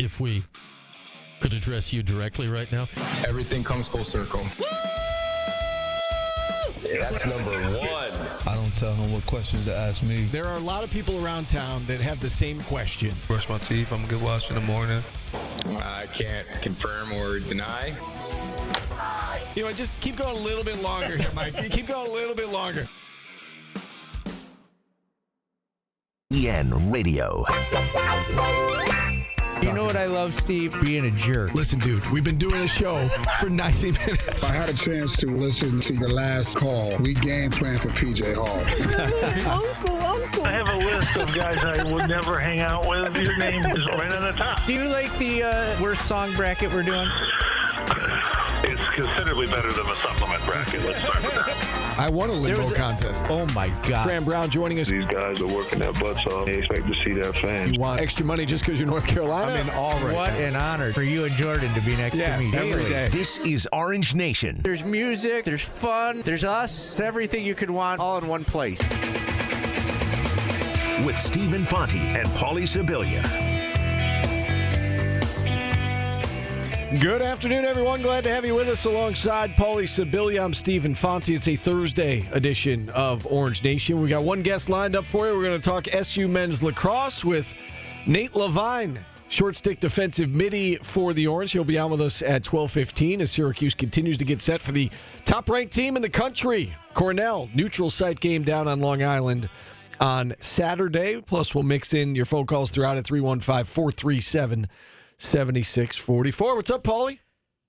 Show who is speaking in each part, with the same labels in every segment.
Speaker 1: if we could address you directly right now?
Speaker 2: Everything comes full circle.
Speaker 3: That's number one.
Speaker 4: I don't tell him what questions to ask me.
Speaker 5: There are a lot of people around town that have the same question.
Speaker 4: Brush my teeth. I'm gonna get washed in the morning.
Speaker 2: I can't confirm or deny.
Speaker 5: You know, just keep going a little bit longer here, Mike. Keep going a little bit longer.
Speaker 6: EN Radio.
Speaker 7: You know what I love, Steve? Being a jerk.
Speaker 5: Listen, dude, we've been doing a show for 90 minutes.
Speaker 8: I had a chance to listen to your last call. We game plan for PJ Hall.
Speaker 7: Uncle.
Speaker 9: I have a list of guys I would never hang out with. Your name is right on the top.
Speaker 7: Do you like the worst song bracket we're doing?
Speaker 9: It's considerably better than the supplement bracket. Let's start with that.
Speaker 5: I won a limbo contest.
Speaker 7: Oh, my God.
Speaker 5: Fran Brown joining us.
Speaker 9: These guys are working their butts off. They expect to see their fans.
Speaker 5: You want extra money just because you're North Carolina? I'm in awe right
Speaker 7: What
Speaker 5: now.
Speaker 7: an honor for you and Jordan to be next to me
Speaker 5: every day.
Speaker 6: This is Orange Nation.
Speaker 7: There's music, there's fun, there's us. It's everything you could want all in one place.
Speaker 6: With Stephen Fonte and Paulie Sibilia.
Speaker 5: Good afternoon, everyone. Glad to have you with us alongside Paulie Sibilia. I'm Stephen Fonte. It's a Thursday edition of Orange Nation. We got one guest lined up for you. We're going to talk SU men's lacrosse with Nate Levine, short stick defensive midi for the Orange. He'll be on with us at 12:15 as Syracuse continues to get set for the top-ranked team in the country, Cornell. Neutral site game down on Long Island on Saturday. Plus, we'll mix in your phone calls throughout at 315-437-7644. What's up, Paulie?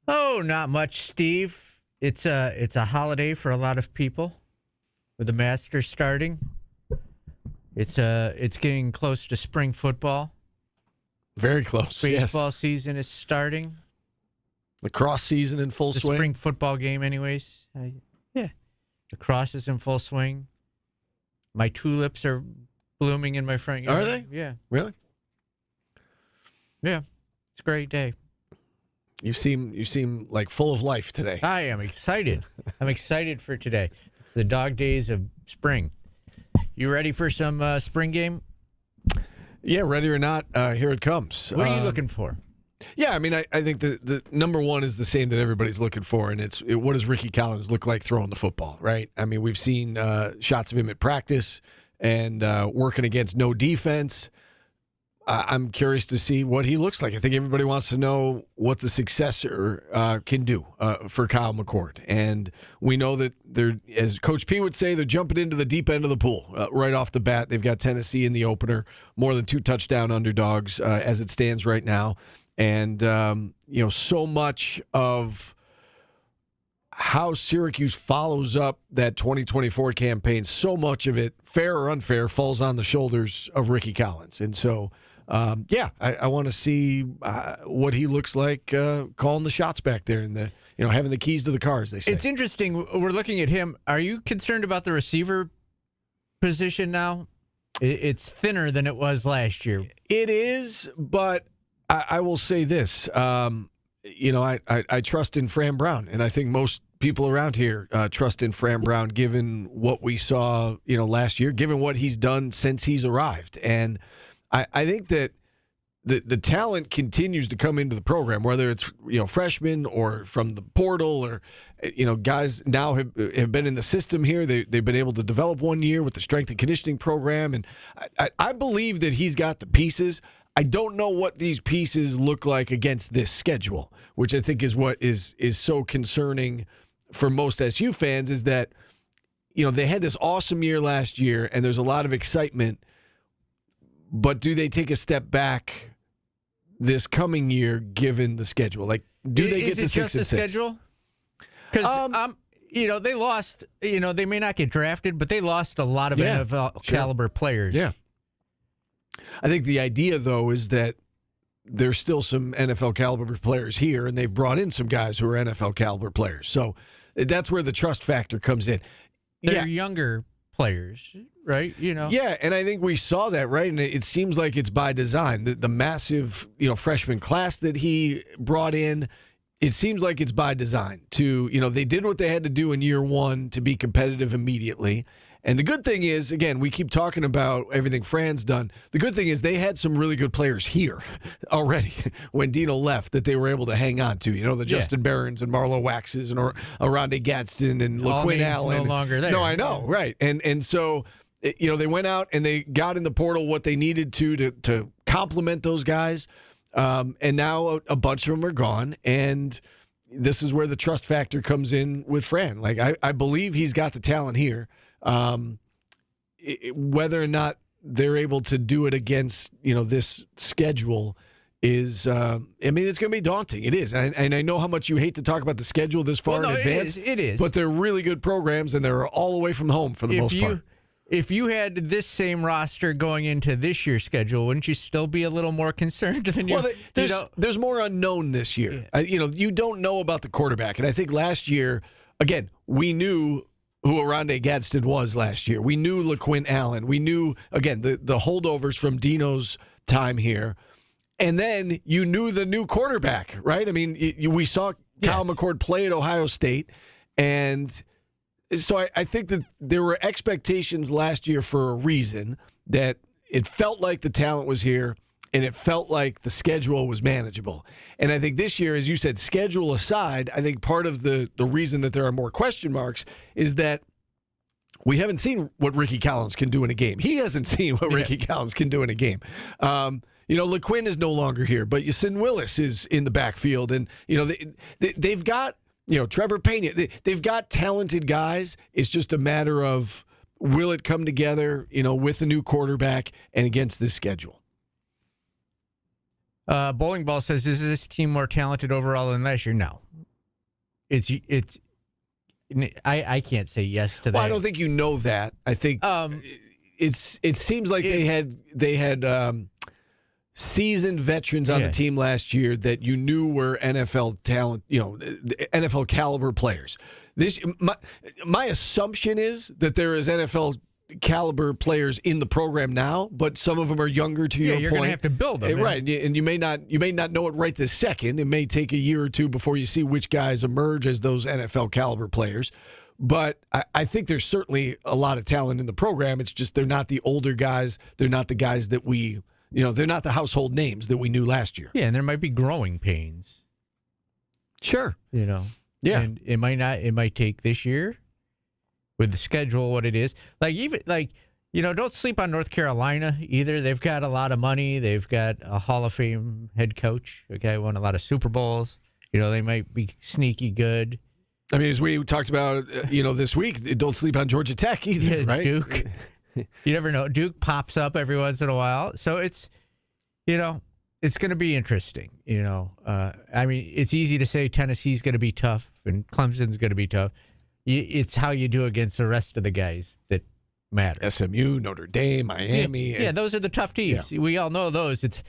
Speaker 7: Oh, not much, Steve. It's a holiday for a lot of people with the Masters starting. It's getting close to spring football.
Speaker 5: Very close.
Speaker 7: Baseball season is starting.
Speaker 5: Lacrosse season in full
Speaker 7: The
Speaker 5: swing.
Speaker 7: spring football game, anyways. Yeah. Lacrosse is in full swing. My tulips are blooming in my front yard.
Speaker 5: Are they?
Speaker 7: Yeah.
Speaker 5: Really?
Speaker 7: Yeah. It's a great day.
Speaker 5: You seem like full of life today.
Speaker 7: I am excited. I'm excited for today. It's the dog days of spring. You ready for some spring game?
Speaker 5: Yeah, ready or not, here it comes.
Speaker 7: What are you looking for?
Speaker 5: Yeah, I mean, I think the number one is the same that everybody's looking for, and it's what does Ricky Collins look like throwing the football, right? I mean, we've seen shots of him at practice and working against no defense. I'm curious to see what he looks like. I think everybody wants to know what the successor can do for Kyle McCord. And we know that they're, as Coach P would say, they're jumping into the deep end of the pool right off the bat. They've got Tennessee in the opener, more than 2 touchdown underdogs as it stands right now. And, so much of how Syracuse follows up that 2024 campaign, so much of it, fair or unfair, falls on the shoulders of Ricky Collins. And so, I want to see what he looks like calling the shots back there and having the keys to the car, as they say.
Speaker 7: It's interesting. We're looking at him. Are you concerned about the receiver position now? It's thinner than it was last year.
Speaker 5: It is, but I will say this. I trust in Fran Brown, and I think most people around here trust in Fran Brown, given what we saw, last year, given what he's done since he's arrived. And I think that the talent continues to come into the program, whether it's freshmen or from the portal or guys now have been in the system here. They've been able to develop 1 year with the strength and conditioning program, and I believe that he's got the pieces. I don't know what these pieces look like against this schedule, which I think is what is so concerning for most SU fans, is that they had this awesome year last year, and there's a lot of excitement. But do they take a step back this coming year, given the schedule? Like, do they get to 6 and 6?
Speaker 7: Is it just the schedule? Because they lost. They may not get drafted, but they lost a lot of NFL caliber players.
Speaker 5: Yeah. I think the idea, though, is that there's still some NFL caliber players here, and they've brought in some guys who are NFL caliber players. So that's where the trust factor comes in.
Speaker 7: They're younger players, right?
Speaker 5: Yeah, and I think we saw that, right? And it seems like it's by design. The massive, freshman class that he brought in, it seems like it's by design. They did what they had to do in year one to be competitive immediately. And the good thing is, again, we keep talking about everything Fran's done. The good thing is they had some really good players here already when Dino left that they were able to hang on to. You know, the Justin Barons and Marlo Waxes and Aronde Gadsden and LaQuinn Allen.
Speaker 7: No longer there.
Speaker 5: No, I know, right. And so, you know, they went out and they got in the portal what they needed to complement those guys. And now a bunch of them are gone. And this is where the trust factor comes in with Fran. Like, I believe he's got the talent here. Whether or not they're able to do it against, you know, this schedule is, I mean, it's going to be daunting. It is. And I know how much you hate to talk about the schedule this far in advance.
Speaker 7: It is.
Speaker 5: But they're really good programs, and they're all away from home for the most part.
Speaker 7: If you had this same roster going into this year's schedule, wouldn't you still be a little more concerned than you?
Speaker 5: Well, there's more unknown this year.
Speaker 7: Yeah.
Speaker 5: You know, you don't know about the quarterback. And I think last year, again, we knew who Aronde Gadsden was last year. We knew LaQuinn Allen. We knew, again, the holdovers from Dino's time here. And then you knew the new quarterback, right? I mean, we saw Kyle McCord play at Ohio State. And so I think that there were expectations last year for a reason, that it felt like the talent was here and it felt like the schedule was manageable. And I think this year, as you said, schedule aside, I think part of the reason that there are more question marks is that we haven't seen what Ricky Collins can do in a game. He hasn't seen what Ricky Collins can do in a game. You know, LaQuinn is no longer here, but Yasin Willis is in the backfield. And, you know, they've got, you know, Trevor Pena. They've got talented guys. It's just a matter of, will it come together, you know, with a new quarterback and against this schedule?
Speaker 7: Bowling Ball says, is this team more talented overall than last year? No. I can't say yes to that.
Speaker 5: Well, I don't think you know that. I think it seems like they had seasoned veterans on the team last year that you knew were NFL talent, you know, NFL caliber players. My assumption is that there is NFL caliber players in the program now, but some of them are younger. To your
Speaker 7: you're
Speaker 5: point,
Speaker 7: going to have to build them,
Speaker 5: right? And you may not know it right this second. It may take a year or two before you see which guys emerge as those NFL caliber players. But I think there's certainly a lot of talent in the program. It's just they're not the older guys. They're not the guys that we, you know, they're not the household names that we knew last year.
Speaker 7: Yeah, and there might be growing pains.
Speaker 5: Sure.
Speaker 7: You know.
Speaker 5: Yeah.
Speaker 7: And it might take this year with the schedule what it is. Don't sleep on North Carolina either. They've got a lot of money. They've got a Hall of Fame head coach. Okay, won a lot of Super Bowls. You know, they might be sneaky good.
Speaker 5: I mean, as we talked about, this week, don't sleep on Georgia Tech either, right?
Speaker 7: Duke. You never know. Duke pops up every once in a while. So it's going to be interesting. I mean, it's easy to say Tennessee's going to be tough and Clemson's going to be tough. It's how you do against the rest of the guys that matter.
Speaker 5: SMU, Notre Dame, Miami.
Speaker 7: Yeah, those are the tough teams. Yeah. We all know those. It's,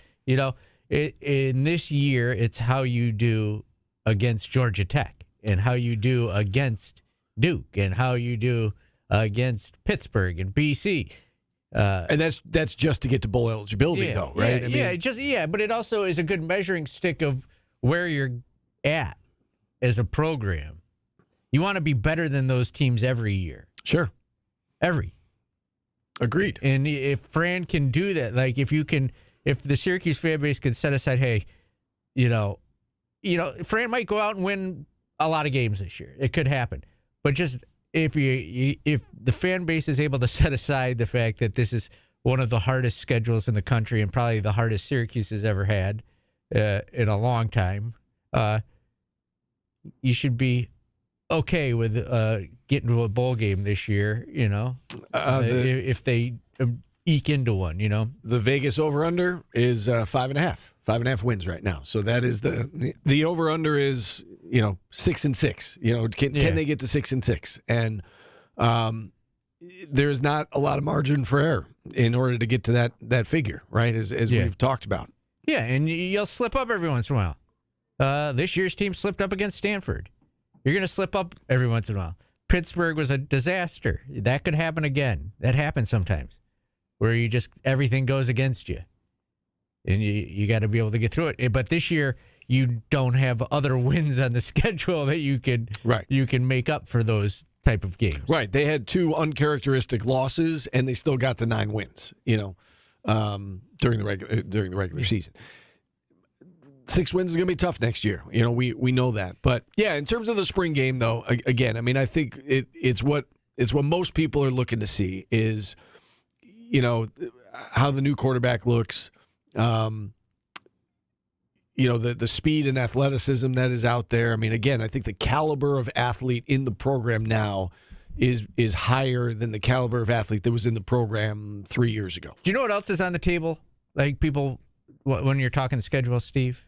Speaker 7: in this year, it's how you do against Georgia Tech and how you do against Duke and how you do against Pittsburgh and BC.
Speaker 5: And that's just to get to bowl eligibility, though, right?
Speaker 7: But it also is a good measuring stick of where you're at as a program. You want to be better than those teams every year.
Speaker 5: Sure.
Speaker 7: Agreed. And if Fran can do that, like if the Syracuse fan base can set aside, hey, Fran might go out and win a lot of games this year. It could happen. But just if the fan base is able to set aside the fact that this is one of the hardest schedules in the country and probably the hardest Syracuse has ever had in a long time, you should be okay with getting to a bowl game this year, if they eke into one,
Speaker 5: The Vegas over-under is 5.5 wins right now. So that is the over-under is, 6-6. Can they get to 6-6? And there's not a lot of margin for error in order to get to that figure, right, as we've talked about.
Speaker 7: Yeah, and you'll slip up every once in a while. This year's team slipped up against Stanford. You're going to slip up every once in a while. Pittsburgh was a disaster. That could happen again. That happens sometimes, where everything goes against you. And you got to be able to get through it. But this year, you don't have other wins on the schedule that you can make up for those type of games.
Speaker 5: Right. They had 2 uncharacteristic losses, and they still got to 9 wins. During the regular season. 6 wins is going to be tough next year. We know that. But yeah, in terms of the spring game, though, again, I mean, I think it's what most people are looking to see is, how the new quarterback looks. The speed and athleticism that is out there. I mean, again, I think the caliber of athlete in the program now is higher than the caliber of athlete that was in the program 3 years ago.
Speaker 7: Do you know what else is on the table? Like people, when you're talking schedule, Steve,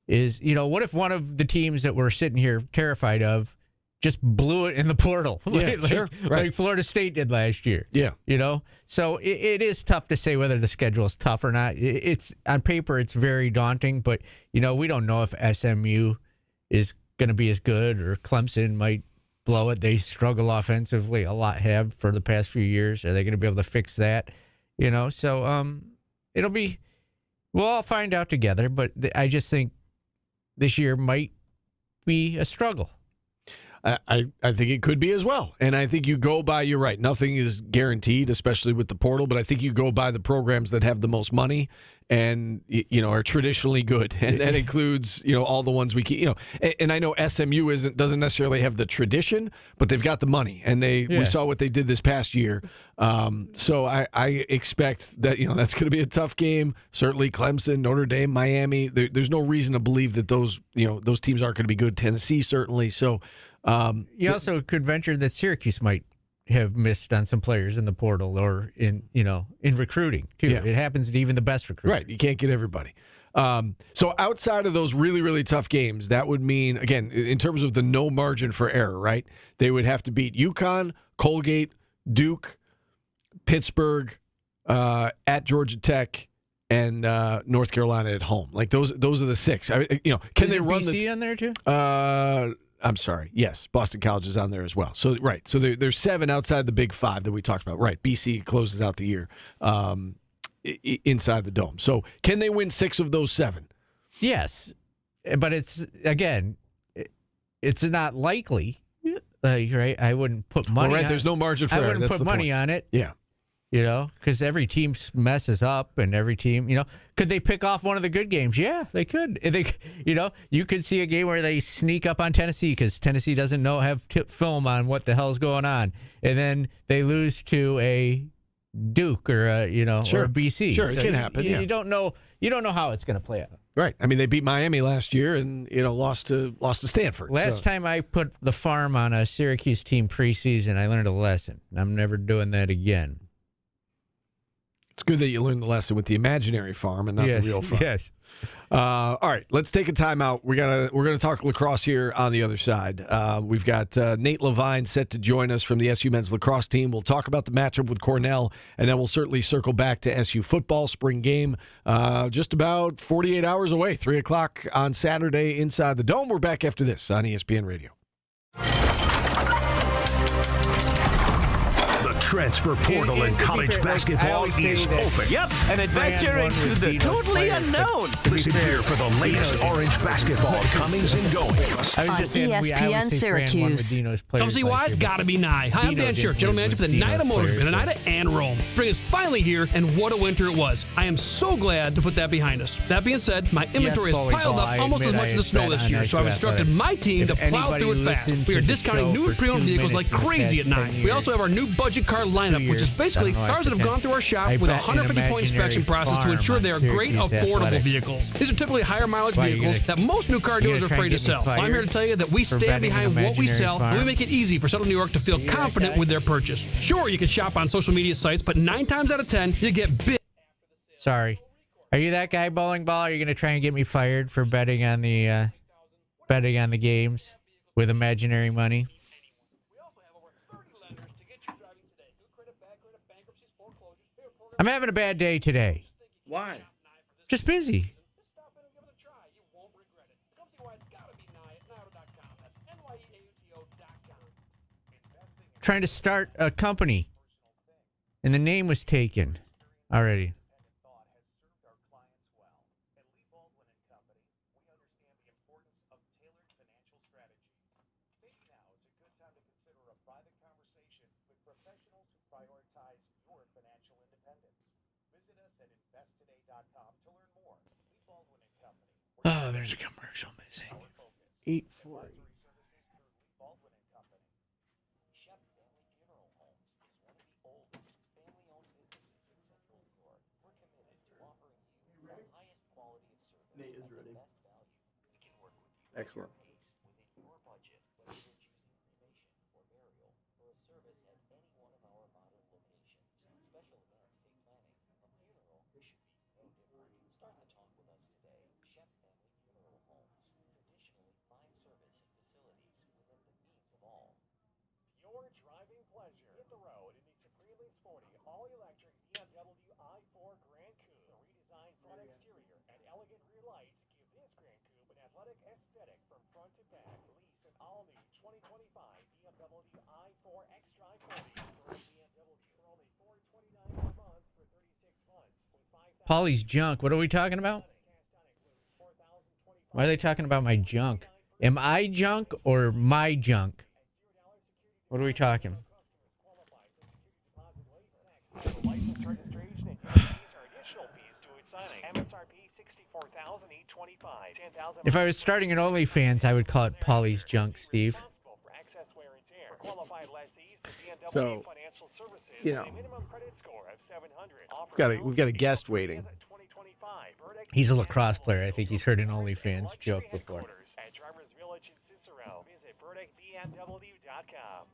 Speaker 7: is, what if one of the teams that we're sitting here terrified of just blew it in the portal?
Speaker 5: Yeah, sure. Right.
Speaker 7: Like Florida State did last year.
Speaker 5: Yeah.
Speaker 7: So it is tough to say whether the schedule is tough or not. It's on paper, it's very daunting, but, we don't know if SMU is going to be as good or Clemson might blow it. They struggle offensively, a lot have for the past few years. Are they going to be able to fix that? So we'll all find out together, but I just think this year might be a struggle.
Speaker 5: I think it could be as well. And I think you're right, nothing is guaranteed, especially with the portal, but I think you go by the programs that have the most money and, are traditionally good. And that includes, all the ones we keep, and I know SMU doesn't necessarily have the tradition, but they've got the money. And we saw what they did this past year. So I expect that, that's going to be a tough game. Certainly Clemson, Notre Dame, Miami. There's no reason to believe that those teams aren't going to be good. Tennessee, certainly. So,
Speaker 7: you also could venture that Syracuse might have missed on some players in the portal or in recruiting too.
Speaker 5: Yeah.
Speaker 7: It happens to even the best recruiters.
Speaker 5: Right. You can't get everybody. So outside of those really, really tough games, that would mean, again, in terms of the no margin for error, right? They would have to beat UConn, Colgate, Duke, Pittsburgh, at Georgia Tech, and North Carolina at home. Like those are the 6. Can they run
Speaker 7: BC on there too?
Speaker 5: I'm sorry. Yes, Boston College is on there as well. So right. So there's 7 outside the Big 5 that we talked about. Right. BC closes out the year inside the dome. So can they win 6 of those 7?
Speaker 7: Yes, but it's not likely. Right. I wouldn't put money.
Speaker 5: Well, right.
Speaker 7: on
Speaker 5: There's no margin for
Speaker 7: I
Speaker 5: error.
Speaker 7: wouldn't
Speaker 5: That's
Speaker 7: put
Speaker 5: the
Speaker 7: money
Speaker 5: point.
Speaker 7: on it.
Speaker 5: Yeah.
Speaker 7: Because every team messes up, and every team, could they pick off one of the good games? Yeah, they could. You could see a game where they sneak up on Tennessee because Tennessee doesn't have film on what the hell's going on, and then they lose to a Duke or or a BC.
Speaker 5: Sure,
Speaker 7: so
Speaker 5: it can happen.
Speaker 7: You don't know. You don't know how it's going to play out.
Speaker 5: Right. I mean, they beat Miami last year and lost to Stanford.
Speaker 7: Last time I put the farm on a Syracuse team preseason, I learned a lesson. I'm never doing that again.
Speaker 5: It's good that you learned the lesson with the imaginary farm and not the real farm.
Speaker 7: Yes.
Speaker 5: All right, let's take a timeout. We're gonna talk lacrosse here on the other side. We've got Nate Levine set to join us from the SU men's lacrosse team. We'll talk about the matchup with Cornell, and then we'll certainly circle back to SU football spring game. Just about 48 hours away, 3:00 on Saturday inside the Dome. We're back after this on ESPN Radio.
Speaker 6: Transfer portal in college basketball is open.
Speaker 10: Yep, an adventure into the totally unknown.
Speaker 6: Listen here for the latest Orange basketball comings and goings.
Speaker 7: I was just saying,
Speaker 11: ESPN Syracuse.
Speaker 12: Come see why it's got to be Nye. Hi, I'm Dan Sherrick, general manager for the NIDA Motor Group in Oneida and Rome. Spring is finally here, and what a winter it was. I am so glad to put that behind us. That being said, my inventory has piled up almost as much as the snow this year, so I've instructed my team to plow through it fast. We are discounting new and pre-owned vehicles like crazy at Nye. We also have our new budget car lineup, which is basically cars that have gone through our shop with a 150-point inspection process to ensure they are great, affordable vehicles. These are typically higher mileage vehicles that most new car dealers are afraid to sell. Well, I'm here to tell you that we stand behind what we sell, and we make it easy for Central New York to feel confident with their purchase. Sure, you can shop on social media sites, but 9 times out of 10, you get bit.
Speaker 7: Sorry. Are you that guy, Bowling Ball? Are you going to try and get me fired for betting on the games with imaginary money? I'm having a bad day today.
Speaker 10: Why?
Speaker 7: Just busy. Trying to start a company, and the name was taken already. Oh, there's a commercial missing. 840.
Speaker 5: Excellent.
Speaker 7: Paulie's junk. What are we talking about? Why are they talking about my junk? Am I junk or my junk? What are we talking? If I was starting an OnlyFans, I would call it Paulie's junk, Steve.
Speaker 5: So, you know, we've got a guest waiting.
Speaker 7: He's a lacrosse player. I think he's heard an OnlyFans joke before.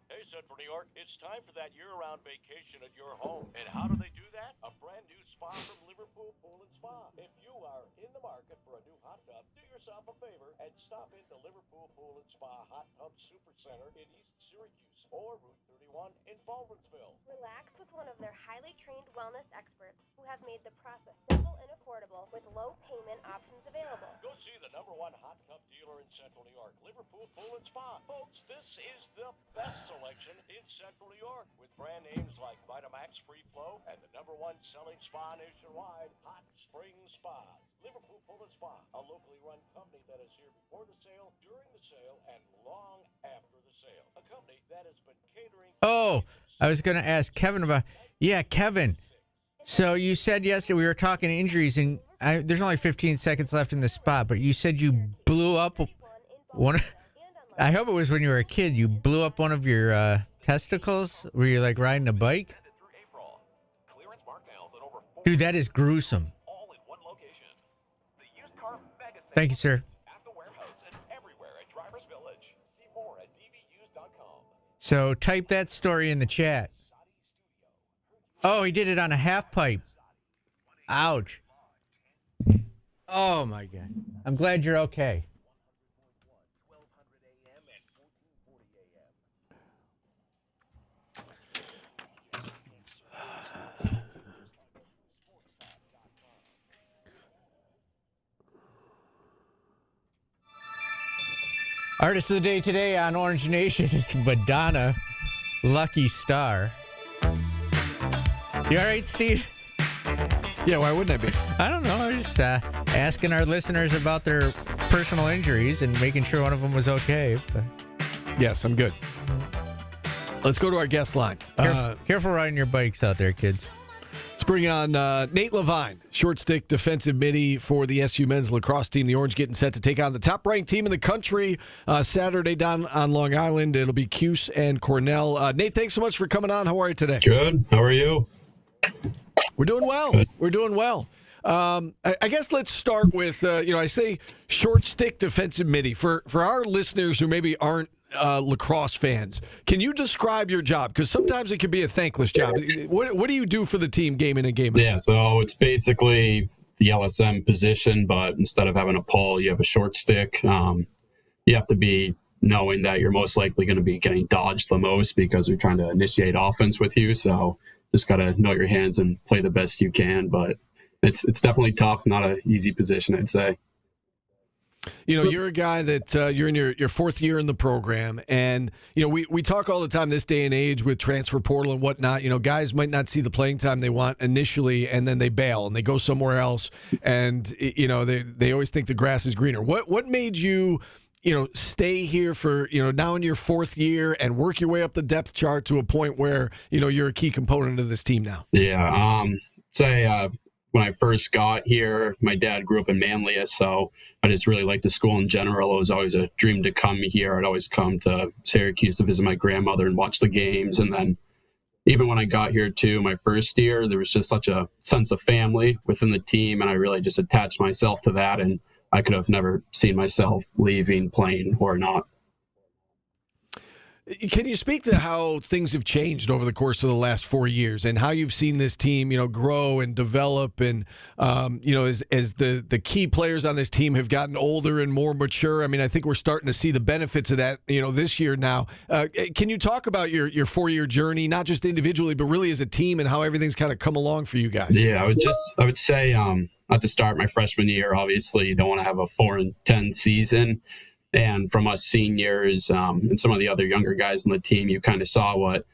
Speaker 11: Hey, Central New York, it's time for that year-round vacation at your home. And how do they do that? A brand new spa from Liverpool Pool and Spa. If you are in the market for a new hot tub, do yourself a favor and stop into Liverpool Pool and Spa Hot Tub Super Center in East Syracuse or Route 31 in Baldwinsville.
Speaker 13: Relax with one of their highly trained wellness experts who have made the process simple and affordable with low payment options available.
Speaker 11: Go see the #1 hot tub dealer in Central New York, Liverpool Pool and Spa. Folks, this is the best selection in Central New York with brand names like Vitamax Free Flow and the #1 selling spa nationwide, Hot Spring Spa. Liverpool Pool and Spa, a locally run company that is here before the sale, during the sale, and long after the sale. A company that has been catering.
Speaker 7: Oh, I was going to ask Kevin about. Yeah, Kevin. So you said yesterday we were talking injuries, and there's only 15 seconds left in the spot, but you said you blew up one. I hope it was when you were a kid. You blew up one of your testicles. Were you like riding a bike? Dude, that is gruesome. Thank you, sir. So type that story in the chat. Oh, he did it on a half pipe. Ouch. Oh, my God. I'm glad you're okay. Artist of the day today on Orange Nation is Madonna, Lucky Star. You all right, Steve?
Speaker 5: Yeah, why wouldn't I be?
Speaker 7: I don't know. I was just asking our listeners about their personal injuries and making sure one of them was okay. But.
Speaker 5: Yes, I'm good. Let's go to our guest line.
Speaker 7: Careful riding your bikes out there, kids.
Speaker 5: Let's bring on Nate Levine, short stick defensive midi for the SU men's lacrosse team. The Orange getting set to take on the top-ranked team in the country Saturday down on Long Island. It'll be Cuse and Cornell. Nate, thanks so much for coming on. How are you today?
Speaker 14: Good. How are you?
Speaker 5: We're doing well. Good. We're doing well. I guess let's start with, I say short stick defensive midi. For our listeners who maybe aren't lacrosse fans, can you describe your job? Because sometimes it can be a thankless job. What do you do for the team game in and game out?
Speaker 14: Yeah, so it's basically the LSM position, but instead of having a pole, you have a short stick. You have to be knowing that you're most likely going to be getting dodged the most because they're trying to initiate offense with you. So just got to know your hands and play the best you can. But it's definitely tough, not an easy position, I'd say.
Speaker 5: You know, you're a guy that you're in your fourth year in the program, and we talk all the time this day and age with transfer portal and whatnot. Guys might not see the playing time they want initially, and then they bail and they go somewhere else, and they always think the grass is greener. What made you stay here for, now in your fourth year and work your way up the depth chart to a point where, you're a key component of this team now?
Speaker 14: Yeah. When I first got here, my dad grew up in Manlius, so I just really liked the school in general. It was always a dream to come here. I'd always come to Syracuse to visit my grandmother and watch the games. And then even when I got here too, my first year, there was just such a sense of family within the team, and I really just attached myself to that, and I could have never seen myself leaving, playing or not.
Speaker 5: Can you speak to how things have changed over the course of the last 4 years and how you've seen this team, grow and develop and, as the key players on this team have gotten older and more mature? I mean, I think we're starting to see the benefits of that, this year now. Can you talk about your 4-year journey, not just individually, but really as a team and how everything's kind of come along for you guys?
Speaker 14: Yeah, I would say at the start my freshman year, obviously you don't want to have a 4-10 season. And from us seniors and some of the other younger guys on the team, you kind of saw what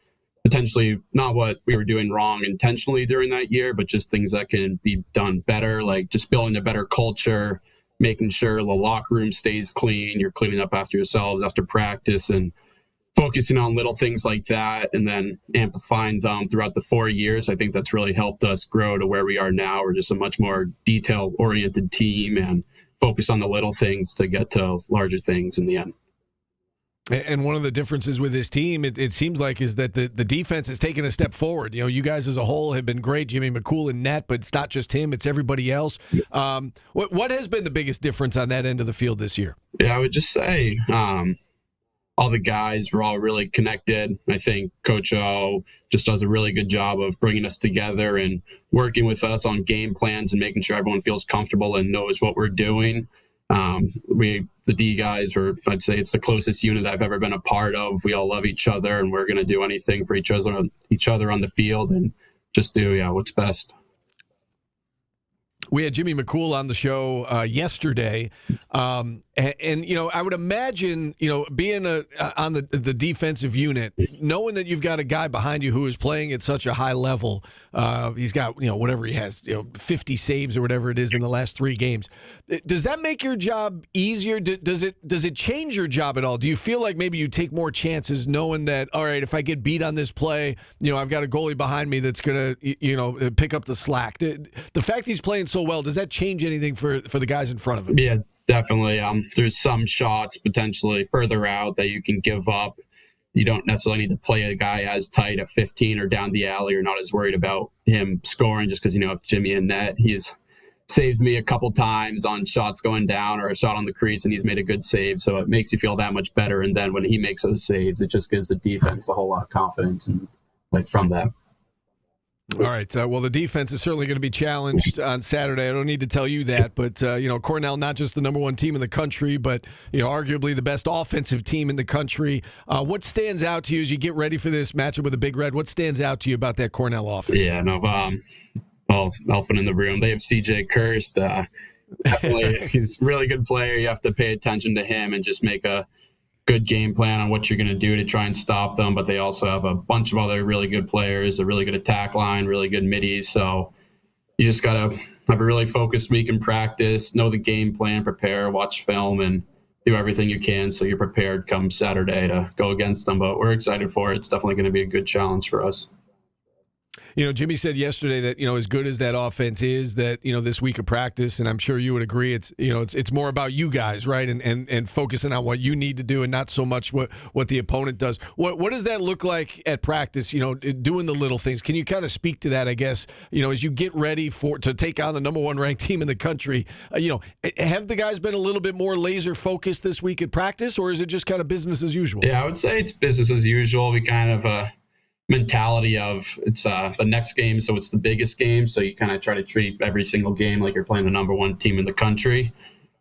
Speaker 14: potentially not what we were doing wrong intentionally during that year, but just things that can be done better, like just building a better culture, making sure the locker room stays clean, you're cleaning up after yourselves after practice, and focusing on little things like that and then amplifying them throughout the 4 years. I think that's really helped us grow to where we are now. We're just a much more detail-oriented team and focus on the little things to get to larger things in the end.
Speaker 5: And one of the differences with this team, it seems like, is that the defense has taken a step forward. You guys as a whole have been great. Jimmy McCool in net, but it's not just him, it's everybody else. What has been the biggest difference on that end of the field this year?
Speaker 14: Yeah, I would just say all the guys were all really connected. I think Coach O just does a really good job of bringing us together and working with us on game plans and making sure everyone feels comfortable and knows what we're doing. The D guys I'd say it's the closest unit I've ever been a part of. We all love each other and we're going to do anything for each other on the field and just do what's best.
Speaker 5: We had Jimmy McCool on the show yesterday, and I would imagine, being on the defensive unit, knowing that you've got a guy behind you who is playing at such a high level. He's got whatever he has, 50 saves or whatever it is in the last 3 games. Does that make your job easier? Does it change your job at all? Do you feel like maybe you take more chances knowing that, all right, if I get beat on this play, I've got a goalie behind me that's gonna pick up the slack? The fact he's playing so well, does that change anything for the guys in front of him?
Speaker 14: Yeah, definitely. There's some shots potentially further out that you can give up. You don't necessarily need to play a guy as tight at 15 or down the alley. You're not as worried about him scoring just because, if Jimmy in net, he's saves me a couple times on shots going down or a shot on the crease, and he's made a good save. So it makes you feel that much better. And then when he makes those saves, it just gives the defense a whole lot of confidence and from that.
Speaker 5: All right. Well, the defense is certainly going to be challenged on Saturday. I don't need to tell you that, but Cornell, not just the number 1 team in the country, but arguably the best offensive team in the country. What stands out to you as you get ready for this matchup with the Big Red? What stands out to you about that Cornell offense?
Speaker 14: Yeah, elephant in the room. They have CJ Kirst. Definitely, he's a really good player. You have to pay attention to him and just make a good game plan on what you're going to do to try and stop them. But they also have a bunch of other really good players, a really good attack line, really good middies. So you just got to have a really focused week in practice, know the game plan, prepare, watch film, and do everything you can so you're prepared come Saturday to go against them. But we're excited for it. It's definitely going to be a good challenge for us.
Speaker 5: Jimmy said yesterday that, as good as that offense is, that, this week of practice, and I'm sure you would agree, it's more about you guys, right? And focusing on what you need to do and not so much what the opponent does. What does that look like at practice, doing the little things? Can you kind of speak to that, I guess, as you get ready to take on the number 1 ranked team in the country? Have the guys been a little bit more laser focused this week at practice, or is it just kind of business as usual?
Speaker 14: Yeah, I would say it's business as usual. We kind of mentality of it's the next game, so it's the biggest game, so you kind of try to treat every single game like you're playing the number 1 team in the country.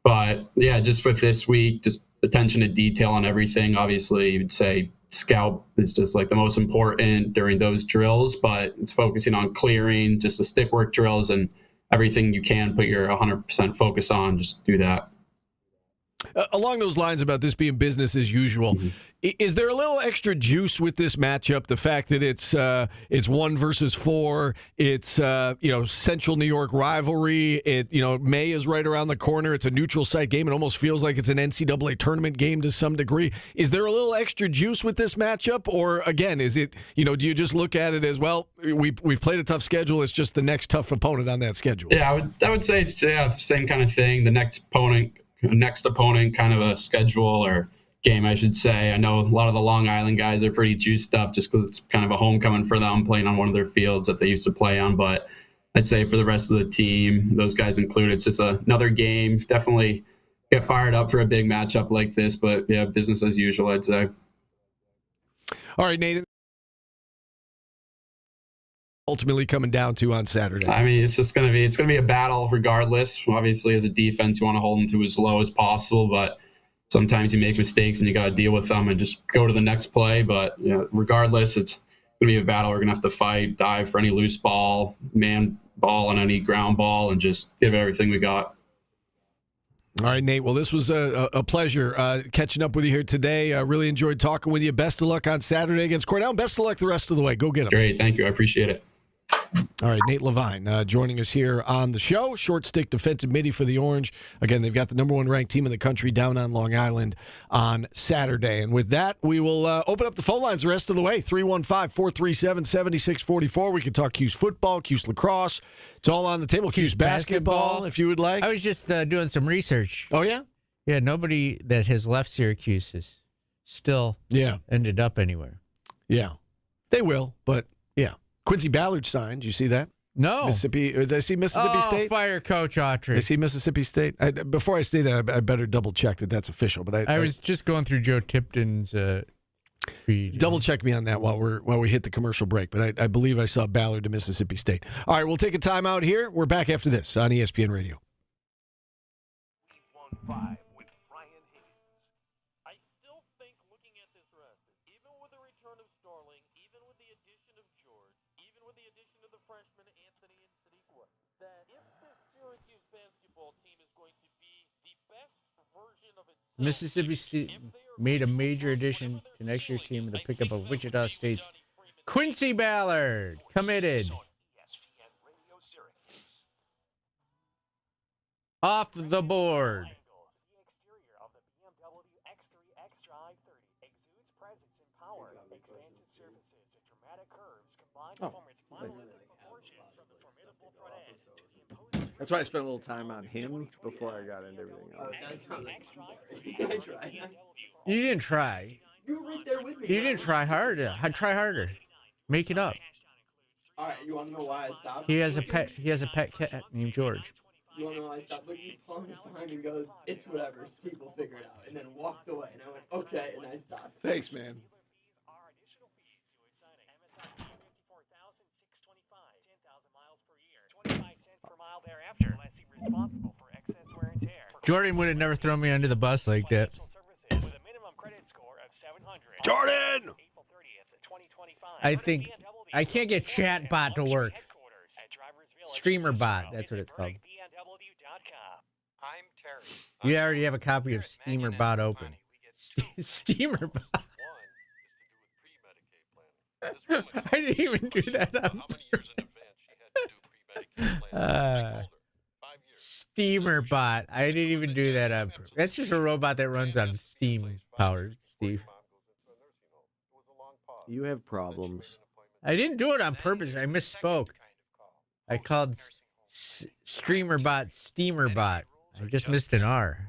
Speaker 14: But yeah, just with this week, just attention to detail on everything. Obviously, you'd say scout is just like the most important during those drills, but it's focusing on clearing, just the stick work drills, and everything you can put your 100% focus on, just do that.
Speaker 5: Along those lines about this being business as usual, is there a little extra juice with this matchup? The fact that it's 1 versus 4, it's Central New York rivalry. May is right around the corner. It's a neutral site game. It almost feels like it's an NCAA tournament game to some degree. Is there a little extra juice with this matchup, or again, is it do you just look at it as well? We've played a tough schedule. It's just the next tough opponent on that schedule.
Speaker 14: Yeah, I would say it's the same kind of thing. The next opponent kind of a schedule or game, I should say. I know a lot of the Long Island guys are pretty juiced up just because it's kind of a homecoming for them playing on one of their fields that they used to play on. But I'd say for the rest of the team, those guys included, it's just another game. Definitely get fired up for a big matchup like this. But yeah, business as usual, I'd say.
Speaker 5: All right, Nathan. Ultimately coming down to on Saturday.
Speaker 14: I mean, it's going to be a battle regardless. Obviously, as a defense, you want to hold them to as low as possible, but sometimes you make mistakes and you got to deal with them and just go to the next play. But regardless, it's going to be a battle. We're going to have to fight, dive for any loose ball, man ball, and any ground ball, and just give everything we got.
Speaker 5: All right, Nate. Well, this was a pleasure catching up with you here today. I really enjoyed talking with you. Best of luck on Saturday against Cornell. Best of luck the rest of the way. Go get them.
Speaker 14: Great. Thank you. I appreciate it.
Speaker 5: All right, Nate Levine joining us here on the show. Short stick defensive midi for the Orange. Again, they've got the number 1 ranked team in the country down on Long Island on Saturday. And with that, we will open up the phone lines the rest of the way. 315-437-7644. We can talk Cuse football, Cuse lacrosse. It's all on the table. Cuse basketball, if you would like.
Speaker 7: I was just doing some research.
Speaker 5: Oh, yeah?
Speaker 7: Yeah, nobody that has left Syracuse has still ended up anywhere.
Speaker 5: Yeah. They will, but yeah. Quincy Ballard signed. Did you see that?
Speaker 7: No.
Speaker 5: Mississippi. Did I see Mississippi State?
Speaker 7: Fire Coach Autry.
Speaker 5: I see Mississippi State. Before I say that, I better double check that that's official. But
Speaker 7: I was just going through Joe Tipton's feed.
Speaker 5: Double check me on that while we hit the commercial break. But I believe I saw Ballard to Mississippi State. All right, we'll take a time out here. We're back after this on ESPN Radio.
Speaker 11: 315 with Brian Hayes. I still think looking at this roster, even with the return of Starling, even with the addition of George, even with the addition of the freshman Anthony and Sadiq, that if this Syracuse basketball team is going to be the best version of itself,
Speaker 7: Mississippi State made a major addition to next year's team with the pickup of Wichita State's Quincy Ballard, committed. Off the board.
Speaker 11: The exterior of the BMW X3 X i30 exudes presence and power, expansive surfaces, and dramatic curves, combined performance monolithic proportions from the formidable front end to the imposing.
Speaker 5: That's why I spent a little time on him before I got into everything else.
Speaker 7: You didn't try.
Speaker 15: You were right there with me.
Speaker 7: You didn't try hard. I'd try harder. Make it up.
Speaker 15: All right, you want to know why I stopped?
Speaker 7: He has a pet cat named George.
Speaker 15: You want to know why I stopped? But he plunged behind me and goes, "It's whatever. Steve will figure it out," and then walked away. And I went, "Okay," and I stopped.
Speaker 5: Thanks, man.
Speaker 7: Jordan would have never thrown me under the bus like that.
Speaker 5: Jordan!
Speaker 7: I think I can't get Chatbot to work. Streamer Bot, that's what it's called. You already have a copy of Steamer Bot open. Steamer Bot. I didn't even do that on Steamer Bot. I didn't even do that on purpose. That's just a robot that runs on Steam power, Steve.
Speaker 16: You have problems.
Speaker 7: I didn't do it on purpose. I misspoke. I called Streamer Bot Steamer Bot. I just missed an R.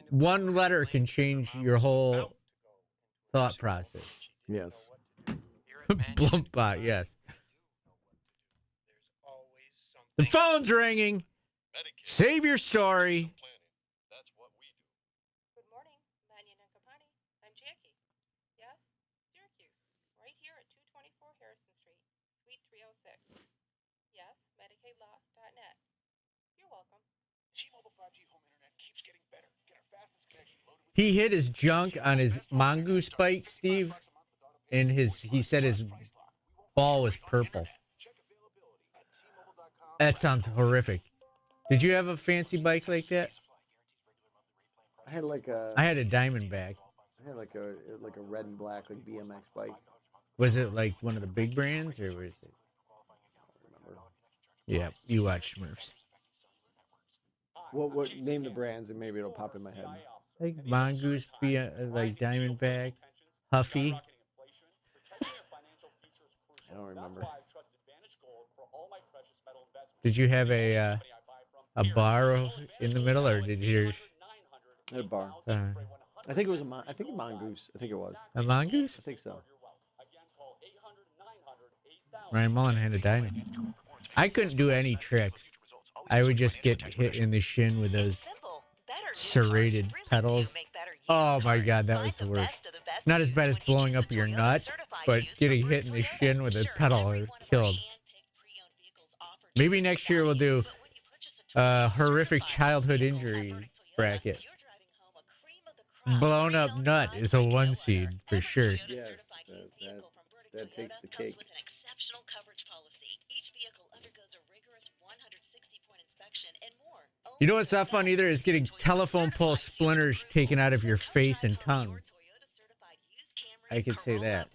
Speaker 7: One letter can change your whole thought process.
Speaker 16: Yes.
Speaker 7: Blump Bot, yes. The phone's ringing. Save your story.
Speaker 13: Good morning, Mannion and Company. I'm Jackie. Yes, Syracuse, right here at 224 Harrison Street, Suite 306. Yes, MedicaidLaw.net. You're welcome.
Speaker 11: T-Mobile 5G home internet keeps getting better. Get our fastest connection loaded with
Speaker 7: He hit his junk on his mongoose bike, Steve, and he said his ball was purple. That sounds horrific. Did you have a fancy bike like that?
Speaker 16: I had like a.
Speaker 7: I had a Diamondback.
Speaker 16: I had like a red and black like BMX bike.
Speaker 7: Was it like one of the big brands, or was it?
Speaker 16: I don't remember.
Speaker 7: Yeah, you watch Smurfs.
Speaker 16: What name the brands and maybe it'll pop in my head.
Speaker 7: Like Mongoose, like Diamondback, Huffy.
Speaker 16: I don't remember.
Speaker 7: Did you have a bar in the middle, or did yours?
Speaker 16: I had a bar. I think it was a mongoose. I think it was.
Speaker 7: A mongoose?
Speaker 16: I think so.
Speaker 7: Ryan Mullen had a diamond. I couldn't do any tricks. I would just get hit in the shin with those serrated pedals. Oh my God, that was the worst. Not as bad as blowing up your nut, but getting hit in the shin with a pedal killed. Maybe next year we'll do a horrific childhood injury bracket. Blown up nut is a 1 seed for sure.
Speaker 16: Yeah, that takes the cake.
Speaker 7: You know what's not fun either is getting telephone pole splinters taken out of your face and tongue. I could say that.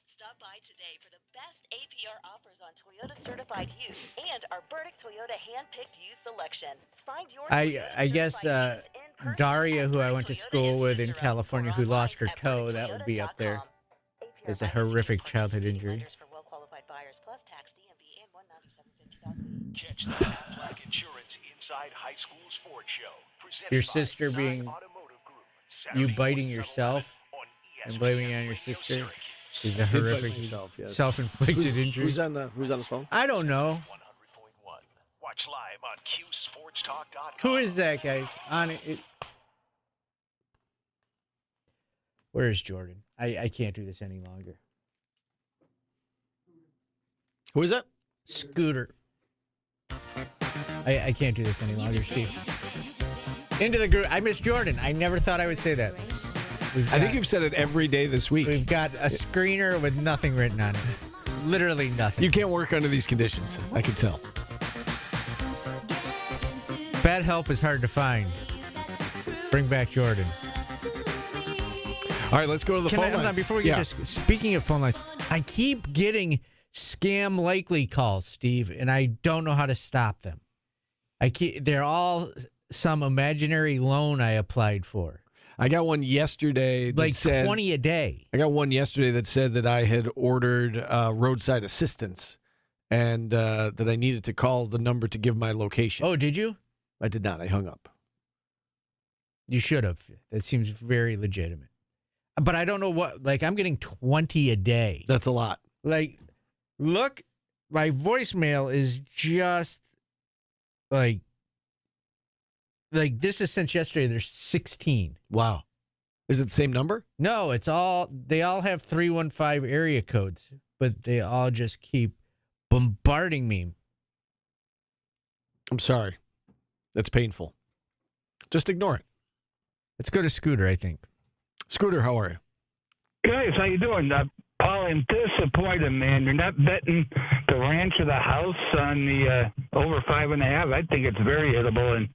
Speaker 17: Stop by today for the best APR offers on Toyota certified used and our Burdick Toyota hand-picked used selection. Find your
Speaker 7: I guess Daria, who I went to school with in California, who lost her toe, that would be up there. It's a horrific childhood injury.
Speaker 6: Catch the Aflac Insurance Inside High School Sports Show.
Speaker 7: Your sister being you biting yourself and blaming it on your sister is a horrific self-inflicted injury.
Speaker 16: Who's on the phone?
Speaker 7: I don't know.
Speaker 6: Watch live on QSportsTalk.com.
Speaker 7: Who is that, guys? On it. Where is Jordan? I can't do this any longer.
Speaker 5: Who is that?
Speaker 7: Scooter. I can't do this any longer, Steve. Into the group. I miss Jordan. I never thought I would say that.
Speaker 5: I think you've said it every day this week.
Speaker 7: We've got a screener with nothing written on it. Literally nothing.
Speaker 5: You can't work under these conditions. I can tell.
Speaker 7: Bad help is hard to find. Bring back Jordan.
Speaker 5: All right, let's go to the phone lines.
Speaker 7: Before we get to speaking of phone lines, I keep getting scam likely calls, Steve, and I don't know how to stop them. They're all some imaginary loan I applied for.
Speaker 5: I got one yesterday that
Speaker 7: like
Speaker 5: said
Speaker 7: 20 a day.
Speaker 5: I got one yesterday that said that I had ordered roadside assistance and that I needed to call the number to give my location.
Speaker 7: Oh, did you?
Speaker 5: I did not. I hung up.
Speaker 7: You should have. That seems very legitimate. But I don't know what, like, I'm getting 20 a day.
Speaker 5: That's a lot.
Speaker 7: Like, look, my voicemail is just like this is since yesterday. There's 16.
Speaker 5: Wow. Is it the same number?
Speaker 7: No, they all have 315 area codes, but they all just keep bombarding me.
Speaker 5: I'm sorry. That's painful. Just ignore it.
Speaker 7: Let's go to Scooter, I think.
Speaker 5: Scooter, how are you?
Speaker 9: Guys, how you doing? Paul, I'm disappointed, man. You're not betting the ranch or the house on the over 5.5. I think it's very hittable, and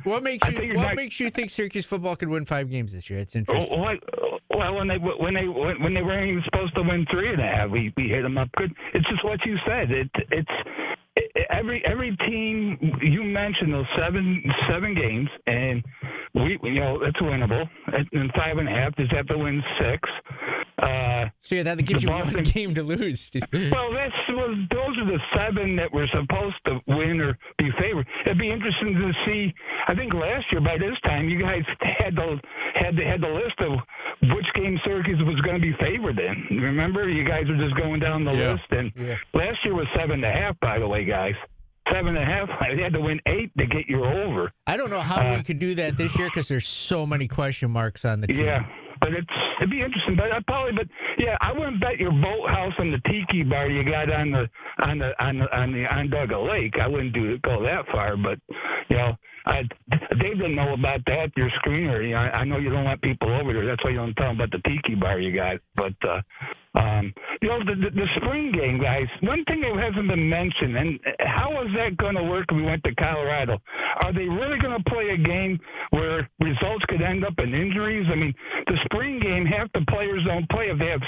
Speaker 7: what makes you think Syracuse football could win 5 games this year? It's interesting.
Speaker 9: Well, when they weren't even supposed to win 3.5, we hit them up good. It's just what you said. It's every team you mentioned, those seven games, and it's winnable. And 5.5, just have to win 6.
Speaker 7: So that gives you one game to lose.
Speaker 9: Well, those are the 7 that were supposed to win or be favored. It'd be interesting to see. I think last year by this time you guys had the list of which game Syracuse was going to be favored in. Remember, you guys were just going down the list, and last year was 7.5. By the way, guys. 7.5. They had to win 8 to get you over.
Speaker 7: I don't know how we could do that this year because there's so many question marks on the team.
Speaker 9: Yeah, but it'd be interesting. But I wouldn't bet your boathouse and the tiki bar you got on the Onondaga Lake. I wouldn't go that far, but they didn't know about that. Your screener. I know you don't let people over there. That's why you don't tell them about the tiki bar you got. But The spring game, guys, one thing that hasn't been mentioned, and how is that going to work if we went to Colorado? Are they really going to play a game where results could end up in injuries? I mean, the spring game, half the players don't play if they have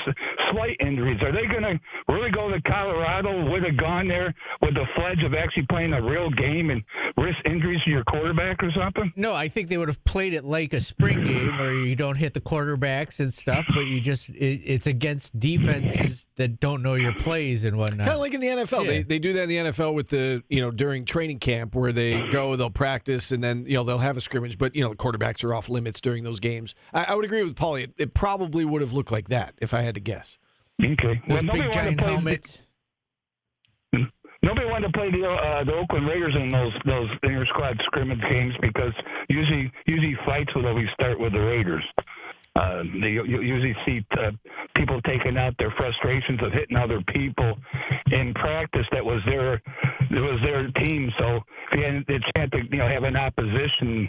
Speaker 9: slight injuries. Are they going to really go to Colorado, would have gone there with the pledge of actually playing a real game and risk injuries to your quarterback or something?
Speaker 7: No, I think they would have played it like a spring game where you don't hit the quarterbacks and stuff, but you just it's against defenses that don't know your plays and whatnot.
Speaker 5: Kind of like in the NFL.
Speaker 7: Yeah.
Speaker 5: They do that in the NFL with the, during training camp where they go, they'll practice, and then, they'll have a scrimmage, but, the quarterbacks are off limits during those games. I would agree with Paulie. It probably would have looked like that if I had to guess.
Speaker 9: Okay.
Speaker 7: Those big giant helmets.
Speaker 9: Nobody wanted to play the Oakland Raiders in those inter-squad scrimmage games because usually fights would always start with the Raiders. You usually see people taking out their frustrations of hitting other people in practice. That was their team. So if you had the chance to have an opposition,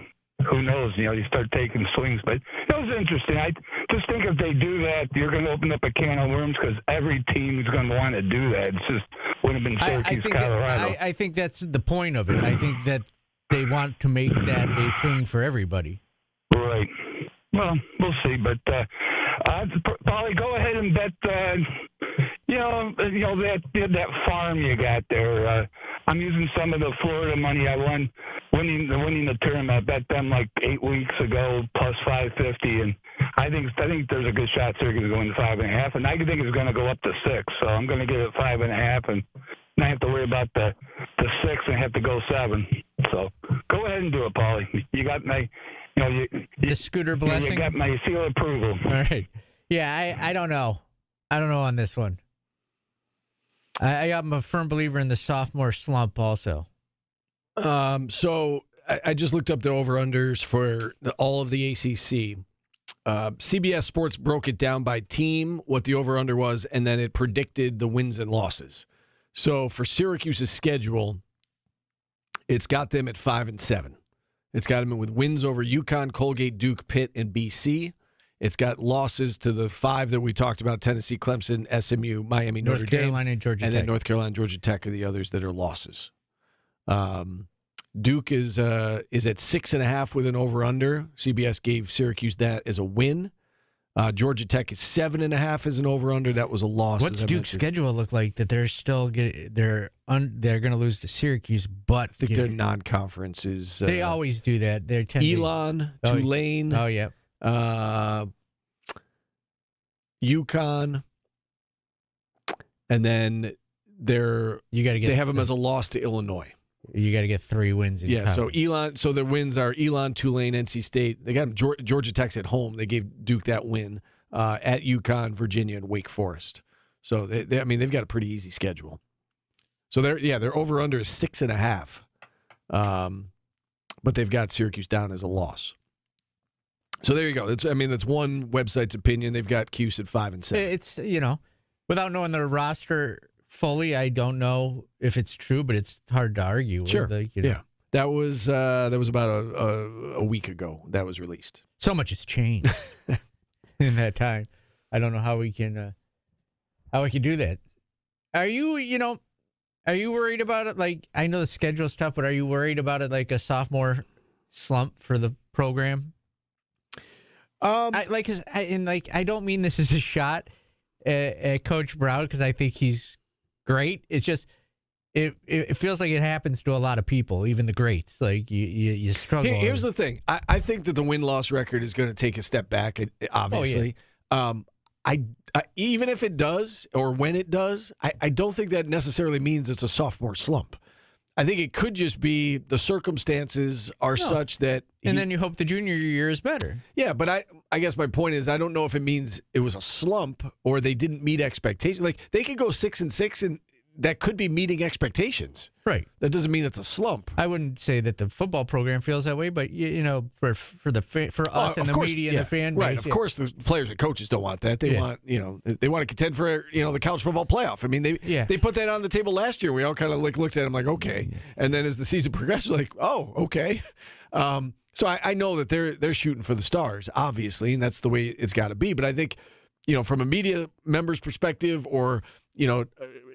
Speaker 9: who knows? You start taking swings. But it was interesting. I just think if they do that, you're going to open up a can of worms because every team is going to want to do that. It's just would have been Syracuse, Colorado.
Speaker 7: I think that's the point of it. I think that they want to make that a thing for everybody.
Speaker 9: Right. Well, we'll see. But Polly, go ahead and bet. That farm you got there. I'm using some of the Florida money I won winning the tournament. I bet them like 8 weeks ago plus 550, and I think there's a good shot Syracuse is going to 5.5, and I think it's going to go up to 6. So I'm going to give it 5.5, and not have to worry about the 6 and have to go 7. So go ahead and do it, Paulie. You got my.
Speaker 7: The Scooter blessing?
Speaker 9: You got my seal of approval.
Speaker 7: All right. Yeah, I don't know. I don't know on this one. I'm a firm believer in the sophomore slump also.
Speaker 5: So I just looked up the over-unders for all of the ACC. CBS Sports broke it down by team, what the over-under was, and then it predicted the wins and losses. So for Syracuse's schedule, it's got them at 5-7. It's got them with wins over UConn, Colgate, Duke, Pitt, and BC. It's got losses to the 5 that we talked about: Tennessee, Clemson, SMU, Miami, Notre Dame,
Speaker 7: North Carolina, and Georgia Tech.
Speaker 5: And then North Carolina and Georgia Tech are the others that are losses. Duke is at 6.5 with an over/under. CBS gave Syracuse that as a win. Georgia Tech is 7.5 as an over/under. That was a loss.
Speaker 7: What's Duke's schedule look like? That they're still they're going to lose to Syracuse, but
Speaker 5: I think their non-conference is.
Speaker 7: They always do that. They're
Speaker 5: Elon, Tulane.
Speaker 7: Oh yeah.
Speaker 5: UConn, and then they have them as a loss to Illinois.
Speaker 7: You got to get 3 wins.
Speaker 5: So their wins are Elon, Tulane, NC State. They got them, Georgia Tech's at home. They gave Duke that win at UConn, Virginia, and Wake Forest. So they've got a pretty easy schedule. So their over under is 6.5, but they've got Syracuse down as a loss. So there you go. That's one website's opinion. They've got Cuse at 5-7.
Speaker 7: It's without knowing their roster fully, I don't know if it's true, but it's hard to argue.
Speaker 5: Sure.
Speaker 7: Yeah.
Speaker 5: That was about a week ago. That was released.
Speaker 7: So much has changed in that time. I don't know how we can do that. Are you worried about it? Like, I know the schedule stuff, but are you worried about it like a sophomore slump for the program? I don't mean this as a shot at Coach Brown because I think he's great. It's just it feels like it happens to a lot of people, even the greats. Like you struggle.
Speaker 5: Here's the thing. I think that the win-loss record is going to take a step back. Obviously, I even if it does or when it does, I don't think that necessarily means it's a sophomore slump. I think it could just be the circumstances are such that...
Speaker 7: And then you hope the junior year is better.
Speaker 5: Yeah, but I guess my point is I don't know if it means it was a slump or they didn't meet expectations. Like, they could go 6-6, and that could be meeting expectations.
Speaker 7: Right.
Speaker 5: That doesn't mean it's a slump.
Speaker 7: I wouldn't say that the football program feels that way, but, for us and the media and the fan base.
Speaker 5: Right, of course the players and coaches don't want that. They want, they want to contend for, the college football playoff. I mean, they put that on the table last year. We all kind of looked at them like, okay. And then as the season progressed, like, oh, okay. So I know that they're shooting for the stars, obviously, and that's the way it's got to be. But I think from a media member's perspective, or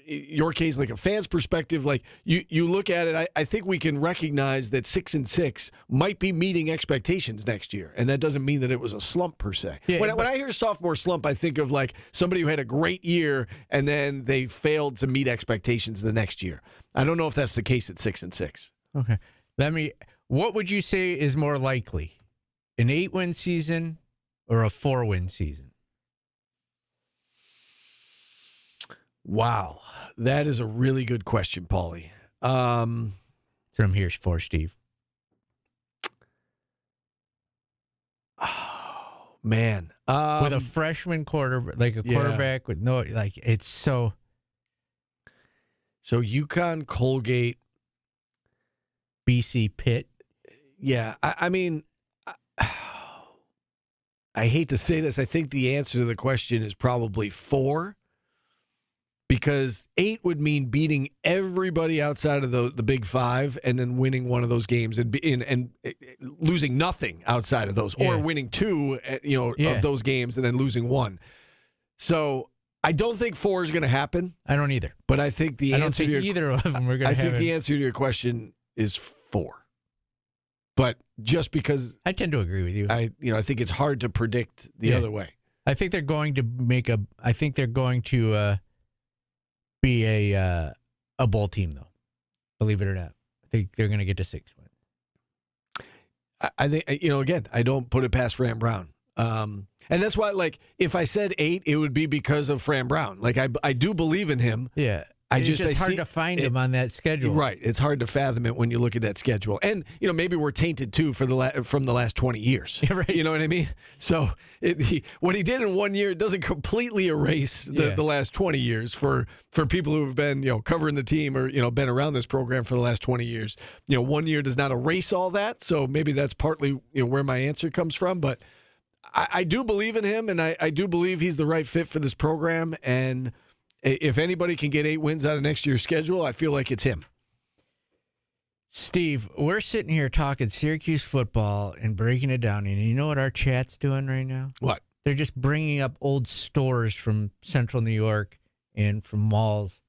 Speaker 5: your case, like a fan's perspective, like you look at it, I think we can recognize that 6-6 might be meeting expectations next year, and that doesn't mean that it was a slump per se.
Speaker 7: Yeah,
Speaker 5: when I hear sophomore slump, I think of like somebody who had a great year and then they failed to meet expectations the next year. I don't know if that's the case at 6-6.
Speaker 7: Okay, what would you say is more likely, an 8-win season or a 4-win season?
Speaker 5: Wow, that is a really good question, Paulie.
Speaker 7: That's what I'm here for, Steve.
Speaker 5: Oh, man.
Speaker 7: With a freshman quarterback, like a quarterback with no, like, it's so.
Speaker 5: So UConn, Colgate,
Speaker 7: BC Pitt.
Speaker 5: Yeah, I mean, I hate to say this. I think the answer to the question is probably 4. Because 8 would mean beating everybody outside of the Big Five and then winning one of those games and losing nothing outside of those, or winning 2 of those games and then losing 1. So I don't think 4 is going to happen.
Speaker 7: I don't either.
Speaker 5: But I think
Speaker 7: either of them are going to happen.
Speaker 5: I think the answer to your question is 4. But just because
Speaker 7: I tend to agree with you.
Speaker 5: I think it's hard to predict the other way.
Speaker 7: I think they're going to be a bowl team, though. Believe it or not, I think they're going to get to 6 wins.
Speaker 5: I think again, I don't put it past Fran Brown, and that's why, like, if I said 8, it would be because of Fran Brown. Like, I do believe in him.
Speaker 7: Yeah,
Speaker 5: it's
Speaker 7: just hard to find him on that schedule.
Speaker 5: Right, it's hard to fathom it when you look at that schedule, and maybe we're tainted too from the last 20 years.
Speaker 7: Right.
Speaker 5: You know what I mean? So what he did in 1 year, it doesn't completely erase the last 20 years for people who have been covering the team or been around this program for the last 20 years. 1 year does not erase all that. So maybe that's partly where my answer comes from. But I do believe in him, and I do believe he's the right fit for this program. And if anybody can get 8 wins out of next year's schedule, I feel like it's him.
Speaker 7: Steve, we're sitting here talking Syracuse football and breaking it down, and you know what our chat's doing right now?
Speaker 5: What?
Speaker 7: They're just bringing up old stores from Central New York and from malls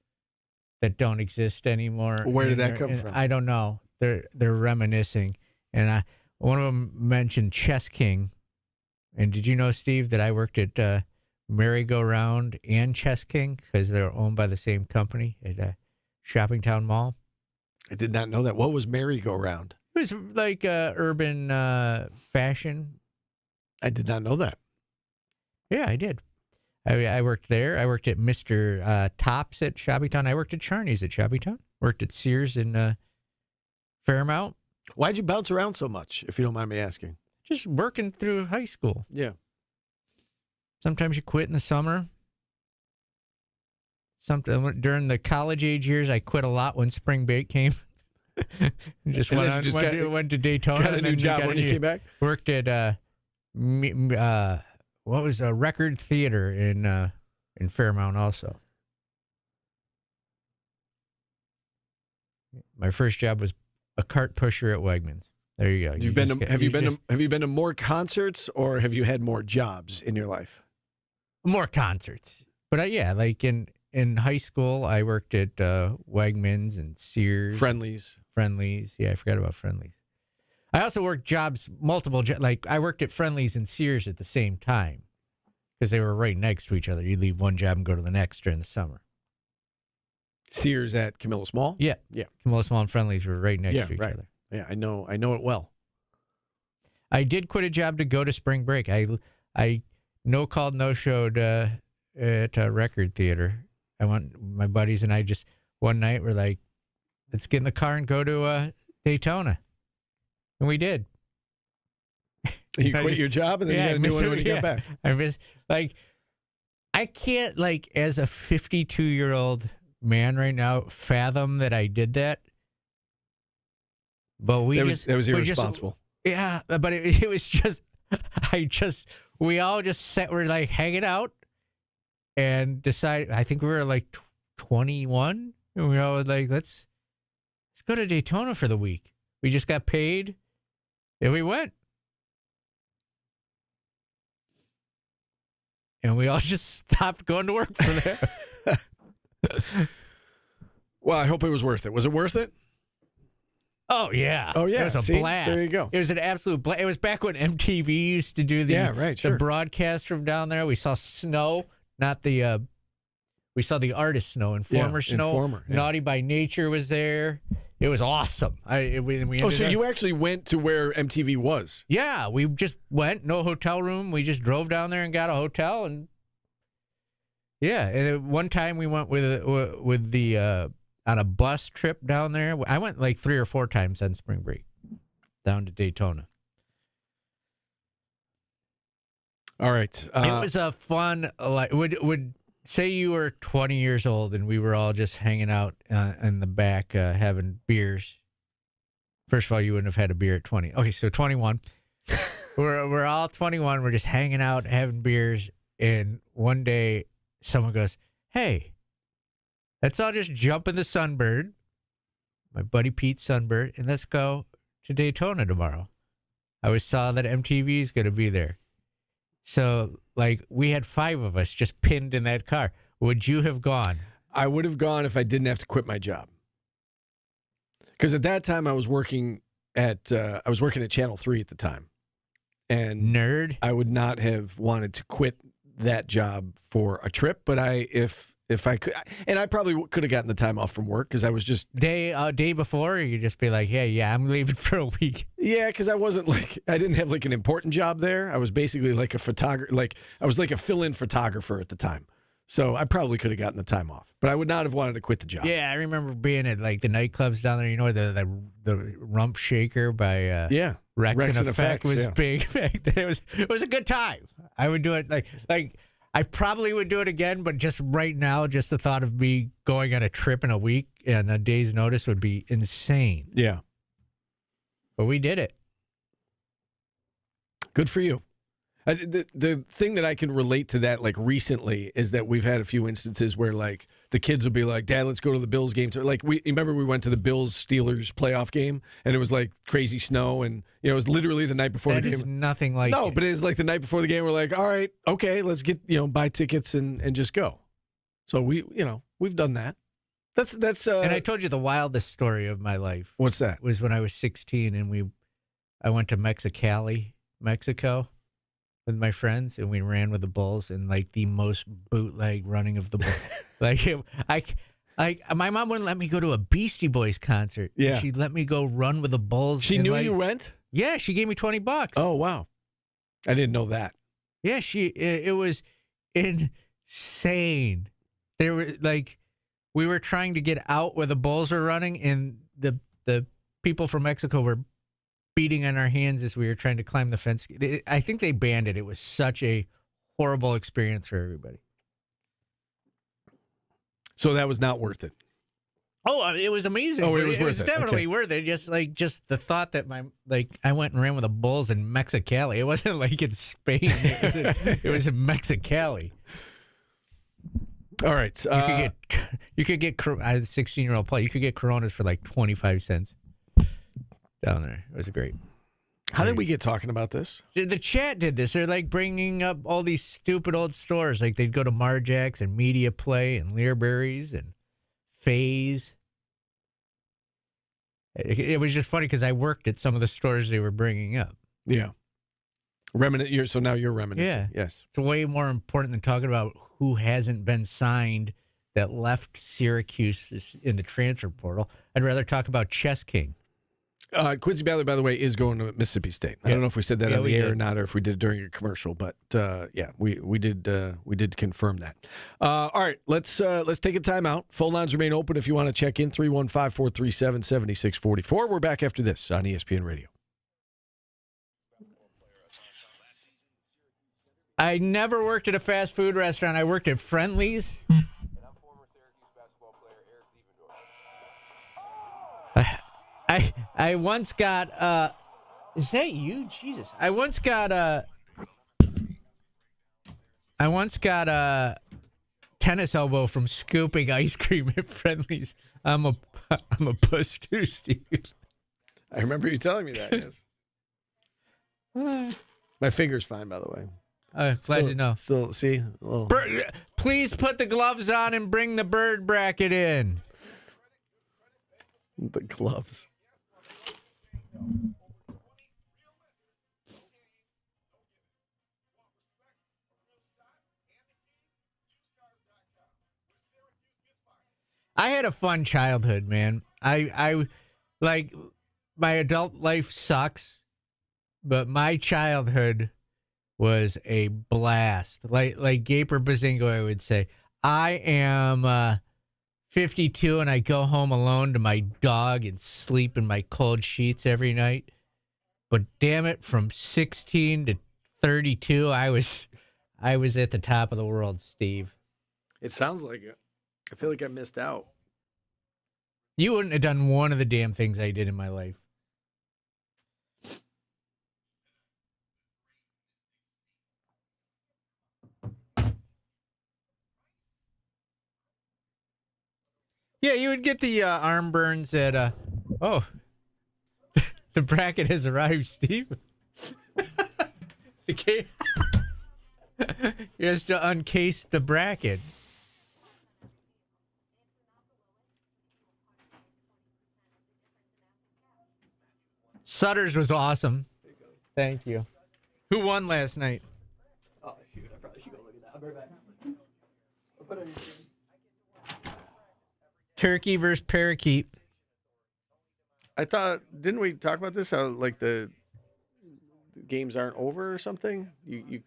Speaker 7: that don't exist anymore.
Speaker 5: Where did that come from?
Speaker 7: I don't know. They're reminiscing, and one of them mentioned Chess King. And did you know, Steve, that I worked at Merry-Go-Round and Chess King because they're owned by the same company at Shoppingtown Mall?
Speaker 5: I did not know that. What was Merry-Go-Round?
Speaker 7: It was like urban fashion.
Speaker 5: I did not know that.
Speaker 7: Yeah, I did. I worked there. I worked at Mr. Tops at Shoppingtown. I worked at Charney's at Shoppingtown. Worked at Sears in Fairmount.
Speaker 5: Why'd you bounce around so much, if you don't mind me asking?
Speaker 7: Just working through high school.
Speaker 5: Yeah.
Speaker 7: Sometimes you quit in the summer. During the college age years, I quit a lot when spring break came. went to Daytona.
Speaker 5: Got a new job when you came back?
Speaker 7: Worked at what was a Record Theater in Fairmount also. My first job was a cart pusher at Wegmans. There you go.
Speaker 5: Have you been to more concerts, or have you had more jobs in your life?
Speaker 7: More concerts. But like in high school, I worked at Wegmans and Sears.
Speaker 5: Friendlies.
Speaker 7: Yeah, I forgot about Friendlies. I also worked multiple jobs. Like, I worked at Friendlies and Sears at the same time because they were right next to each other. You leave one job and go to the next during the summer.
Speaker 5: Sears at Camillus Mall?
Speaker 7: Yeah.
Speaker 5: Yeah.
Speaker 7: Camillus Mall and Friendlies were right next to each other.
Speaker 5: Yeah, I know it well.
Speaker 7: I did quit a job to go to spring break. I no-called, no-showed at a Record Theater. My buddies and I just one night were like, let's get in the car and go to Daytona. And we did.
Speaker 5: You quit your job and then you got a new one when you got back.
Speaker 7: I can't, as a 52-year-old man right now, fathom that I did that. But
Speaker 5: that was irresponsible.
Speaker 7: But it was just, we all just we're like hanging out and decided, I think we were like 21. And we all were like, let's go to Daytona for the week. We just got paid and we went. and we all just stopped going to work for that.
Speaker 5: Well, I hope it was worth it. Was it worth it?
Speaker 7: Oh, yeah.
Speaker 5: Oh, yeah.
Speaker 7: It was a
Speaker 5: See?
Speaker 7: blast.
Speaker 5: There you go.
Speaker 7: It was an absolute blast. It was back when MTV used to do the broadcast from down there. We saw Snow, not the we saw the artist Snow, Informer Snow.
Speaker 5: Informer, yeah.
Speaker 7: Naughty by Nature was there. It was awesome. We ended up,
Speaker 5: you actually went to where MTV was?
Speaker 7: Yeah, we just went, no hotel room. We just drove down there and got a hotel, and yeah. And one time we went with the on a bus trip down there. I went like 3 or 4 times on spring break down to Daytona.
Speaker 5: All right,
Speaker 7: it was a fun. Like would say you were 20 years old and we were all just hanging out in the back having beers. First of all, you wouldn't have had a beer at 20. Okay, so 21. we're all 21. We're just hanging out having beers, and one day someone goes, "Hey, let's all just jump in the Sunbird, my buddy Pete Sunbird, and let's go to Daytona tomorrow." I always saw that MTV is going to be there. So, like, we had 5 of us just pinned in that car. Would you have gone?
Speaker 5: I would have gone if I didn't have to quit my job. Because at that time I was working at Channel 3 at the time. And
Speaker 7: nerd.
Speaker 5: I would not have wanted to quit that job for a trip, but if I could, and I probably could have gotten the time off from work because I was just
Speaker 7: day before. You just be like, "Hey, yeah, I'm leaving for a week."
Speaker 5: Yeah, because I didn't have like an important job there. I was basically like a photographer, I was like a fill-in photographer at the time. So I probably could have gotten the time off, but I would not have wanted to quit the job.
Speaker 7: Yeah, I remember being at like the nightclubs down there. You know, the Rump Shaker by Rex and Effect was big back then. It was a good time. I would do it like. I probably would do it again, but just right now, just the thought of me going on a trip in a week and a day's notice would be insane.
Speaker 5: Yeah.
Speaker 7: But we did it.
Speaker 5: Good for you. The thing that I can relate to that, like recently, is that we've had a few instances where like the kids will be like, "Dad, let's go to the Bills game." So, like remember we went to the Bills-Steelers playoff game, and it was like crazy snow, and it was literally the night before the game.
Speaker 7: That is nothing like
Speaker 5: it. But it is like the night before the game. We're like, all right, okay, let's get buy tickets and just go. So we've done that. That's.
Speaker 7: And I told you the wildest story of my life.
Speaker 5: What's that?
Speaker 7: Was when I was 16 and I went to Mexicali, Mexico, with my friends, and we ran with the Bulls in like the most bootleg running of the Bulls. My mom wouldn't let me go to a Beastie Boys concert.
Speaker 5: Yeah,
Speaker 7: she'd let me go run with the Bulls.
Speaker 5: She knew you went.
Speaker 7: Yeah, she gave me $20.
Speaker 5: Oh wow, I didn't know that.
Speaker 7: Yeah, it was insane. There were like we were trying to get out where the Bulls were running, and the people from Mexico were beating on our hands as we were trying to climb the fence. I think they banned it. It was such a horrible experience for everybody.
Speaker 5: So that was not worth it.
Speaker 7: Oh, it was amazing.
Speaker 5: Oh, it was worth it.
Speaker 7: Definitely worth it. Just the thought that I went and ran with the Bulls in Mexicali. It wasn't like in Spain. It was in Mexicali.
Speaker 5: All right.
Speaker 7: You could get 16-year-old Paul. You could get Coronas for like 25 cents. Down there. It was great.
Speaker 5: How did we get talking about this?
Speaker 7: The chat did this. They're like bringing up all these stupid old stores. Like they'd go to Marjack's and Media Play and Learberries and Faze. It was just funny because I worked at some of the stores they were bringing up.
Speaker 5: Yeah. So now you're reminiscing.
Speaker 7: Yeah.
Speaker 5: Yes.
Speaker 7: It's way more important than talking about who hasn't been signed that left Syracuse in the transfer portal. I'd rather talk about Chess King.
Speaker 5: Quincy Ballard, by the way, is going to Mississippi State. I don't know if we said that on the air or not, or if we did it during a commercial, but we did confirm that. All right, let's take a timeout. Phone lines remain open if you want to check in. 315-437-7644. We're back after this on ESPN Radio.
Speaker 7: I never worked at a fast food restaurant. I worked at Friendly's. I once got is that you? Jesus. I once got a tennis elbow from scooping ice cream at Friendly's. I'm a puss too, Steve.
Speaker 5: I remember you telling me that, yes. My finger's fine, by the way.
Speaker 7: Glad to know.
Speaker 5: Still, see?
Speaker 7: Please put the gloves on and bring the bird bracket in.
Speaker 16: The gloves.
Speaker 7: I had a fun childhood, man. I like my adult life sucks, but my childhood was a blast. Like Gaper Bazingo, I would say. I am 52 and I go home alone to my dog and sleep in my cold sheets every night. But damn it, from 16 to 32, I was at the top of the world, Steve.
Speaker 16: It sounds like it. I feel like I missed out.
Speaker 7: You wouldn't have done one of the damn things I did in my life. Yeah, you would get the arm burns at, oh, the bracket has arrived, Steve. Okay. He has to uncase the bracket. Sutter's was awesome. Thank you. Who won last night?
Speaker 15: Oh, shoot. I probably should go look at that. I'll be right back. I'll put it on your screen.
Speaker 7: Turkey versus parakeet.
Speaker 16: I thought, didn't we talk about this? How, like, the games aren't over or something? You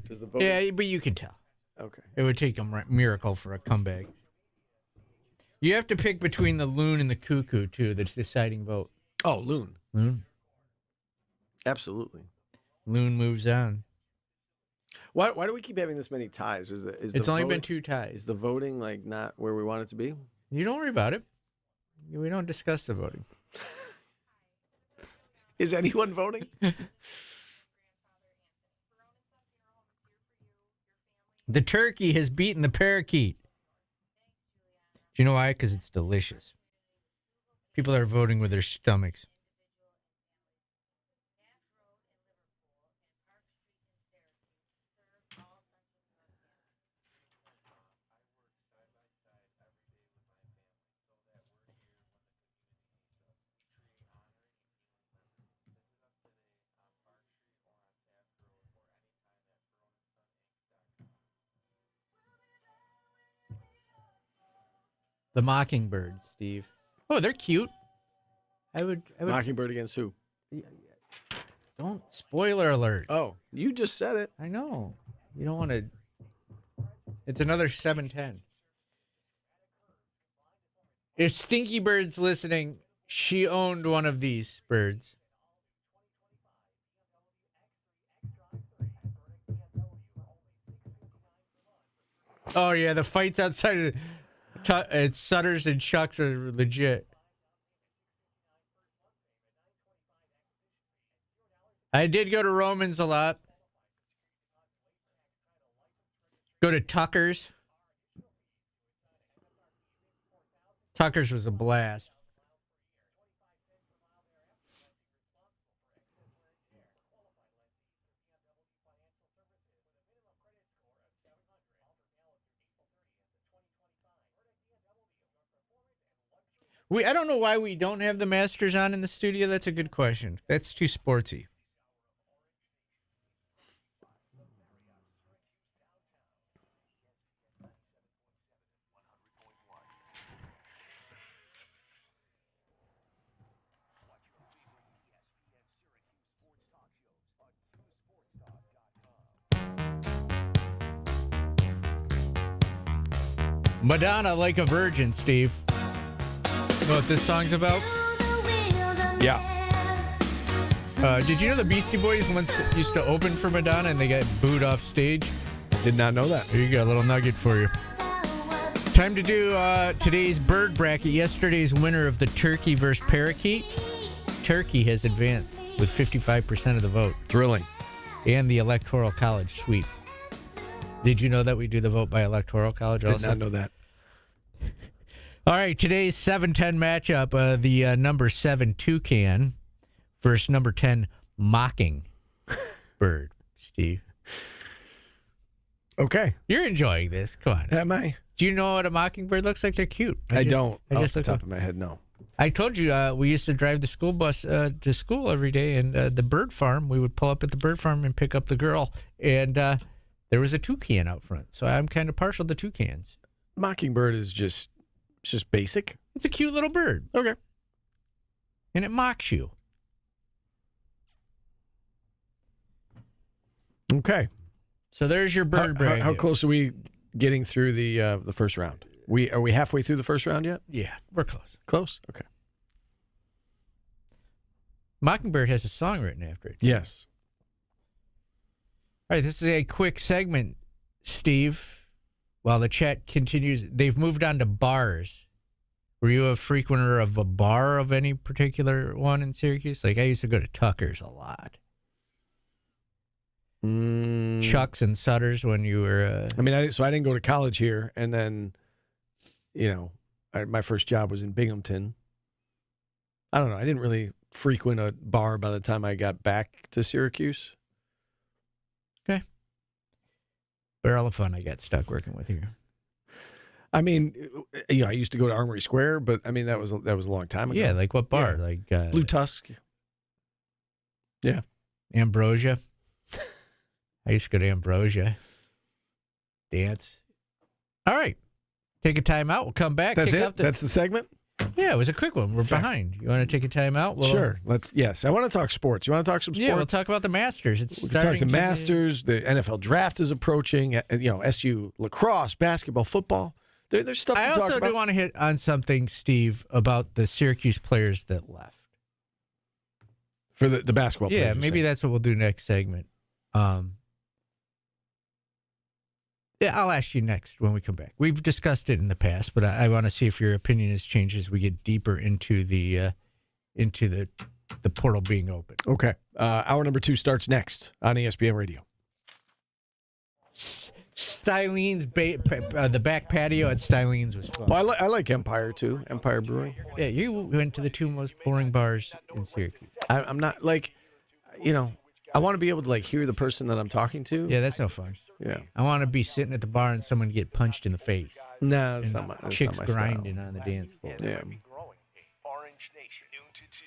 Speaker 16: does the vote?
Speaker 7: Yeah, but you can tell.
Speaker 16: Okay.
Speaker 7: It would take a miracle for a comeback. You have to pick between the loon and the cuckoo, too, the deciding vote.
Speaker 5: Oh, loon.
Speaker 7: Loon.
Speaker 16: Absolutely.
Speaker 7: Loon moves on.
Speaker 16: Why do we keep having this many ties?
Speaker 7: It's only been 2 ties.
Speaker 16: Is the voting like not where we want it to be?
Speaker 7: You don't worry about it. We don't discuss the voting.
Speaker 16: Is anyone voting?
Speaker 7: The turkey has beaten the parakeet. Do you know why? Because it's delicious. People are voting with their stomachs. The Mockingbird, Steve. Oh, they're cute. I would
Speaker 16: Mockingbird against who?
Speaker 7: Don't spoiler alert.
Speaker 16: Oh, you just said it.
Speaker 7: I know. You don't want to. It's another 7-10. If Stinky Bird's listening, she owned one of these birds. Oh yeah, the fights outside of it's Sutter's and Chuck's are legit. I did go to Romans a lot. Go to Tucker's. Tucker's was a blast. I don't know why we don't have the Masters on in the studio. That's a good question. That's too sportsy. Madonna, Like a Virgin, Steve. Know what this song's about?
Speaker 5: Yeah.
Speaker 7: Did you know the Beastie Boys once used to open for Madonna and they got booed off stage?
Speaker 5: Did not know that.
Speaker 7: Here you go, a little nugget for you. Time to do today's bird bracket. Yesterday's winner of the turkey versus parakeet. Turkey has advanced with 55% of the vote.
Speaker 5: Thrilling.
Speaker 7: And the Electoral College sweep. Did you know that we do the vote by Electoral College also?
Speaker 5: Did not know that.
Speaker 7: All right, today's 7-10 matchup, the number 7 Toucan versus number 10 Mocking Bird. Steve.
Speaker 5: Okay.
Speaker 7: You're enjoying this. Come on.
Speaker 5: Am I?
Speaker 7: Do you know what a mockingbird looks like? They're cute.
Speaker 5: I don't.
Speaker 7: I
Speaker 5: Off
Speaker 7: just
Speaker 5: the
Speaker 7: looked
Speaker 5: top
Speaker 7: up-
Speaker 5: of my head, no.
Speaker 7: I told you we used to drive the school bus to school every day, and the bird farm. We would pull up at the bird farm and pick up the girl, and there was a toucan out front. So I'm kind of partial to toucans.
Speaker 5: Mockingbird is just basic.
Speaker 7: It's a cute little bird.
Speaker 5: Okay.
Speaker 7: And it mocks you.
Speaker 5: Okay.
Speaker 7: So there's your bird brand.
Speaker 5: How close are we getting through the first round? Are we halfway through the first round yet?
Speaker 7: Yeah, we're close.
Speaker 5: Close? Okay.
Speaker 7: Mockingbird has a song written after it.
Speaker 5: Yes.
Speaker 7: All right, this is a quick segment, Steve. While the chat continues, they've moved on to bars. Were you a frequenter of a bar of any particular one in Syracuse? Like, I used to go to Tucker's a lot. Chuck's and Sutter's when you were...
Speaker 5: I mean, I didn't go to college here, and then, my first job was in Binghamton. I don't know. I didn't really frequent a bar by the time I got back to Syracuse.
Speaker 7: Okay. Barrel of fun I got stuck working with here.
Speaker 5: I mean, I used to go to Armory Square, but I mean that was a long time ago.
Speaker 7: Yeah, like what bar?
Speaker 5: Yeah.
Speaker 7: Like
Speaker 5: Blue Tusk. Yeah.
Speaker 7: Ambrosia. I used to go to Ambrosia. Dance. All right. Take a time out. We'll come back.
Speaker 5: That's it? That's the segment?
Speaker 7: Yeah, it was a quick one. We're behind. You want to take a time out?
Speaker 5: Sure. Yes. I want to talk sports. You want to talk some sports?
Speaker 7: Yeah, we'll talk about the Masters.
Speaker 5: We can talk the Masters. The NFL draft is approaching. SU lacrosse, basketball, football. There's stuff to talk about.
Speaker 7: I also do want to hit on something, Steve, about the Syracuse players that left.
Speaker 5: For the basketball players.
Speaker 7: Yeah, maybe that's what we'll do next segment. Yeah, I'll ask you next when we come back. We've discussed it in the past, but I want to see if your opinion has changed as we get deeper into the portal being open.
Speaker 5: Okay. Hour number 2 starts next on ESPN Radio.
Speaker 7: Stylene's, the back patio at Stylene's was fun.
Speaker 5: Well, I like Empire, too. Empire Brewing.
Speaker 7: Yeah, you went to the 2 most boring bars in Syracuse.
Speaker 5: I'm not, I want to be able to, hear the person that I'm talking to.
Speaker 7: Yeah, that's no fun.
Speaker 5: Yeah.
Speaker 7: I want to be sitting at the bar and someone get punched in the face.
Speaker 5: No, that's not my
Speaker 7: chicks
Speaker 5: not my
Speaker 7: grinding on the dance floor.
Speaker 5: Yeah.
Speaker 6: Orange Nation, noon to 2.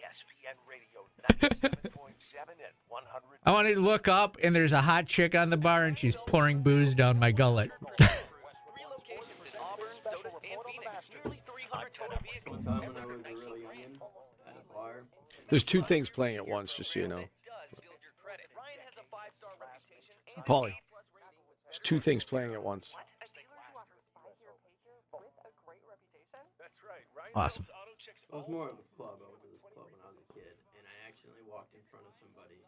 Speaker 6: ESPN Radio 97.7 and 100.
Speaker 7: I want to look up and there's a hot chick on the bar and she's pouring booze down my gullet.
Speaker 5: There's 2 things playing at once, just so you know. Paulie, there's 2 things playing at once.
Speaker 7: Awesome.
Speaker 15: I was more of a club. I went to this club when I was a kid, and I accidentally walked in front of somebody,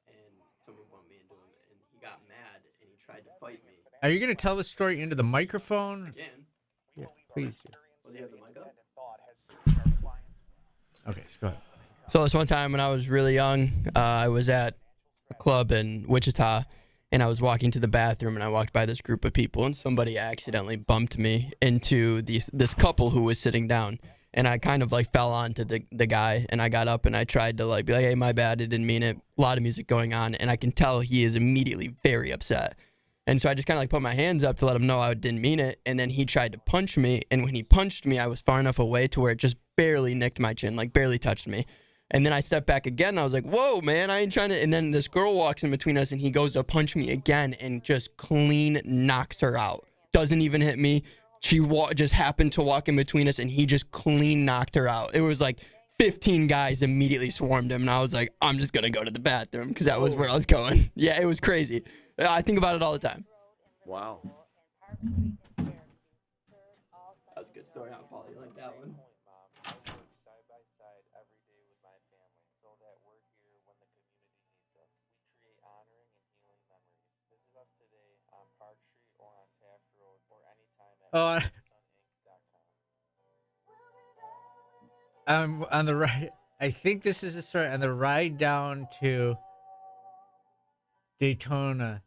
Speaker 15: and someone bumped me into him, and he got mad, and he tried to fight me.
Speaker 7: Are you going to tell the story into the microphone?
Speaker 15: Again?
Speaker 7: Yeah, please do.
Speaker 15: Well, do you have the mic up?
Speaker 7: Okay, so go ahead.
Speaker 18: So this one time when I was really young, I was at a club in Wichita, and I was walking to the bathroom, and I walked by this group of people, and somebody accidentally bumped me into this couple who was sitting down, and I kind of fell onto the guy, and I got up and I tried to be like, hey, my bad, I didn't mean it. A lot of music going on, and I can tell he is immediately very upset. And so I just kind of put my hands up to let him know I didn't mean it, and then he tried to punch me, and when he punched me, I was far enough away to where it just barely nicked my chin, barely touched me. And then I stepped back again, and I was like, whoa, man, I ain't trying to. And then this girl walks in between us, and he goes to punch me again and just clean knocks her out. Doesn't even hit me. She just happened to walk in between us, and he just clean knocked her out. It was 15 guys immediately swarmed him, and I was like, I'm just going to go to the bathroom because that was where I was going. Yeah, it was crazy. I think about it all the time.
Speaker 5: Wow.
Speaker 15: That was a good story, huh, Paul? You like that one?
Speaker 7: Oh, on the right. I think this is the story. On the ride down to Daytona,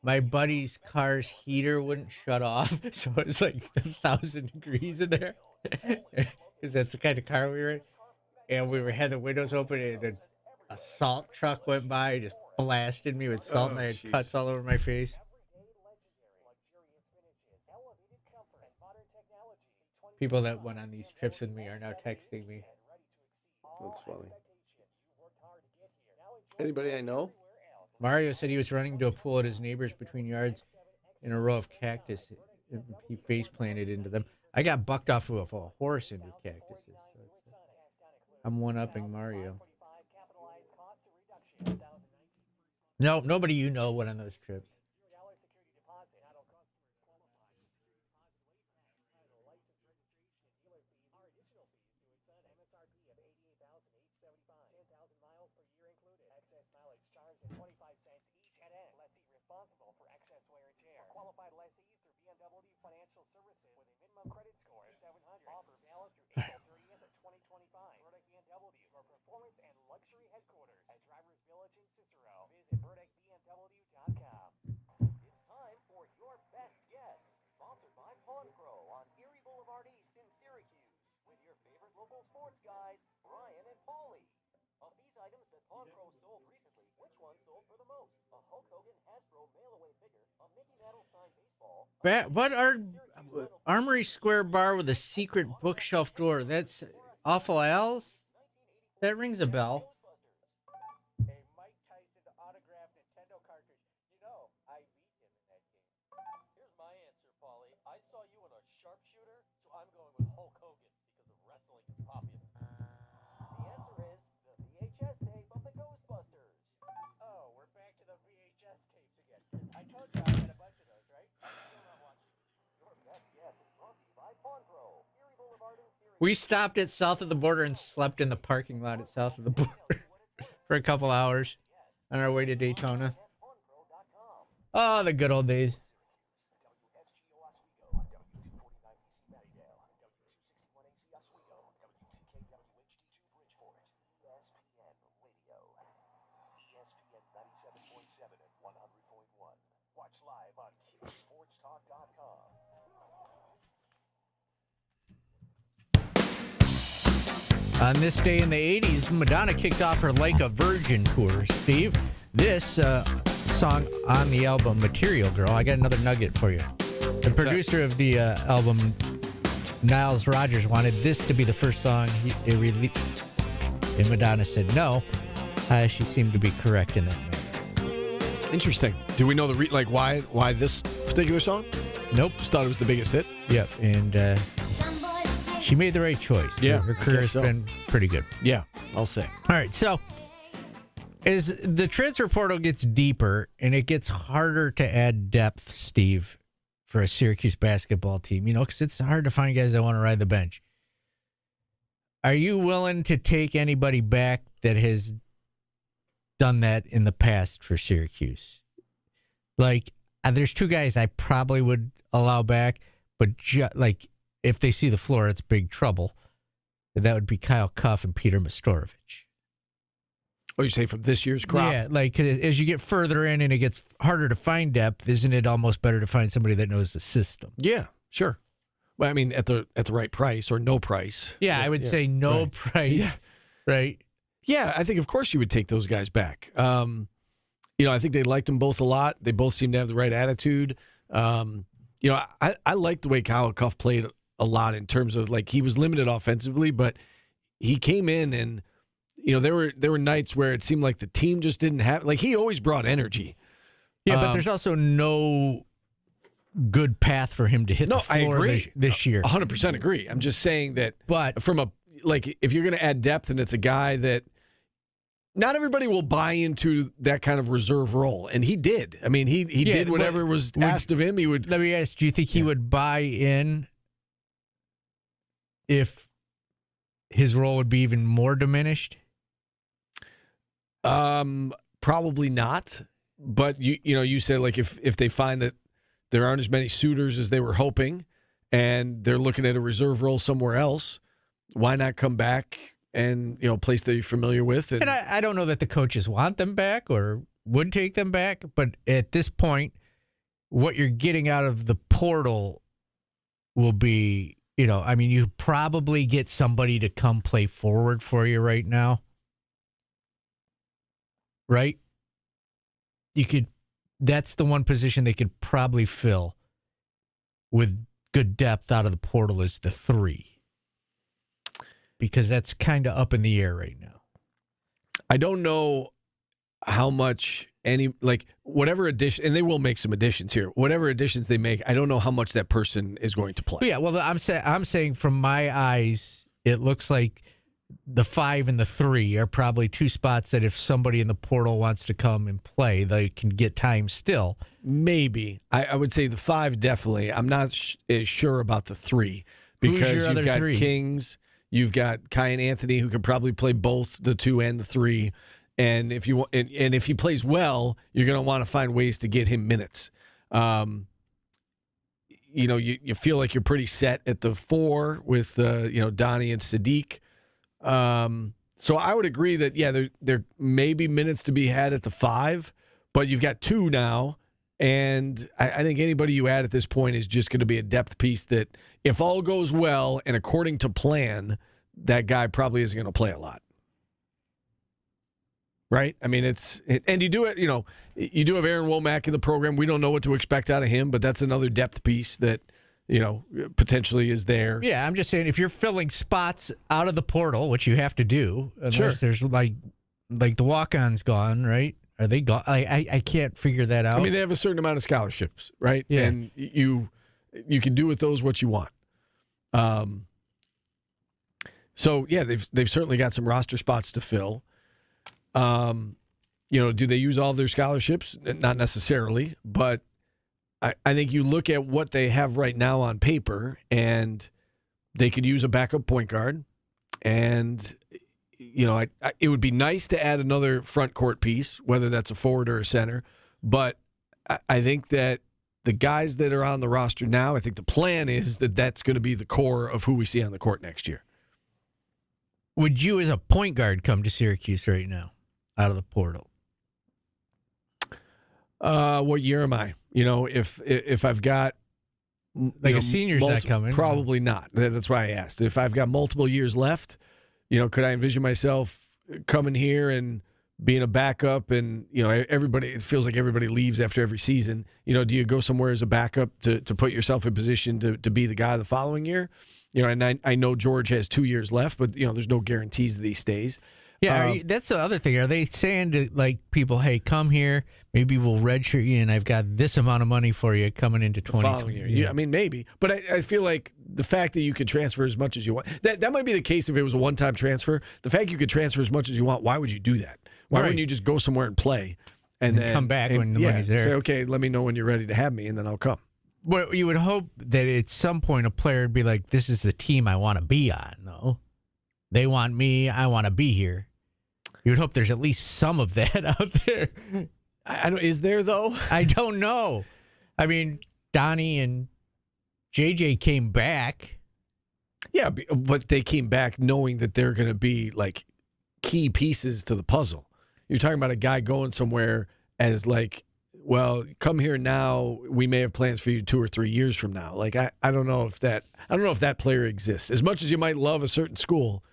Speaker 7: my buddy's car's heater wouldn't shut off, so it was 1,000 degrees in there, because that's the kind of car we were in. And we had the windows open, and a salt truck went by, just blasted me with salt and I had cuts all over my face. People that went on these trips with me are now texting me.
Speaker 16: That's funny. Anybody I know?
Speaker 7: Mario said he was running to a pool at his neighbor's between yards in a row of cactus. He face planted into them. I got bucked off of a horse into cactuses. So I'm one-upping Mario. No, nobody you know went on those trips.
Speaker 6: Qualified lessees through BMW Financial Services with a minimum credit score of 700. Offer valid through April 30th of 2025. Burdick BMW, your performance and luxury headquarters at Drivers Village in Cicero. Visit burdickbmw.com. It's time for Your Best Guess, sponsored by Pawn Pro on Erie Boulevard East in Syracuse, with your favorite local sports guys, Brian and Paulie. Of these items that Pawn Pro sold recently, which one sold for the most? A Hulk Hogan Hasbro mail-away figure, a Mickey Mantle signed baseball.
Speaker 7: What are Armory Square Bar with a secret bookshelf door? That's Awful Al's? That rings a bell.
Speaker 6: A Mike Tyson autographed Nintendo cartridge. You know, I beat him in that game. Here's my answer, Paulie. I saw you in a sharpshooter, so I'm going with Hulk Hogan because of wrestling is popular. The answer is the VHS tape of the Ghostbusters. Oh, we're back to the VHS tapes again. I told you I had a bunch of those, right? I'm still not watching. Your best guess is brought to you by Pawn Pro, Erie Boulevard in Syracuse.
Speaker 7: We stopped at south of the border and slept in the parking lot at south of the border for a couple hours on our way to Daytona. Oh, the good old days.
Speaker 6: Watch live on sportstalk.com.
Speaker 7: On this day in the 80s, Madonna kicked off her Like a Virgin tour. Steve, this song on the album Material Girl, I got another nugget for you. The producer of the album, Niles Rodgers, wanted this to be the first song he released, and Madonna said no. She seemed to be correct in that matter.
Speaker 5: Interesting. Do we know the why this particular song?
Speaker 7: Nope.
Speaker 5: Just thought it was the biggest hit.
Speaker 7: Yep, and she made the right choice.
Speaker 5: Yeah,
Speaker 7: her career's been pretty good.
Speaker 5: Yeah, I'll say.
Speaker 7: All right, so as the transfer portal gets deeper and it gets harder to add depth, Steve, for a Syracuse basketball team, because it's hard to find guys that want to ride the bench. Are you willing to take anybody back that has done that in the past for Syracuse? There's two guys I probably would allow back, but if they see the floor, it's big trouble. That would be Kyle Cuff and Peter Mastorovich.
Speaker 5: Oh, you say from this year's crop?
Speaker 7: Yeah, as you get further in and it gets harder to find depth, isn't it almost better to find somebody that knows the system?
Speaker 5: Yeah, sure. Well, I mean, at the right price or no price.
Speaker 7: Yeah, I would say no price. Yeah. Right.
Speaker 5: Yeah, I think of course you would take those guys back. I think they liked them both a lot. They both seem to have the right attitude. I liked the way Kyle Cuff played a lot in terms of he was limited offensively, but he came in and there were nights where it seemed like the team just didn't have he always brought energy.
Speaker 7: Yeah, but there's also no good path for him to hit the floor
Speaker 5: I agree.
Speaker 7: This year.
Speaker 5: 100% agree. I'm just saying that from if you're going to add depth and it's a guy that not everybody will buy into that kind of reserve role, and he did. I mean, he did whatever was asked of him. He would.
Speaker 7: Let me ask: do you think he would buy in if his role would be even more diminished?
Speaker 5: Probably not. But you said if they find that there aren't as many suitors as they were hoping, and they're looking at a reserve role somewhere else, why not come back and place that you're familiar with?
Speaker 7: And I don't know that the coaches want them back or would take them back, but at this point, what you're getting out of the portal will be, you probably get somebody to come play forward for you right now. Right? that's the one position they could probably fill with good depth out of the portal is the 3. Because that's kind of up in the air right now.
Speaker 5: I don't know how much whatever addition, and they will make some additions here. Whatever additions they make, I don't know how much that person is going to play.
Speaker 7: But yeah, well, I'm saying from my eyes, it looks like the 5 and the 3 are probably 2 spots that if somebody in the portal wants to come and play, they can get time still.
Speaker 5: Maybe. I would say the 5 definitely. I'm not as sure about the 3 because you've got
Speaker 7: 3?
Speaker 5: Kings, you've got Kyan Anthony who could probably play both the 2 and the 3. And if you and if he plays well, you're going to want to find ways to get him minutes. You feel like you're pretty set at the 4 with Donnie and Sadiq. So I would agree that there may be minutes to be had at the 5, but you've got 2 now, and I think anybody you add at this point is just going to be a depth piece that if all goes well and according to plan, that guy probably isn't going to play a lot. Right? I mean, and you do it, you do have Aaron Womack in the program. We don't know what to expect out of him, but that's another depth piece that, potentially is there.
Speaker 7: Yeah, I'm just saying if you're filling spots out of the portal, which you have to do, unless there's like the walk-on's gone, right? Are they gone? I can't figure that out.
Speaker 5: I mean, they have a certain amount of scholarships, right?
Speaker 7: Yeah.
Speaker 5: And you can do with those what you want. So yeah, they've certainly got some roster spots to fill. Do they use all of their scholarships? Not necessarily, but I think you look at what they have right now on paper, and they could use a backup point guard. And, it would be nice to add another front court piece, whether that's a forward or a center. But I think that the guys that are on the roster now, I think the plan is that that's going to be the core of who we see on the court next year.
Speaker 7: Would you, as a point guard, come to Syracuse right now out of the portal?
Speaker 5: What year am I? If I've got
Speaker 7: a senior's not coming,
Speaker 5: probably not. That's why I asked. If I've got multiple years left, could I envision myself coming here and being a backup? And it feels like everybody leaves after every season. Do you go somewhere as a backup to put yourself in position to be the guy the following year? And I know George has 2 years left, but there's no guarantees that he stays.
Speaker 7: Yeah, that's the other thing. Are they saying to people, "Hey, come here. Maybe we'll redshirt you, and I've got this amount of money for you coming into 2020."
Speaker 5: Yeah, I mean, maybe, but I feel like the fact that you could transfer as much as you want that might be the case if it was a one-time transfer. The fact you could transfer as much as you want, why would you do that? Why wouldn't you just go somewhere and play and then
Speaker 7: come back when the money's there?
Speaker 5: Say, okay, let me know when you're ready to have me, and then I'll come.
Speaker 7: Well, you would hope that at some point a player would be like, "This is the team I want to be on." Though they want me, I want to be here. You would hope there's at least some of that out there.
Speaker 5: I don't. Is there though?
Speaker 7: I don't know. I mean, Donnie and JJ came back.
Speaker 5: Yeah, but they came back knowing that they're going to be like key pieces to the puzzle. You're talking about a guy going somewhere as like, well, come here now. We may have plans for you 2 or 3 years from now. Like I don't know if that player exists. As much as you might love a certain school,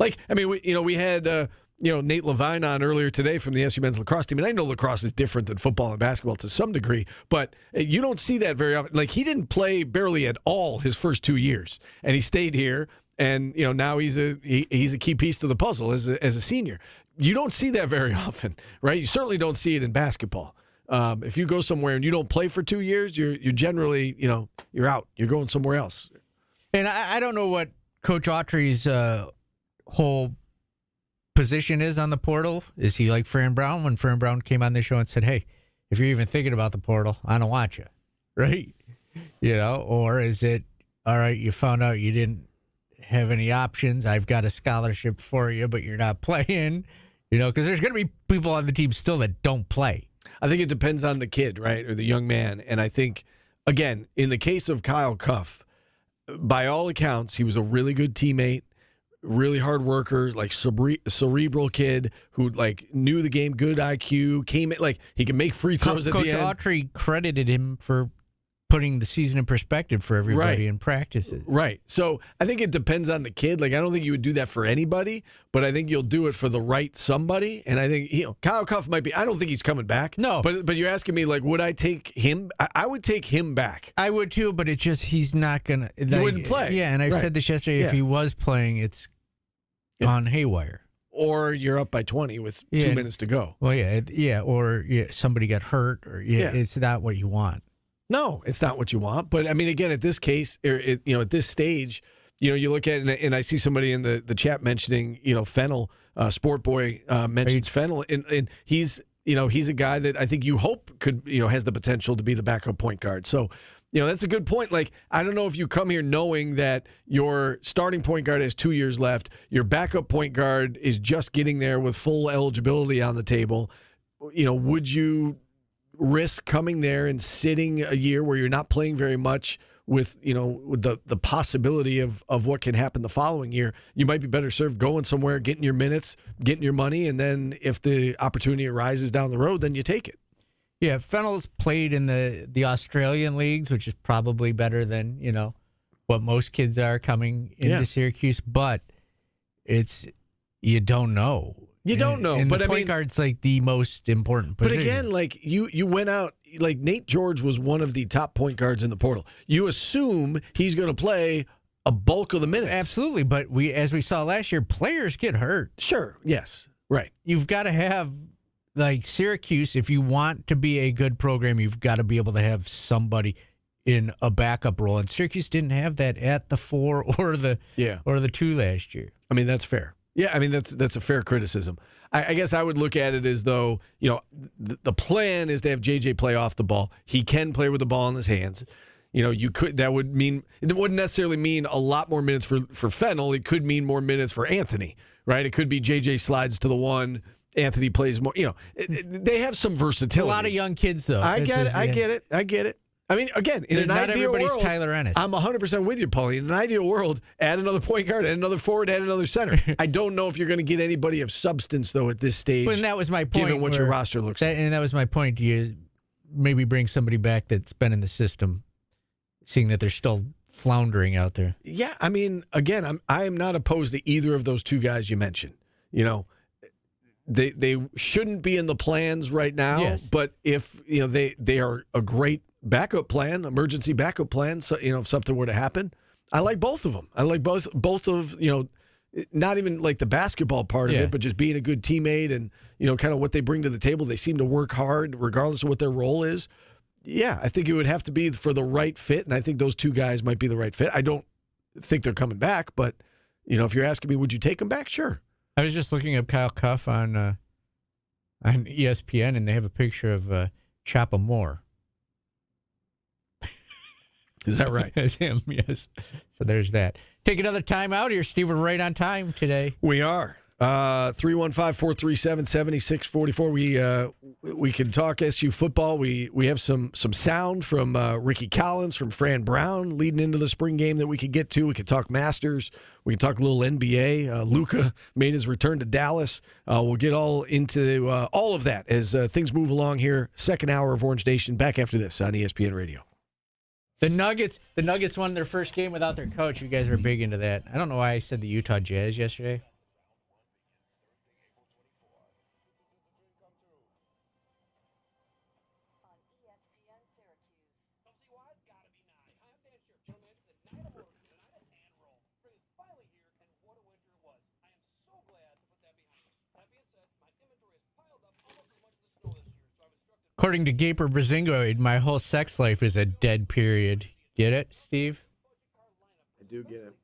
Speaker 5: like I mean, we had. Nate Levine on earlier today from the SU men's lacrosse team. And I know lacrosse is different than football and basketball to some degree, but you don't see that very often. Like, he didn't play barely at all his first 2 years, and he stayed here. And, now he's a key piece to the puzzle as a senior. You don't see that very often, right? You certainly don't see it in basketball. If you go somewhere and you don't play for 2 years, you're generally, you're out. You're going somewhere else.
Speaker 7: And I don't know what Coach Autry's whole position is on the portal. Is he like Fran Brown when Fran Brown came on the show and said, "Hey, if you're even thinking about the portal, I don't want you," right? Or is it, all right, you found out you didn't have any options, I've got a scholarship for you, but you're not playing, because there's going to be people on the team still that don't play.
Speaker 5: I think it depends on the kid, right, or the young man. And I think, again, in the case of Kyle Cuff, by all accounts, he was a really good teammate, really hard worker, like cerebral kid who like knew the game, good IQ, came in, like he can make free throws at the end.
Speaker 7: Coach Autry credited him for putting the season in perspective for everybody in practices.
Speaker 5: Right. So I think it depends on the kid. Like, I don't think you would do that for anybody, but I think you'll do it for the right somebody. And I think, Kyle Cuff might be, I don't think he's coming back.
Speaker 7: No.
Speaker 5: But you're asking me, like, would I take him? I would take him back.
Speaker 7: I would too, but it's just he's not going to.
Speaker 5: He wouldn't play.
Speaker 7: Yeah, and I said this yesterday. If he was playing, it's on haywire.
Speaker 5: Or you're up by 20 with 2 minutes to go.
Speaker 7: Well, or somebody got hurt, or it's not what you want.
Speaker 5: No, it's not what you want. But I mean, again, at this case, at this stage, you look at it, and I see somebody in the chat mentioning, Fennell, Sport Boy mentions Fennell, and he's a guy that I think you hope could, has the potential to be the backup point guard. So, that's a good point. Like, I don't know if you come here knowing that your starting point guard has 2 years left, your backup point guard is just getting there with full eligibility on the table. Would you risk coming there and sitting a year where you're not playing very much with the possibility of what can happen the following year? You might be better served going somewhere, getting your minutes, getting your money, and then if the opportunity arises down the road, then you take it.
Speaker 7: Yeah, Fennell's played in the Australian leagues, which is probably better than what most kids are coming into Syracuse, but you don't know.
Speaker 5: You don't know,
Speaker 7: and
Speaker 5: but
Speaker 7: the point guard's like the most important position.
Speaker 5: But again, like you went out, like Nate George was one of the top point guards in the portal. You assume he's going to play a bulk of the minutes.
Speaker 7: Absolutely, but as we saw last year, players get hurt.
Speaker 5: Sure, yes, right.
Speaker 7: You've got to have, like Syracuse, if you want to be a good program, you've got to be able to have somebody in a backup role, and Syracuse didn't have that at the 4 or the 2 last year.
Speaker 5: I mean, that's fair. Yeah, I mean, that's a fair criticism. I guess I would look at it as though, the plan is to have JJ play off the ball. He can play with the ball in his hands. That would mean, it wouldn't necessarily mean a lot more minutes for Fennell. It could mean more minutes for Anthony, right? It could be JJ slides to the 1, Anthony plays more. They have some versatility.
Speaker 7: A lot of young kids, though.
Speaker 5: I get it. I mean, again, in an ideal world,
Speaker 7: everybody's Tyler Ennis.
Speaker 5: I'm 100% with you, Paulie. In an ideal world, add another point guard, add another forward, add another center. I don't know if you're going to get anybody of substance, though, at this stage.
Speaker 7: But that was my point.
Speaker 5: Given what your roster looks like.
Speaker 7: And that was my point. Do you maybe bring somebody back that's been in the system, seeing that they're still floundering out there?
Speaker 5: Yeah, I mean, again, I am not opposed to either of those two guys you mentioned. They shouldn't be in the plans right now, but if they are a great backup plan, emergency backup plan. So if something were to happen, I like both of them. I like both of not even like the basketball part of it, but just being a good teammate and kind of what they bring to the table. They seem to work hard regardless of what their role is. Yeah, I think it would have to be for the right fit, and I think those two guys might be the right fit. I don't think they're coming back, but if you're asking me, would you take them back? Sure.
Speaker 7: I was just looking up Kyle Cuff on ESPN, and they have a picture of Choppa Moore.
Speaker 5: Is that right?
Speaker 7: That's him, yes. So there's that. Take another time out here, Steve. We're right on time today.
Speaker 5: We are. 315-437-7644. We can talk SU football. We have some sound from Ricky Collins, from Fran Brown leading into the spring game that we could get to. We could talk Masters. We can talk a little NBA. Luka made his return to Dallas. We'll get all into all of that as things move along here. Second hour of Orange Nation. Back after this on ESPN Radio.
Speaker 7: The Nuggets won their first game without their coach. You guys are big into that. I don't know why I said the Utah Jazz yesterday. According to Gaper Brazingoid, my whole sex life is a dead period. Get it, Steve?
Speaker 16: I do get it.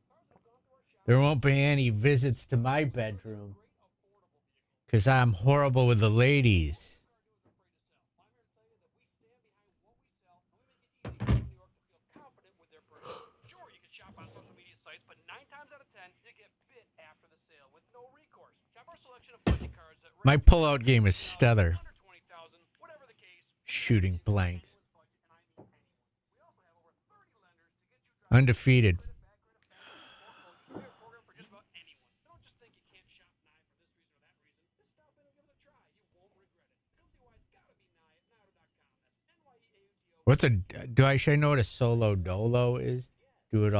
Speaker 7: There won't be any visits to my bedroom because I'm horrible with the ladies. My pullout game is stellar. Shooting blanks. Undefeated. Should I know what a solo dolo is? Do it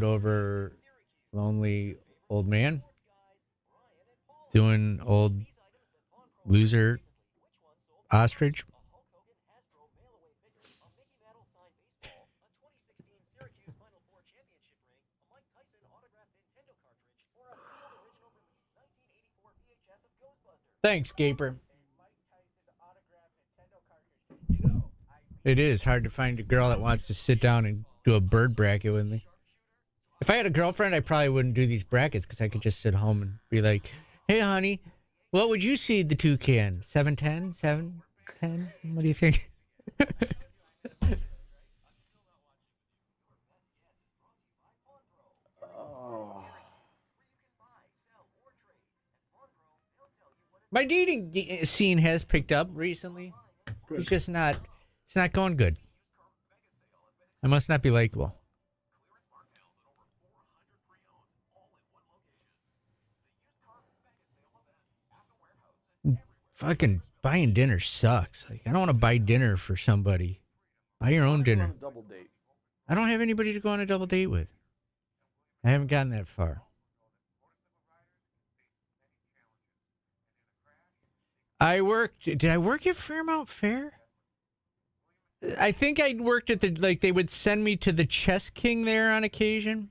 Speaker 7: over lonely old man? Doing old loser ostrich? Thanks, Gaper. It is hard to find a girl that wants to sit down and do a bird bracket with me. If I had a girlfriend, I probably wouldn't do these brackets because I could just sit home and be like, hey, honey, what would you seed the toucan? 710? 710? What do you think? My dating scene has picked up recently. It's just not, it's not going good. I must not be likable. Fucking buying dinner sucks. Like, I don't want to buy dinner for somebody. Buy your own dinner.
Speaker 16: Double date.
Speaker 7: I don't have anybody to go on a double date with. I haven't gotten that far. Did I work at Fairmount Fair? I think I worked at they would send me to the Chess King there on occasion.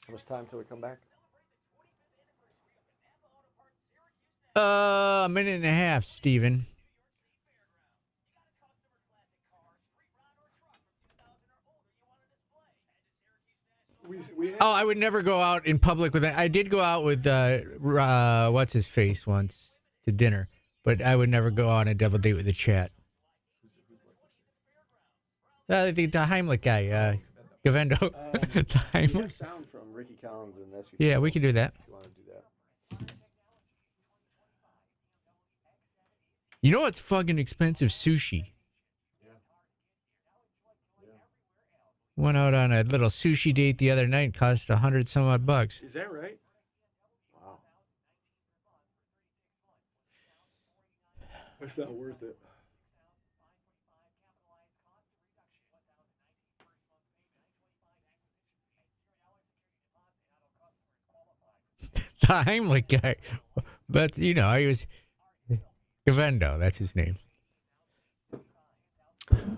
Speaker 16: How much time till we come back?
Speaker 7: A minute and a half, Steven. I would never go out in public with it. I did go out with what's his face once to dinner, but I would never go on a double date with the chat. The Heimlich guy, Gavendo. The Heimlich.
Speaker 16: We have sound from Ricky Collins and that's.
Speaker 7: Yeah, we can do that.
Speaker 16: If you want to do that.
Speaker 7: You know what's fucking expensive? Sushi. Went out on a little sushi date the other night. Cost $100 some odd bucks.
Speaker 16: Is that right? Wow. That's not worth it.
Speaker 7: The Heimlich guy. But, he was Gavendo. That's his name.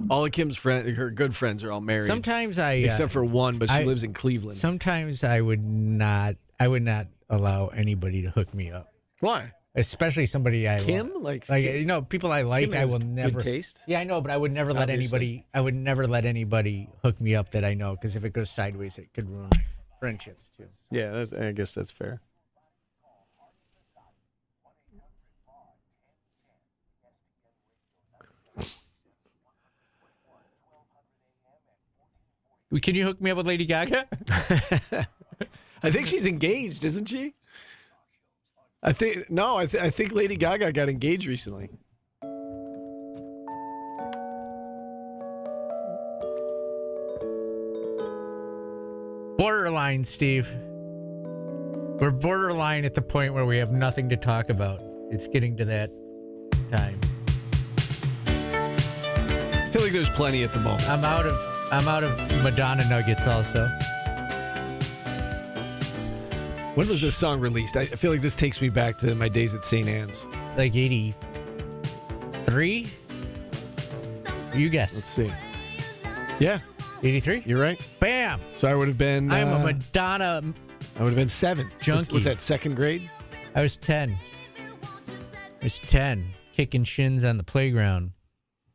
Speaker 5: All of Kim's her good friends are all married.
Speaker 7: Sometimes
Speaker 5: except for one, but she lives in Cleveland.
Speaker 7: Sometimes I would not allow anybody to hook me up.
Speaker 5: Why?
Speaker 7: Especially somebody I
Speaker 5: Kim,
Speaker 7: like people I like.
Speaker 5: Kim
Speaker 7: I
Speaker 5: has
Speaker 7: will never.
Speaker 5: good taste.
Speaker 7: Yeah, I know, but I would never let anybody. I would never let anybody hook me up that I know, because if it goes sideways, it could ruin friendships too.
Speaker 16: Yeah, I guess that's fair.
Speaker 7: Can you hook me up with Lady Gaga?
Speaker 5: I think she's engaged, isn't she? I think Lady Gaga got engaged recently.
Speaker 7: Borderline, Steve. We're borderline at the point where we have nothing to talk about. It's getting to that time.
Speaker 5: I feel like there's plenty at the moment.
Speaker 7: I'm out of Madonna nuggets also.
Speaker 5: When was this song released? I feel like this takes me back to my days at St. Anne's.
Speaker 7: Like 83? You guess.
Speaker 5: Let's see. Yeah.
Speaker 7: 83?
Speaker 5: You're right.
Speaker 7: Bam!
Speaker 5: So I would have been...
Speaker 7: I'm a Madonna...
Speaker 5: I would have been 7.
Speaker 7: Junkie.
Speaker 5: Was that second grade?
Speaker 7: I was 10. I was 10. Kicking shins on the playground,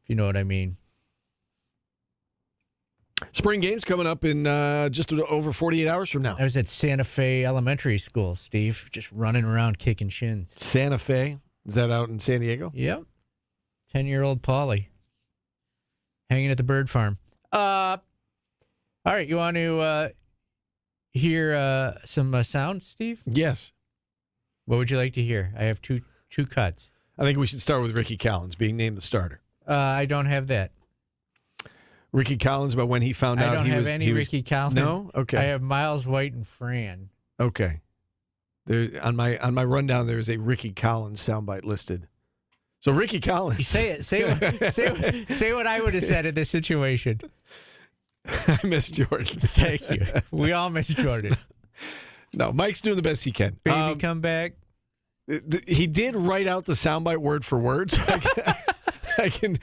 Speaker 7: if you know what I mean.
Speaker 5: Spring games coming up in just over 48 hours from now.
Speaker 7: I was at Santa Fe Elementary School, Steve, just running around kicking shins.
Speaker 5: Santa Fe? Is that out in San Diego?
Speaker 7: Yep. 10-year-old Polly. Hanging at the bird farm. All right, you want to hear some sounds, Steve?
Speaker 5: Yes.
Speaker 7: What would you like to hear? I have two cuts.
Speaker 5: I think we should start with Ricky Collins being named the starter.
Speaker 7: I don't have that.
Speaker 5: Ricky Collins about when he found out
Speaker 7: I don't
Speaker 5: he
Speaker 7: have
Speaker 5: was
Speaker 7: any Ricky Collins.
Speaker 5: No? Okay.
Speaker 7: I have Miles White and Fran.
Speaker 5: Okay. There on my rundown there is a Ricky Collins soundbite listed. So Ricky Collins.
Speaker 7: Say it. Say what I would have said in this situation.
Speaker 5: I miss Jordan.
Speaker 7: Thank you. We all miss Jordan.
Speaker 5: No, Mike's doing the best he can.
Speaker 7: Baby, come back.
Speaker 5: He did write out the soundbite word for word. So I can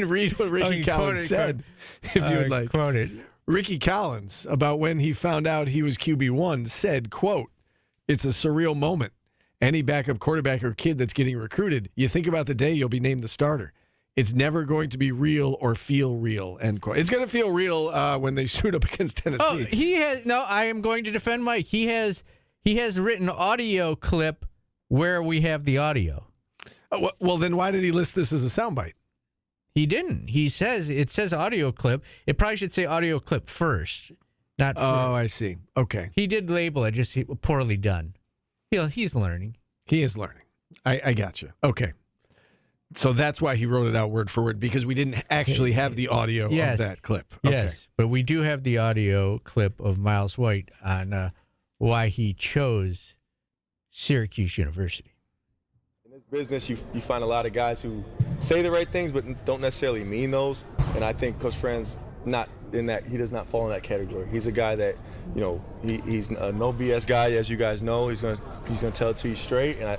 Speaker 5: read what Ricky Collins said if you would like.
Speaker 7: Quote it.
Speaker 5: Ricky Collins, about when he found out he was QB1, said, quote, "It's a surreal moment. Any backup quarterback or kid that's getting recruited, you think about the day you'll be named the starter. It's never going to be real or feel real," end quote. It's going to feel real when they suit up against Tennessee.
Speaker 7: Oh, he has no. I am going to defend Mike. He has written audio clip where we have the audio.
Speaker 5: Oh, well, then why did he list this as a soundbite?
Speaker 7: He didn't. It says audio clip. It probably should say audio clip first, not.
Speaker 5: Oh, I see. Okay.
Speaker 7: He did label it, just poorly done. He's learning.
Speaker 5: He is learning. I got you. Okay. So that's why he wrote it out word for word, because we didn't actually have the audio of that clip. Okay.
Speaker 7: Yes, but we do have the audio clip of Miles White on why he chose Syracuse University.
Speaker 3: In this business, you find a lot of guys who say the right things but don't necessarily mean those. And I think Coach Fran's not in that. He does not fall in that category. He's a guy that, he's a no BS guy, as you guys know. He's gonna tell it to you straight. And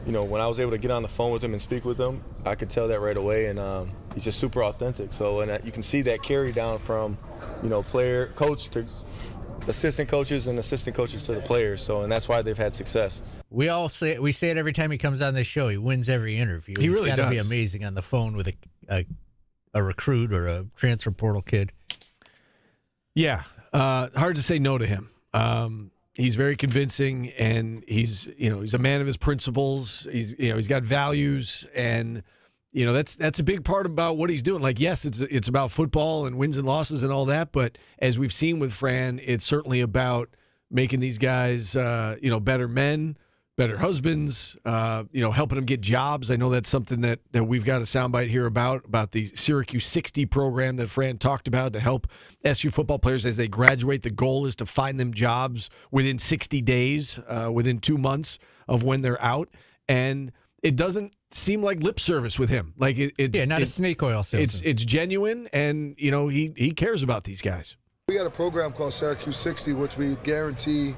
Speaker 3: when I was able to get on the phone with him and speak with him, I could tell that right away. And he's just super authentic. So, and you can see that carry down from, player, coach to assistant coaches and assistant coaches to the players. So, and that's why they've had success.
Speaker 7: We say it every time he comes on this show. He wins every interview.
Speaker 5: He really
Speaker 7: does. He's got to be
Speaker 5: does.
Speaker 7: amazing on the phone with a recruit or a transfer portal kid.
Speaker 5: Yeah, hard to say no to him. He's very convincing, and he's a man of his principles. He's got values, and that's a big part about what he's doing. Like, yes, it's about football and wins and losses and all that, but as we've seen with Fran, it's certainly about making these guys better men, better husbands, helping them get jobs. I know that's something that we've got a soundbite here about the Syracuse 60 program that Fran talked about to help SU football players as they graduate. The goal is to find them jobs within 60 days, within 2 months of when they're out. And it doesn't seem like lip service with him. Like it's
Speaker 7: not a snake oil salesman.
Speaker 5: It's genuine, and he cares about these guys.
Speaker 19: We got a program called Syracuse 60, which we guarantee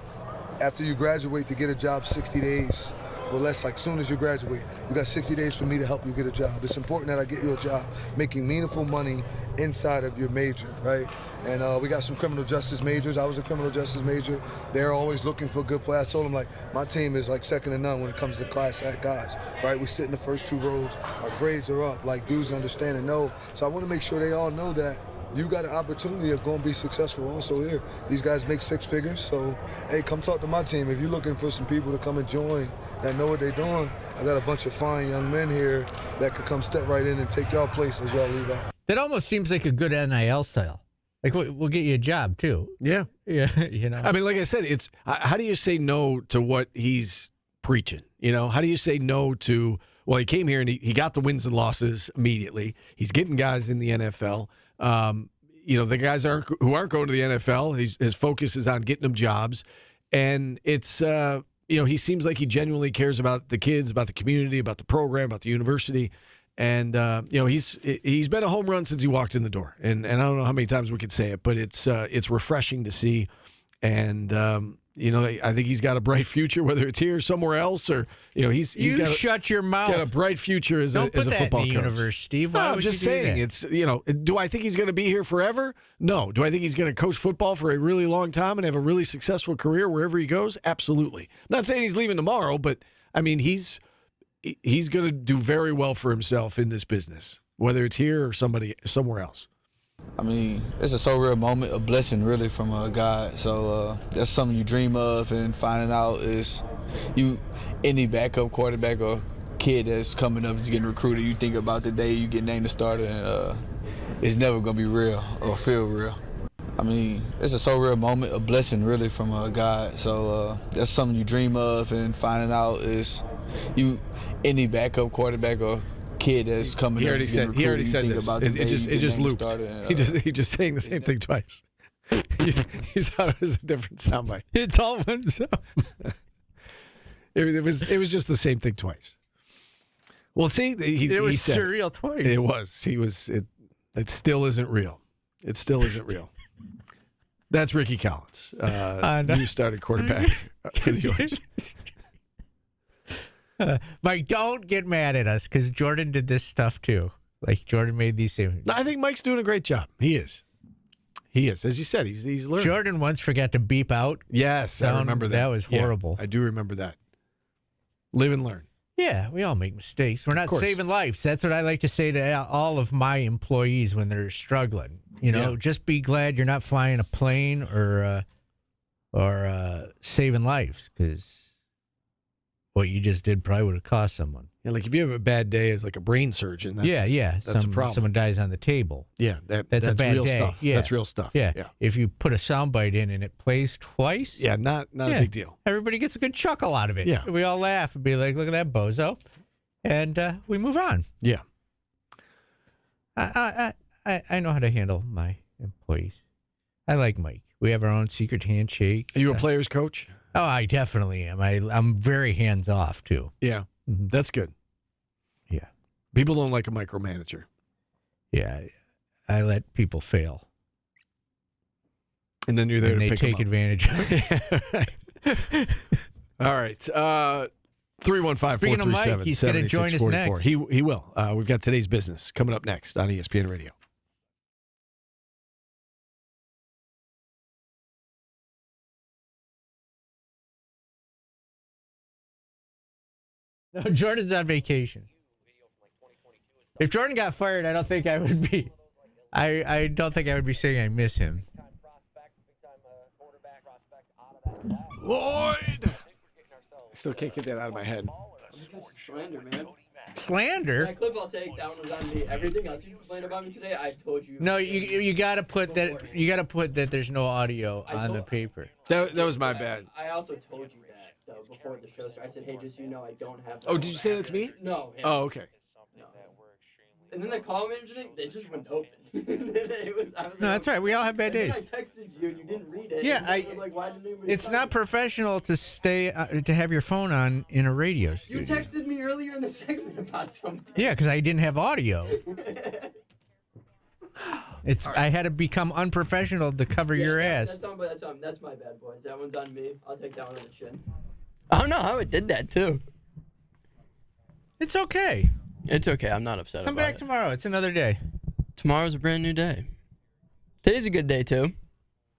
Speaker 19: after you graduate to get a job 60 days. Well, less, like, as soon as you graduate, you got 60 days for me to help you get a job. It's important that I get you a job making meaningful money inside of your major, right? And we got some criminal justice majors. I was a criminal justice major. They're always looking for good players. I told them, like, my team is like second to none when it comes to class act guys, right? We sit in the first 2 rows. Our grades are up. Like, dudes understand and know. So I want to make sure they all know that you got an opportunity of going to be successful also here. These guys make 6 figures, so, hey, come talk to my team. If you're looking for some people to come and join that know what they're doing, I got a bunch of fine young men here that could come step right in and take y'all place as y'all leave out.
Speaker 7: That almost seems like a good NIL sale. Like, we'll get you a job, too.
Speaker 5: Yeah.
Speaker 7: Yeah,
Speaker 5: I mean, like I said, it's how do you say no to what he's preaching? How do you say no to, well, he came here and he got the wins and losses immediately. He's getting guys in the NFL. The guys who aren't going to the NFL, his focus is on getting them jobs. And it's, he seems like he genuinely cares about the kids, about the community, about the program, about the university. And, he's been a home run since he walked in the door. And I don't know how many times we could say it, but it's refreshing to see. And, I think he's got a bright future, whether it's here, somewhere else, or, he's got
Speaker 7: shut your mouth.
Speaker 5: He's got a bright future as
Speaker 7: Don't
Speaker 5: a football
Speaker 7: put that in the
Speaker 5: coach.
Speaker 7: universe, Steve. Why
Speaker 5: No, I'm
Speaker 7: would
Speaker 5: just
Speaker 7: you do
Speaker 5: saying.
Speaker 7: that?
Speaker 5: It's, do I think he's going to be here forever? No. Do I think he's going to coach football for a really long time and have a really successful career wherever he goes? Absolutely. I'm not saying he's leaving tomorrow, but I mean, he's going to do very well for himself in this business, whether it's here or somewhere else.
Speaker 20: I mean, it's a so real moment, a blessing really from God. So that's something you dream of, and finding out is any backup quarterback or kid that's coming up is getting recruited, you think about the day you get named the starter, and it's never gonna be real or feel real. I mean, it's a so real moment, a blessing really from God. So that's something you dream of, and finding out is any backup quarterback or kid that's coming.
Speaker 5: He
Speaker 20: up
Speaker 5: already
Speaker 20: to get
Speaker 5: said. He already
Speaker 20: recruited,
Speaker 5: said
Speaker 20: you think
Speaker 5: this.
Speaker 20: about the
Speaker 5: It
Speaker 20: day
Speaker 5: just
Speaker 20: you get named
Speaker 5: looped.
Speaker 20: starter and,
Speaker 5: He just saying the same thing twice. You thought it was a different soundbite.
Speaker 7: It's all one sound.
Speaker 5: It was just the same thing twice. Well, see,
Speaker 7: It was
Speaker 5: he said
Speaker 7: surreal twice.
Speaker 5: It was. He was. It still isn't real. It still isn't real. That's Ricky Collins, new starting quarterback for the Orange.
Speaker 7: Mike, don't get mad at us because Jordan did this stuff too. Like Jordan made these same.
Speaker 5: I think Mike's doing a great job. He is. He is. As you said, he's learning.
Speaker 7: Jordan once forgot to beep out.
Speaker 5: Yes, I remember that.
Speaker 7: That was horrible.
Speaker 5: Yeah, I do remember that. Live and learn.
Speaker 7: Yeah, we all make mistakes. We're not saving lives. That's what I like to say to all of my employees when they're struggling. You know, just be glad you're not flying a plane or saving lives, because what you just did probably would have cost someone.
Speaker 5: Yeah, like if you have a bad day as like a brain surgeon, that's, that's a problem.
Speaker 7: Someone dies on the table.
Speaker 5: Yeah, that's
Speaker 7: a bad
Speaker 5: real
Speaker 7: day.
Speaker 5: stuff.
Speaker 7: Yeah.
Speaker 5: That's real stuff.
Speaker 7: Yeah.
Speaker 5: yeah.
Speaker 7: If you put a soundbite in and it plays twice,
Speaker 5: not a big deal.
Speaker 7: Everybody gets a good chuckle out of it.
Speaker 5: Yeah.
Speaker 7: We all laugh and be like, look at that bozo. And we move on.
Speaker 5: Yeah.
Speaker 7: I know how to handle my employees. I like Mike. We have our own secret handshake.
Speaker 5: Are you a player's coach?
Speaker 7: Oh, I definitely am. I'm very hands off too.
Speaker 5: Yeah, that's good.
Speaker 7: Yeah.
Speaker 5: People don't like a micromanager.
Speaker 7: Yeah, I let people fail.
Speaker 5: And then you're there
Speaker 7: and
Speaker 5: to
Speaker 7: they
Speaker 5: pick 'em
Speaker 7: take
Speaker 5: up.
Speaker 7: advantage of it.
Speaker 5: All right. 315-437-7644.
Speaker 7: Speaking of Mike, he's gonna join us next.
Speaker 5: He will. We've got today's business coming up next on ESPN Radio.
Speaker 7: No, Jordan's on vacation. If Jordan got fired, I don't think I would be. I don't think I would be saying I miss him.
Speaker 5: Lloyd! I still can't get that out of my head.
Speaker 15: Slander, man.
Speaker 7: Slander?
Speaker 15: That clip I'll take, that one was on me. Everything else you complained about me today, I told you.
Speaker 7: No, you got to put that. You got to put that. There's no audio on the paper.
Speaker 5: That was my bad.
Speaker 15: I also told you that though before the show started. I said, hey, just so you know, I don't have.
Speaker 5: Oh, did you say that to me?
Speaker 15: No. Yeah.
Speaker 5: Oh, okay.
Speaker 15: No. And then the call manager thing, they just went open.
Speaker 7: No, that's right. We all have bad days.
Speaker 15: I texted you and you didn't read it.
Speaker 7: Yeah,
Speaker 15: and was like, why didn't anybody
Speaker 7: It's
Speaker 15: tell
Speaker 7: not
Speaker 15: me?
Speaker 7: professional to stay to have your phone on in a radio
Speaker 15: You
Speaker 7: studio.
Speaker 15: texted me earlier in the segment about something.
Speaker 7: Yeah, because I didn't have audio. I had to become unprofessional to cover your ass.
Speaker 15: That's my bad, boys. That one's on me. I'll take that one on the chin.
Speaker 18: I don't know how it did that too.
Speaker 7: It's okay.
Speaker 18: It's okay. I'm not upset
Speaker 7: Come
Speaker 18: about
Speaker 7: back
Speaker 18: it.
Speaker 7: tomorrow. It's another day.
Speaker 18: Tomorrow's a brand new day. Today's a good day too.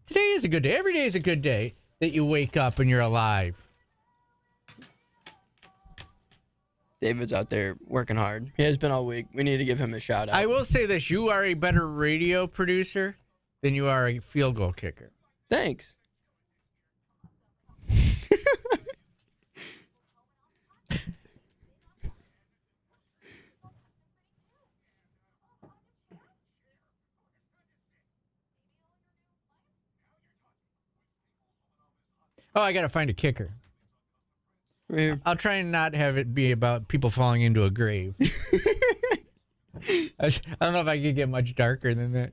Speaker 7: Today is a good day. Every day is a good day that you wake up and you're alive.
Speaker 18: David's out there working hard. He has been all week. We need to give him a shout out.
Speaker 7: I will say this: you are a better radio producer than you are a field goal kicker.
Speaker 18: Thanks.
Speaker 7: Oh, I got to find a kicker. I'll try and not have it be about people falling into a grave. I don't know if I could get much darker than that.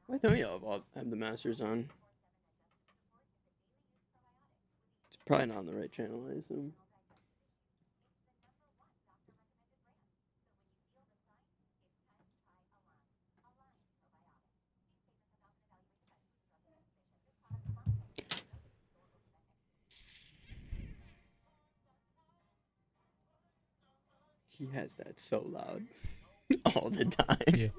Speaker 18: Why don't y'all have the Masters on? It's probably not on the right channel, I assume. He has that so loud all the time.
Speaker 7: Yeah.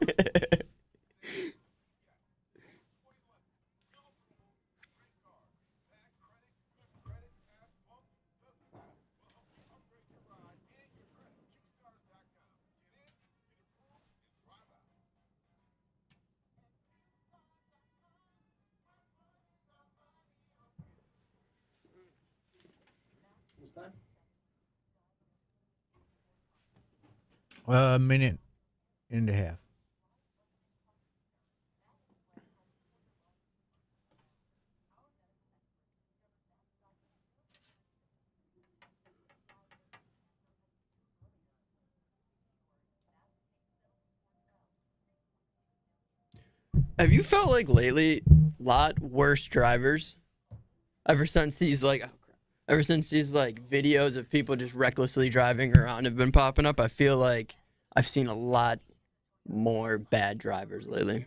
Speaker 7: A minute and a half.
Speaker 18: Have you felt like lately a lot worse drivers? Ever since these videos of people just recklessly driving around have been popping up, I feel like I've seen a lot more bad drivers lately.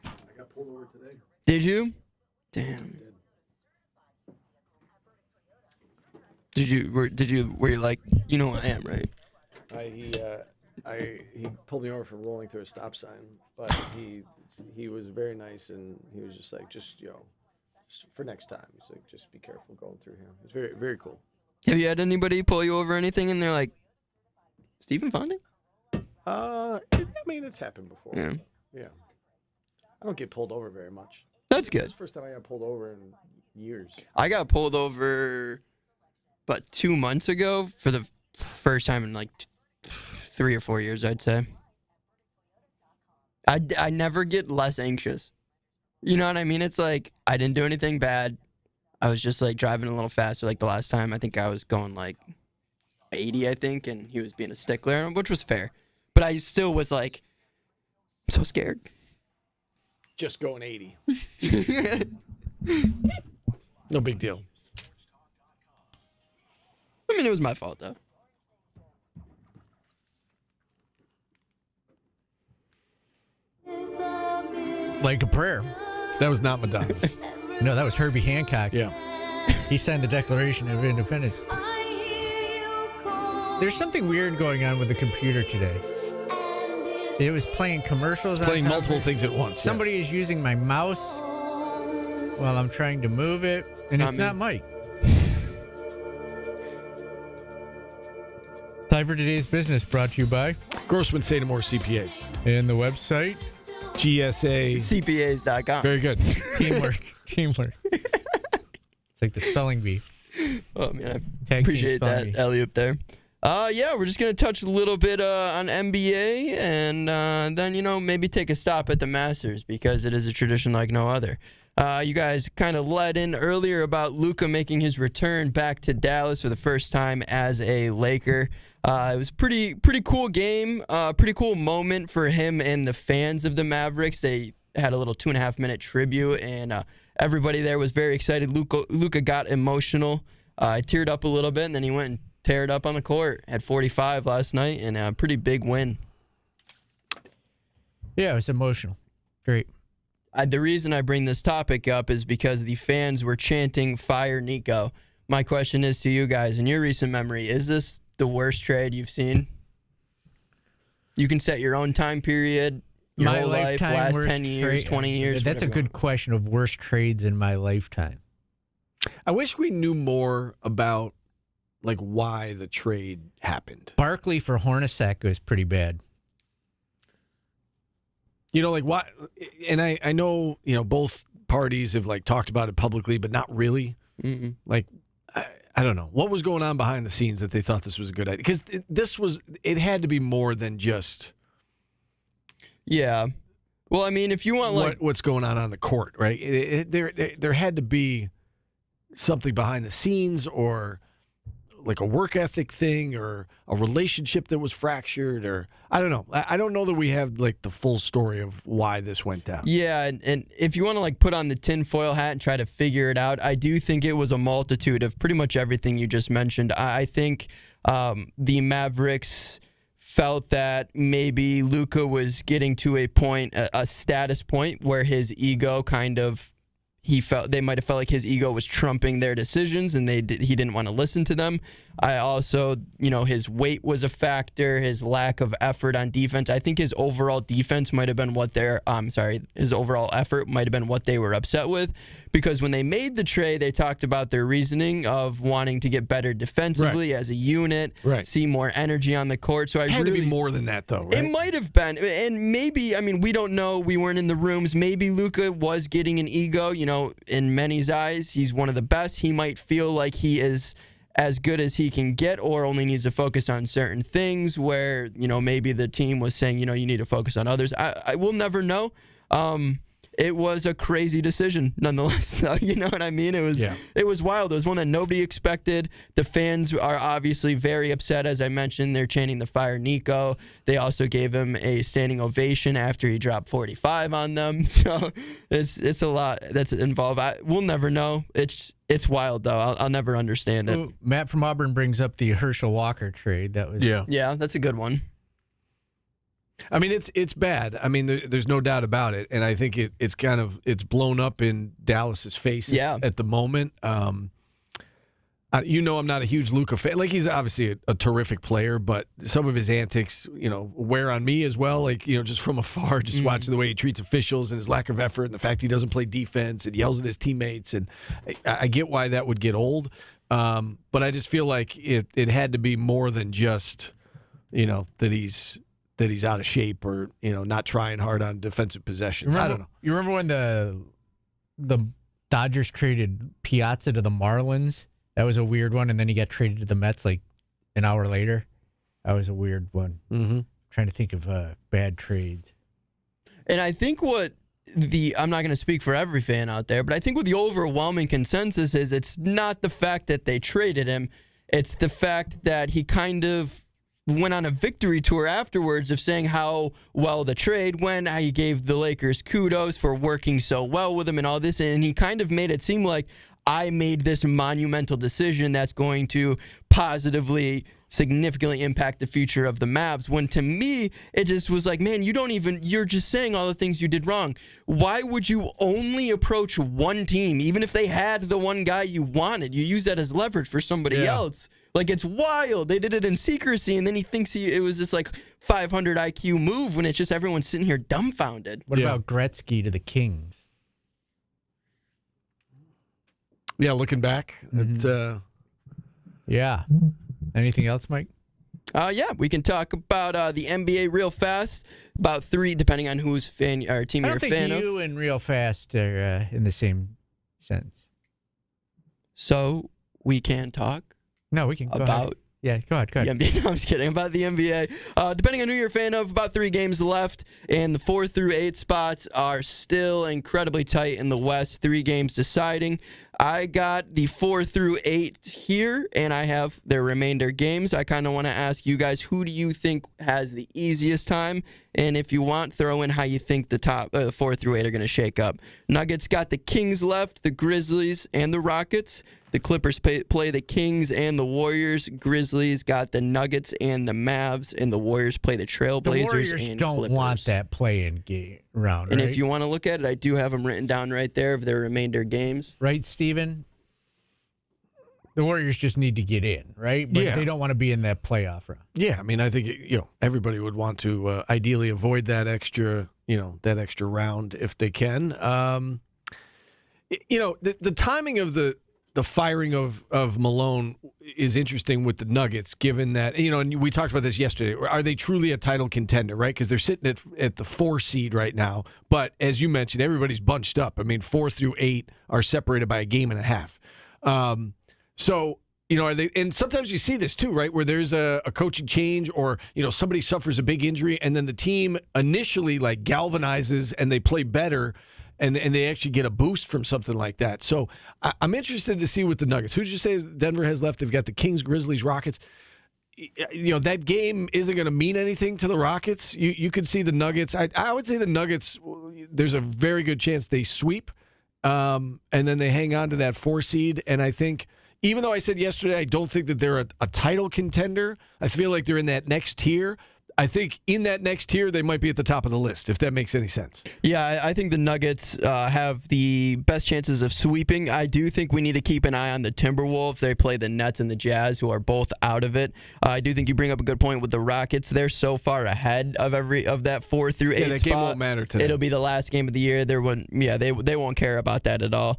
Speaker 16: I got pulled over today.
Speaker 18: Did you? Damn. Were you like, you know who I am, right?
Speaker 16: He pulled me over for rolling through a stop sign, but he was very nice, and he was just like, just for next time, he's like, just be careful going through here. It's very, very cool.
Speaker 18: Have you had anybody pull you over or anything, and they're like, Stephen Fonding?
Speaker 16: I mean, it's happened before. Yeah. I don't get pulled over very much.
Speaker 18: That's good.
Speaker 16: It's the first time I got pulled over in years.
Speaker 18: I got pulled over about 2 months ago for the first time in like 3 or 4 years, I'd say. I never get less anxious. You know what I mean? It's like I didn't do anything bad. I was just like driving a little faster. Like the last time, I think I was going like 80, I think, and he was being a stickler, which was fair. But I still was like, I'm so scared.
Speaker 16: Just going 80.
Speaker 5: No big deal.
Speaker 18: I mean, it was my fault, though.
Speaker 7: Like a prayer.
Speaker 5: That was not Madonna.
Speaker 7: No, that was Herbie Hancock.
Speaker 5: Yeah.
Speaker 7: He signed the Declaration of Independence. There's something weird going on with the computer today. It was playing commercials.
Speaker 5: It's playing multiple things at once.
Speaker 7: Somebody is using my mouse while I'm trying to move it, and it's not Mike. Time for today's business, brought to you by
Speaker 5: Grossman Sadamore CPAs.
Speaker 7: And the website?
Speaker 5: GSA.
Speaker 18: CPAs.com.
Speaker 5: Very good.
Speaker 7: Teamwork. It's like the spelling bee.
Speaker 18: Oh, man, I appreciate that, alley-oop there. Yeah, we're just going to touch a little bit on NBA and then, maybe take a stop at the Masters because it is a tradition like no other. You guys kind of led in earlier about Luka making his return back to Dallas for the first time as a Laker. It was pretty cool game, pretty cool moment for him and the fans of the Mavericks. They had a little 2.5-minute tribute, and everybody there was very excited. Luka got emotional. Teared up a little bit, and then he went and teared up on the court. Had 45 last night, and a pretty big win.
Speaker 7: Yeah, it was emotional. Great.
Speaker 18: The reason I bring this topic up is because the fans were chanting "Fire Nico." My question is to you guys, in your recent memory, is this the worst trade you've seen? You can set your own time period, your whole life, last 10 years, 20 years.
Speaker 7: That's a good question of worst trades in my lifetime.
Speaker 5: I wish we knew more about like why the trade happened.
Speaker 7: Barkley for Hornacek was pretty bad.
Speaker 5: Like why? And I know, both parties have like talked about it publicly, but not really.
Speaker 18: Mm-mm.
Speaker 5: Like, I don't know what was going on behind the scenes that they thought this was a good idea, because it had to be more than just.
Speaker 18: Yeah. Well, I mean, if you want
Speaker 5: what's going on the court, right? There had to be something behind the scenes, or like a work ethic thing, or a relationship that was fractured, or I don't know. I don't know that we have like the full story of why this went down.
Speaker 18: Yeah, and if you want to like put on the tinfoil hat and try to figure it out, I do think it was a multitude of pretty much everything you just mentioned. I think the Mavericks felt that maybe Luka was getting to a point, a status point, where his ego they might have felt like his ego was trumping their decisions, and he didn't want to listen to them. I also, his weight was a factor, his lack of effort on defense. I think his overall defense might have been his overall effort might have been what they were upset with, because when they made the trade, they talked about their reasoning of wanting to get better defensively as a unit, see more energy on the court. So it
Speaker 5: had to be more than that, though, right?
Speaker 18: It might have been, and maybe, we don't know. We weren't in the rooms. Maybe Luka was getting an ego. In many's eyes, he's one of the best. He might feel like he is as good as he can get, or only needs to focus on certain things where, maybe the team was saying, you need to focus on others. I will never know. it was a crazy decision nonetheless. You know what I mean? It was wild. It was one that nobody expected. The fans are obviously very upset. As I mentioned, they're chanting the Fire Nico. They also gave him a standing ovation after he dropped 45 on them. So it's a lot that's involved. We'll never know. It's wild, though. I'll never understand it.
Speaker 7: Ooh, Matt from Auburn brings up the Herschel Walker trade. That was
Speaker 18: yeah, that's a good one.
Speaker 5: I mean, it's bad. I mean, there's no doubt about it, and I think it's blown up in Dallas's face at the moment. I'm not a huge Luka fan. Like, he's obviously a terrific player, but some of his antics, wear on me as well. Like, just from afar, just watching the way he treats officials and his lack of effort, and the fact he doesn't play defense and yells at his teammates, and I get why that would get old. But I just feel like it had to be more than just, that he's out of shape or, not trying hard on defensive possessions. I don't know.
Speaker 7: You remember when the Dodgers traded Piazza to the Marlins? That was a weird one, and then he got traded to the Mets like an hour later. That was a weird one.
Speaker 5: Mm-hmm.
Speaker 7: Trying to think of bad trades.
Speaker 18: And I think I'm not going to speak for every fan out there, but I think what the overwhelming consensus is, it's not the fact that they traded him. It's the fact that he kind of went on a victory tour afterwards of saying how well the trade went, how he gave the Lakers kudos for working so well with him and all this. And he kind of made it seem like, I made this monumental decision that's going to positively, significantly impact the future of the Mavs. When to me, it just was like, man, you're just saying all the things you did wrong. Why would you only approach one team, even if they had the one guy you wanted? You use that as leverage for somebody else. Like, it's wild. They did it in secrecy, and then he thinks it was this, 500 IQ move when it's just everyone's sitting here dumbfounded.
Speaker 7: What about Gretzky to the Kings?
Speaker 5: Yeah, looking back.
Speaker 7: Mm-hmm. Yeah. Anything else, Mike?
Speaker 18: Yeah, we can talk about the NBA real fast. About 3, depending on whose fan or team you're a fan of.
Speaker 7: I don't think you and real fast are in the same sense.
Speaker 18: So we can talk.
Speaker 7: No, we can go
Speaker 18: about.
Speaker 7: Ahead. Yeah, go ahead.
Speaker 18: The NBA. No, I'm just kidding. About the NBA. Depending on who you're a fan of, about 3 games left, and the 4 through 8 spots are still incredibly tight in the West. 3 games deciding. I got the 4 through 8 here, and I have their remainder games. I kind of want to ask you guys, who do you think has the easiest time? And if you want, throw in how you think the top 4 through 8 are going to shake up. Nuggets got the Kings left, the Grizzlies, and the Rockets. The Clippers play the Kings and the Warriors. Grizzlies got the Nuggets and the Mavs, and the Warriors play the Trailblazers.
Speaker 7: The Warriors
Speaker 18: and
Speaker 7: don't
Speaker 18: Clippers.
Speaker 7: want that play-in game round,
Speaker 18: And
Speaker 7: right?
Speaker 18: if you want to look at it, I do have them written down right there of their remainder games.
Speaker 7: Right, Steven? The Warriors just need to get in, right? But they don't want to be in that playoff round.
Speaker 5: Yeah, I mean, I think everybody would want to ideally avoid that extra round if they can. The timing of the firing of Malone is interesting with the Nuggets, given that, and we talked about this yesterday. Are they truly a title contender, right? Because they're sitting at the 4 seed right now. But as you mentioned, everybody's bunched up. I mean, 4 through 8 are separated by a game and a half. So, are they? And sometimes you see this too, right? Where there's a coaching change, or somebody suffers a big injury, and then the team initially galvanizes and they play better. And they actually get a boost from something like that. So I'm interested to see what the Nuggets. Who did you say Denver has left? They've got the Kings, Grizzlies, Rockets. That game isn't going to mean anything to the Rockets. You could see the Nuggets. I would say the Nuggets, there's a very good chance they sweep, and then they hang on to that 4 seed. And I think, even though I said yesterday I don't think that they're a title contender, I feel like they're in that next tier. I think in that next tier, they might be at the top of the list, if that makes any sense.
Speaker 18: Yeah, I think the Nuggets have the best chances of sweeping. I do think we need to keep an eye on the Timberwolves. They play the Nets and the Jazz, who are both out of it. I do think you bring up a good point with the Rockets. They're so far ahead of that 4 through 8
Speaker 5: that
Speaker 18: spot.
Speaker 5: Game won't matter to them.
Speaker 18: It'll be the last game of the year. They won't care about that at all.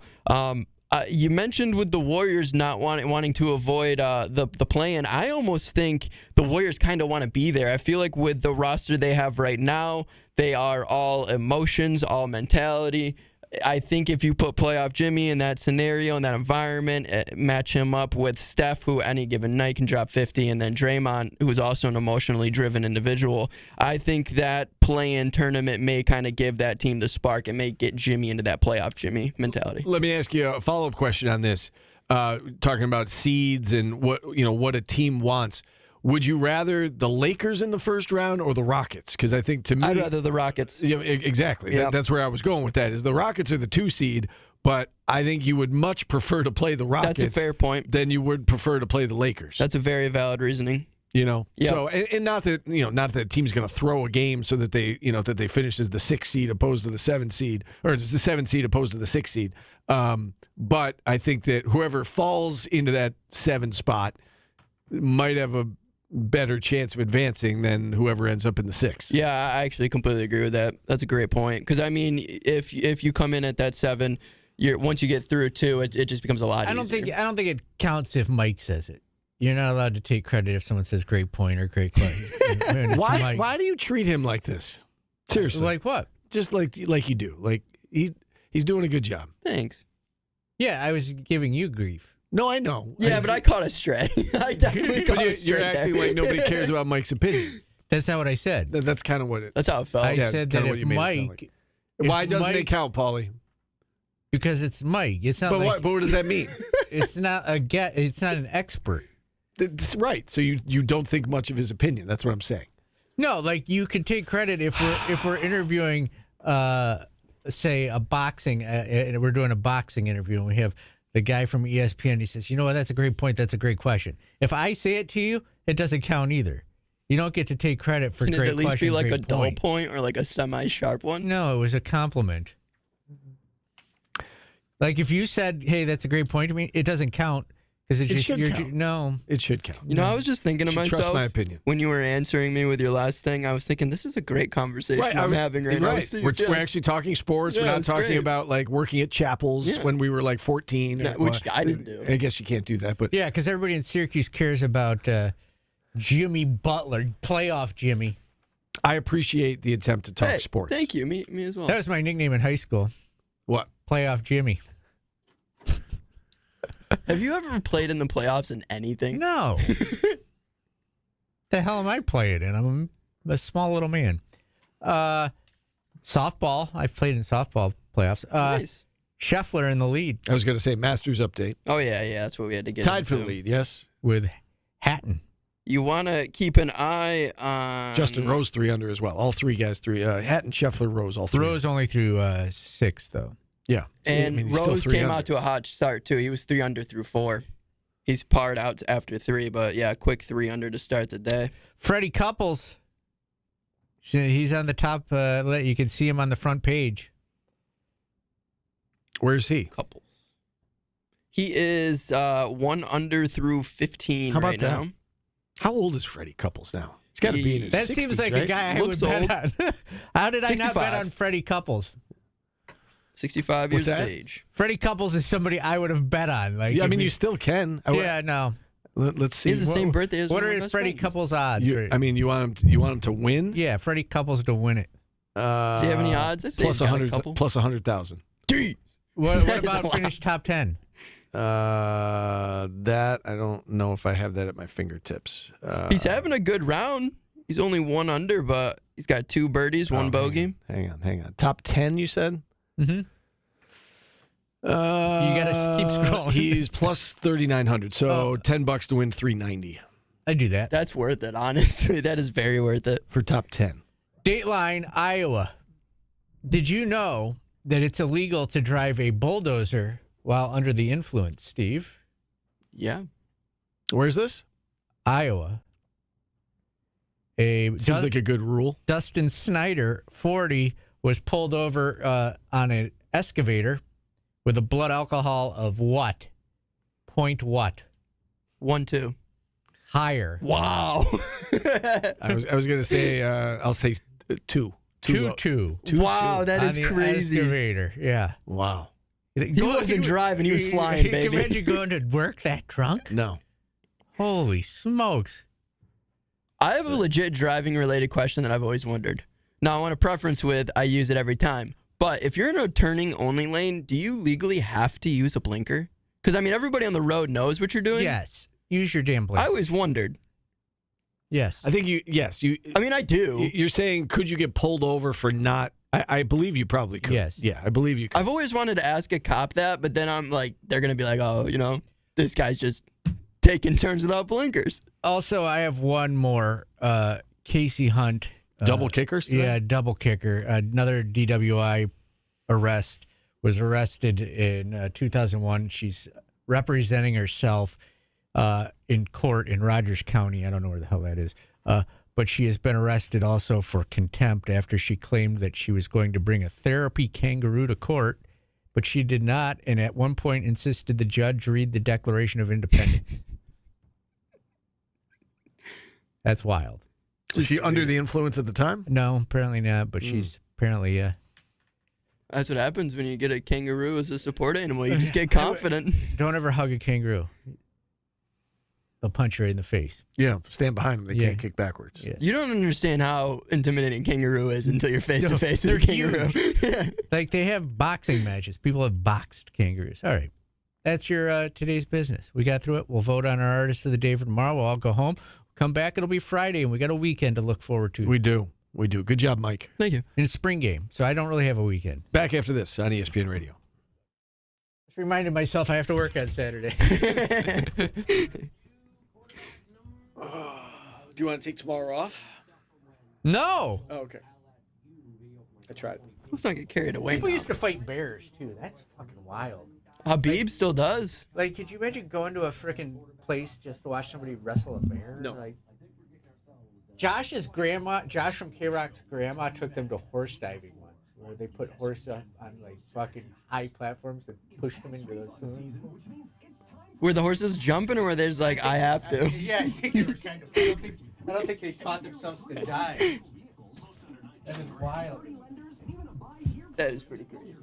Speaker 18: You mentioned with the Warriors not wanting to avoid the play-in. I almost think the Warriors kind of want to be there. I feel like with the roster they have right now, they are all emotions, all mentality. I think if you put playoff Jimmy in that scenario, in that environment, match him up with Steph, who any given night can drop 50, and then Draymond, who's also an emotionally driven individual, I think that play-in tournament may kind of give that team the spark and may get Jimmy into that playoff Jimmy mentality.
Speaker 5: Let me ask you a follow-up question on this. Talking about seeds and what a team wants. Would you rather the Lakers in the first round or the Rockets? Because I think to me,
Speaker 18: I'd rather the Rockets.
Speaker 5: Exactly.
Speaker 18: Yep.
Speaker 5: That's where I was going with that. Is the Rockets are the 2 seed, but I think you would much prefer to play the Rockets.
Speaker 18: That's a fair point.
Speaker 5: Than you would prefer to play the Lakers.
Speaker 18: That's a very valid reasoning.
Speaker 5: Yep.
Speaker 18: So
Speaker 5: and not that not that the team's going to throw a game so that they that they finish as the 6th seed opposed to the 7th seed, or it's the 7th seed opposed to the 6th seed. But I think that whoever falls into that 7 spot might have a better chance of advancing than whoever ends up in the 6th.
Speaker 18: Yeah, I actually completely agree with that. That's a great point. Because, I mean, if you come in at that 7, once you get through 2, it just becomes a lot easier.
Speaker 7: I don't think it counts if Mike says it. You're not allowed to take credit if someone says great point or great question.
Speaker 5: Why do you treat him like this? Seriously.
Speaker 7: Like what?
Speaker 5: Just like you do. Like he's doing a good job.
Speaker 18: Thanks.
Speaker 7: Yeah, I was giving you grief.
Speaker 5: No, I know.
Speaker 18: Yeah, but I caught a stray. I definitely caught a stray.
Speaker 5: You're acting like nobody cares about Mike's opinion.
Speaker 7: That's not what I said.
Speaker 5: That's kind of what it.
Speaker 18: That's how it felt.
Speaker 7: I said that if Mike.
Speaker 5: Why doesn't it count, Paulie?
Speaker 7: Because it's Mike. It's not.
Speaker 5: But what does that mean?
Speaker 7: It's not It's not an expert.
Speaker 5: That's right. So you don't think much of his opinion. That's what I'm saying.
Speaker 7: No, like you could take credit if we're interviewing, say a boxing, and we're doing a boxing interview, and we have the guy from ESPN. He says, "You know what? That's a great point. That's a great question." If I say it to you, it doesn't count either. You don't get to take credit for
Speaker 18: Can
Speaker 7: great
Speaker 18: it at least
Speaker 7: question,
Speaker 18: be like a
Speaker 7: great
Speaker 18: dull
Speaker 7: point.
Speaker 18: point or like a semi-sharp one?
Speaker 7: No, it was a compliment. Like if you said, "Hey, that's a great point," to me, it doesn't count because
Speaker 5: It should count.
Speaker 7: No,
Speaker 5: it should count.
Speaker 18: You know, I was just thinking to
Speaker 5: You should
Speaker 18: myself,
Speaker 5: trust my opinion.
Speaker 18: when you were answering me with your last thing, I was thinking, this is a great conversation I'm having right now.
Speaker 5: We're actually talking sports.
Speaker 18: Yeah,
Speaker 5: We're not
Speaker 18: it's
Speaker 5: talking
Speaker 18: great.
Speaker 5: about like working at chapels when we were like 14.
Speaker 18: Yeah, which I didn't do.
Speaker 5: I guess you can't do that, but
Speaker 7: yeah, because everybody in Syracuse cares about Jimmy Butler, playoff Jimmy.
Speaker 5: I appreciate the attempt to talk sports.
Speaker 18: Thank you. Me as well.
Speaker 7: That was my nickname in high school.
Speaker 5: What?
Speaker 7: Playoff Jimmy.
Speaker 18: Have you ever played in the playoffs in anything?
Speaker 7: No. The hell am I playing in? I'm a small little man. Softball. I've played in softball playoffs.
Speaker 18: Nice.
Speaker 7: Scheffler in the lead.
Speaker 5: I was going to say Masters update.
Speaker 18: Oh, yeah. That's what we had to get
Speaker 5: Tied for
Speaker 18: into.
Speaker 5: the lead, yes.
Speaker 7: With Hatton.
Speaker 18: You want to keep an eye on...
Speaker 5: Justin Rose 3 under as well. All 3 guys 3. Hatton, Scheffler, Rose, all 3.
Speaker 7: Rose only threw 6, though.
Speaker 5: Yeah.
Speaker 18: And
Speaker 5: he's still
Speaker 18: Rose
Speaker 5: 3
Speaker 18: came
Speaker 5: under.
Speaker 18: out to a hot start, too. He was 3 under through 4. He's parred out after 3, but yeah, quick 3 under to start the day.
Speaker 7: Freddie Couples. So he's on the top. You can see him on the front page.
Speaker 5: Where's he?
Speaker 18: Couples. He is 1 under through 15
Speaker 5: How about
Speaker 18: right
Speaker 5: that?
Speaker 18: now.
Speaker 5: How old is Freddie Couples now? He's got to be in his
Speaker 7: That
Speaker 5: 60s,
Speaker 7: seems like
Speaker 5: right?
Speaker 7: a guy I
Speaker 18: Looks
Speaker 7: would
Speaker 18: old.
Speaker 7: bet on. How did I not
Speaker 18: 65.
Speaker 7: bet on Freddie Couples?
Speaker 18: 65
Speaker 5: What's
Speaker 18: years of
Speaker 5: that?
Speaker 18: age.
Speaker 7: Freddie Couples is somebody I would have bet on. Like,
Speaker 5: Yeah, I
Speaker 7: if
Speaker 5: mean,
Speaker 7: he-
Speaker 5: you still can.
Speaker 7: Yeah, no.
Speaker 5: Let's see.
Speaker 18: He has the same birthday as
Speaker 7: What
Speaker 18: one of
Speaker 7: are
Speaker 18: my best
Speaker 7: Freddie
Speaker 18: friends.
Speaker 7: Couples' odds?
Speaker 5: I mean, you want him to win?
Speaker 7: Yeah, Freddie Couples to win it.
Speaker 18: Does he have any odds? I say
Speaker 5: Plus
Speaker 18: he's got a
Speaker 5: 100.
Speaker 18: couple.
Speaker 5: Plus 100,000.
Speaker 18: Jeez.
Speaker 7: What
Speaker 18: That is
Speaker 7: about
Speaker 18: a lot.
Speaker 7: finish top 10?
Speaker 5: That I don't know if I have that at my fingertips.
Speaker 18: He's having a good round. He's only 1 under, but he's got 2 birdies, 1 bogey.
Speaker 5: Hang on. Top 10, you said?
Speaker 7: Mm-hmm. You gotta keep scrolling.
Speaker 5: He's plus 3,900, so $10 to win 390
Speaker 7: I do that.
Speaker 18: That's worth it, honestly. That is very worth it.
Speaker 5: for top 10.
Speaker 7: Dateline, Iowa. Did you know that it's illegal to drive a bulldozer while under the influence, Steve?
Speaker 18: Yeah.
Speaker 5: Where's this?
Speaker 7: Iowa.
Speaker 5: Seems like a good rule.
Speaker 7: Dustin Snyder, 40, was pulled over on an excavator with a blood alcohol of what? Point what?
Speaker 18: 1-2.
Speaker 7: Higher.
Speaker 18: Wow.
Speaker 5: I was going to say, I'll say 2.
Speaker 7: 2-2.
Speaker 18: Wow, that is
Speaker 7: On the
Speaker 18: crazy.
Speaker 7: excavator, yeah.
Speaker 5: Wow.
Speaker 18: He wasn't driving, he was flying,
Speaker 7: Can you
Speaker 18: baby.
Speaker 7: imagine going to work that drunk?
Speaker 5: No.
Speaker 7: Holy smokes.
Speaker 18: I have a legit driving related question that I've always wondered. Now, I want a preference with I use it every time. But if you're in a turning only lane, do you legally have to use a blinker? Because, I mean, everybody on the road knows what you're doing.
Speaker 7: Yes. Use your damn blinker.
Speaker 18: I always wondered.
Speaker 7: Yes.
Speaker 5: I think you.
Speaker 18: I mean, I do.
Speaker 5: You're saying, could you get pulled over for not? I believe you probably could.
Speaker 7: Yes.
Speaker 5: Yeah, I believe you could.
Speaker 18: I've always wanted to ask a cop that, but then I'm like, they're going to be like, oh, this guy's just taking turns without blinkers.
Speaker 7: Also, I have one more. Casey Hunt.
Speaker 5: Double kickers today?
Speaker 7: Yeah, double kicker. Another DWI arrest. Was arrested in 2001. She's representing herself in court in Rogers County. I don't know where the hell that is. But she has been arrested also for contempt after she claimed that she was going to bring a therapy kangaroo to court, but she did not, and at one point insisted the judge read the Declaration of Independence. That's wild.
Speaker 5: Was she under the influence at the time?
Speaker 7: No, apparently not, but she's apparently,
Speaker 18: That's what happens when you get a kangaroo as a support animal. You just get confident.
Speaker 7: Don't ever hug a kangaroo. They'll punch you right in the face.
Speaker 5: Yeah, stand behind them. They can't kick backwards.
Speaker 7: Yeah.
Speaker 18: You don't understand how intimidating kangaroo is until you're face to face with a kangaroo.
Speaker 7: Yeah. Like they have boxing matches. People have boxed kangaroos. All right. That's your today's business. We got through it. We'll vote on our artist of the day for tomorrow. We'll all go home. Come back. It'll be Friday, and we got a weekend to look forward to.
Speaker 5: We do. Good job, Mike.
Speaker 18: Thank you.
Speaker 7: In a spring game, so I don't really have a weekend.
Speaker 5: Back after this on ESPN Radio.
Speaker 7: Just reminded myself I have to work on Saturday.
Speaker 16: Do you want to take tomorrow off?
Speaker 7: No.
Speaker 16: Oh, okay. I tried.
Speaker 18: Let's not get carried away.
Speaker 7: People
Speaker 18: now.
Speaker 7: used to fight bears, too. That's fucking wild.
Speaker 18: Habib still does.
Speaker 7: Like, could you imagine going to a freaking place just to watch somebody wrestle a bear?
Speaker 16: No.
Speaker 7: Like, Josh from K-Rock's grandma took them to horse diving once, where they put horse up on, like, fucking high platforms and pushed them into those swimming pools.
Speaker 18: Were the horses jumping, or were they just like, I have to?
Speaker 7: Yeah, I think they were kind of. I don't think they taught themselves to dive. That is wild.
Speaker 18: That is pretty crazy.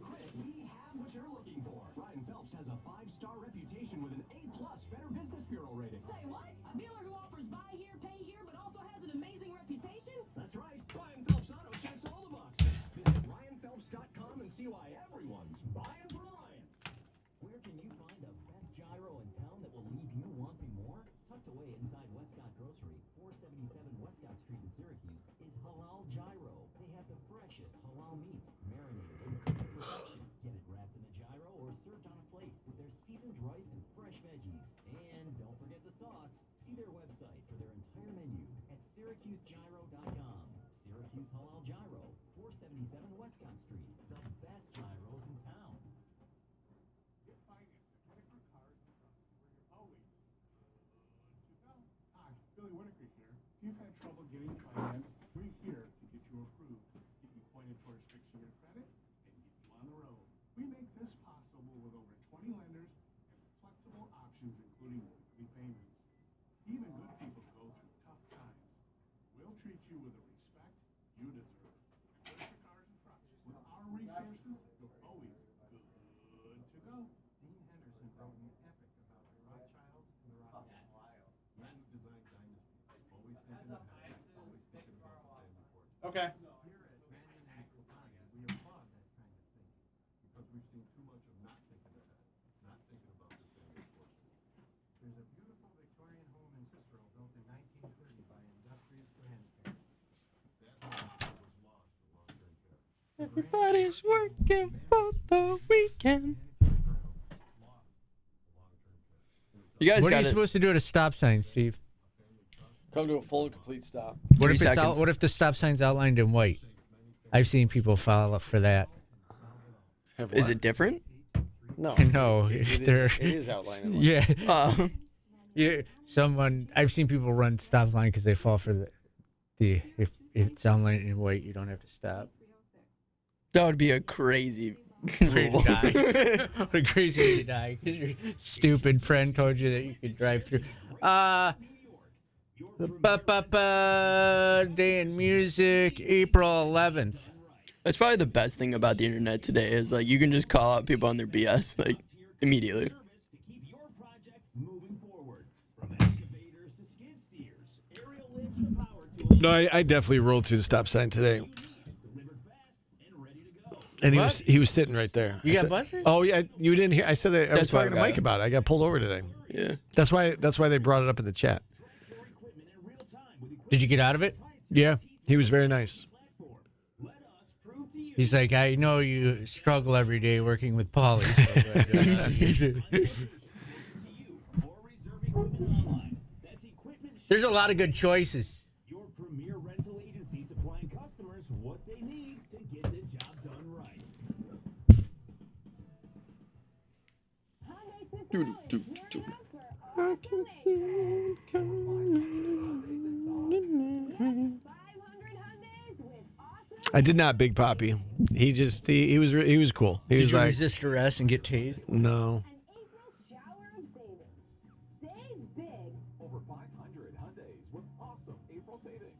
Speaker 11: Ryan Phelps has a 5-star reputation with an A+ Better Business Bureau rating.
Speaker 21: Say what? A dealer who offers buy here, pay here, but also has an amazing reputation?
Speaker 11: That's right. Ryan Phelps Auto checks all the boxes. Visit RyanPhelps.com and see why everyone's buying from Ryan.
Speaker 22: Where can you find the best gyro in town that will leave you wanting more? Tucked away inside Westcott Grocery, 477 Westcott Street in Syracuse, is Halal Gyro. They have the freshest halal meats, marinated and cooked to perfection. Get it wrapped in a gyro or served on a plate with their seasoned rice and fresh veggies. And don't forget the sauce. See their website for their entire menu at SyracuseGyro.com. Syracuse Halal Gyro, 477 Westcott Street. The best gyros in town.
Speaker 11: Hi, Billy Whitaker here. If you've had trouble getting finance, we're here to get you approved. Get you pointed towards fixing your credit and get you on the road. We make this possible with over 20 lenders and flexible options, including monthly payments. Even good people go through tough times. We'll treat you with the respect you deserve. And Whitaker Cars and Trucks, with our resources, you're always good to go. Dean Henderson wrote an epic about the Rothschilds and the Rothschilds. Land Design Dynasty. Always thinking ahead. Always thinking about the day before.
Speaker 7: Okay.
Speaker 11: Here at Mannion and Aquaponics, we applaud that kind of thinking because we've seen too much of not thinking ahead, not thinking about the day before. There's a beautiful Victorian home in Cicero built in 1930 by industrious grandparents. That home was lost to long-term care.
Speaker 18: Everybody's working for the weekend. You guys
Speaker 7: What are
Speaker 18: got
Speaker 7: you
Speaker 18: it.
Speaker 7: supposed to do at a stop sign, Steve?
Speaker 16: Come to a full and complete stop.
Speaker 7: What if,
Speaker 18: 3
Speaker 7: it's
Speaker 18: seconds.
Speaker 7: what if the stop sign's outlined in white? I've seen people follow up for that.
Speaker 18: Is it different?
Speaker 16: No.
Speaker 7: No,
Speaker 16: It
Speaker 7: they're
Speaker 16: is outlined in white.
Speaker 7: Yeah. Yeah. I've seen people run stop line because they fall for the if it's outlined in white, you don't have to stop.
Speaker 18: That would be a crazy
Speaker 7: Way
Speaker 18: rule.
Speaker 7: to die. What a crazy way to die because your stupid friend told you that you could drive through. Day in music, April 11th.
Speaker 18: That's probably the best thing about the internet today is like you can just call out people on their BS like immediately.
Speaker 5: No, I definitely rolled through the stop sign today. And
Speaker 7: What?
Speaker 5: he was sitting right there.
Speaker 7: You
Speaker 5: I
Speaker 7: got
Speaker 5: said-
Speaker 7: buzzers?
Speaker 5: Oh yeah, you didn't hear. I said I was
Speaker 18: That's why I
Speaker 5: talking to
Speaker 18: got
Speaker 5: Mike
Speaker 18: it.
Speaker 5: about it. I got pulled over today.
Speaker 18: Yeah.
Speaker 5: That's why they brought it up in the chat.
Speaker 7: Did you get out of it?
Speaker 5: Yeah, he was very nice.
Speaker 7: He's like, I know you struggle every day working with Paulie. There's a lot of good choices.
Speaker 22: Your premier rental agency supplying customers what they need to get the job done right.
Speaker 5: I did not Big Poppy. He just he was cool. He
Speaker 7: Did
Speaker 5: was
Speaker 7: you
Speaker 5: like,
Speaker 7: resist arrest and get tased?
Speaker 5: no.
Speaker 22: Over 500 Hyundais with awesome April savings.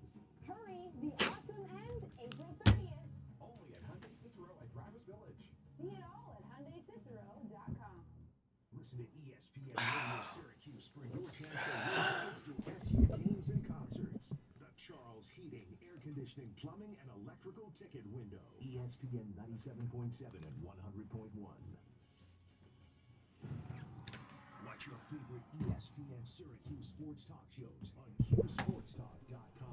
Speaker 21: Hurry, the awesome ends April 30th.
Speaker 22: Only at Hyundai Cicero at Drivers Village.
Speaker 21: See it all at HyundaiCicero.com.
Speaker 22: Listen to ESPN Radio Syracuse for your chance to win tickets to SU games and concerts. The Charles Heating, Air Conditioning, Plumbing, and Electrical Ticket Window. ESPN 97.7 and 100.1. Watch your favorite ESPN Syracuse sports talk shows on QSportsTalk.com.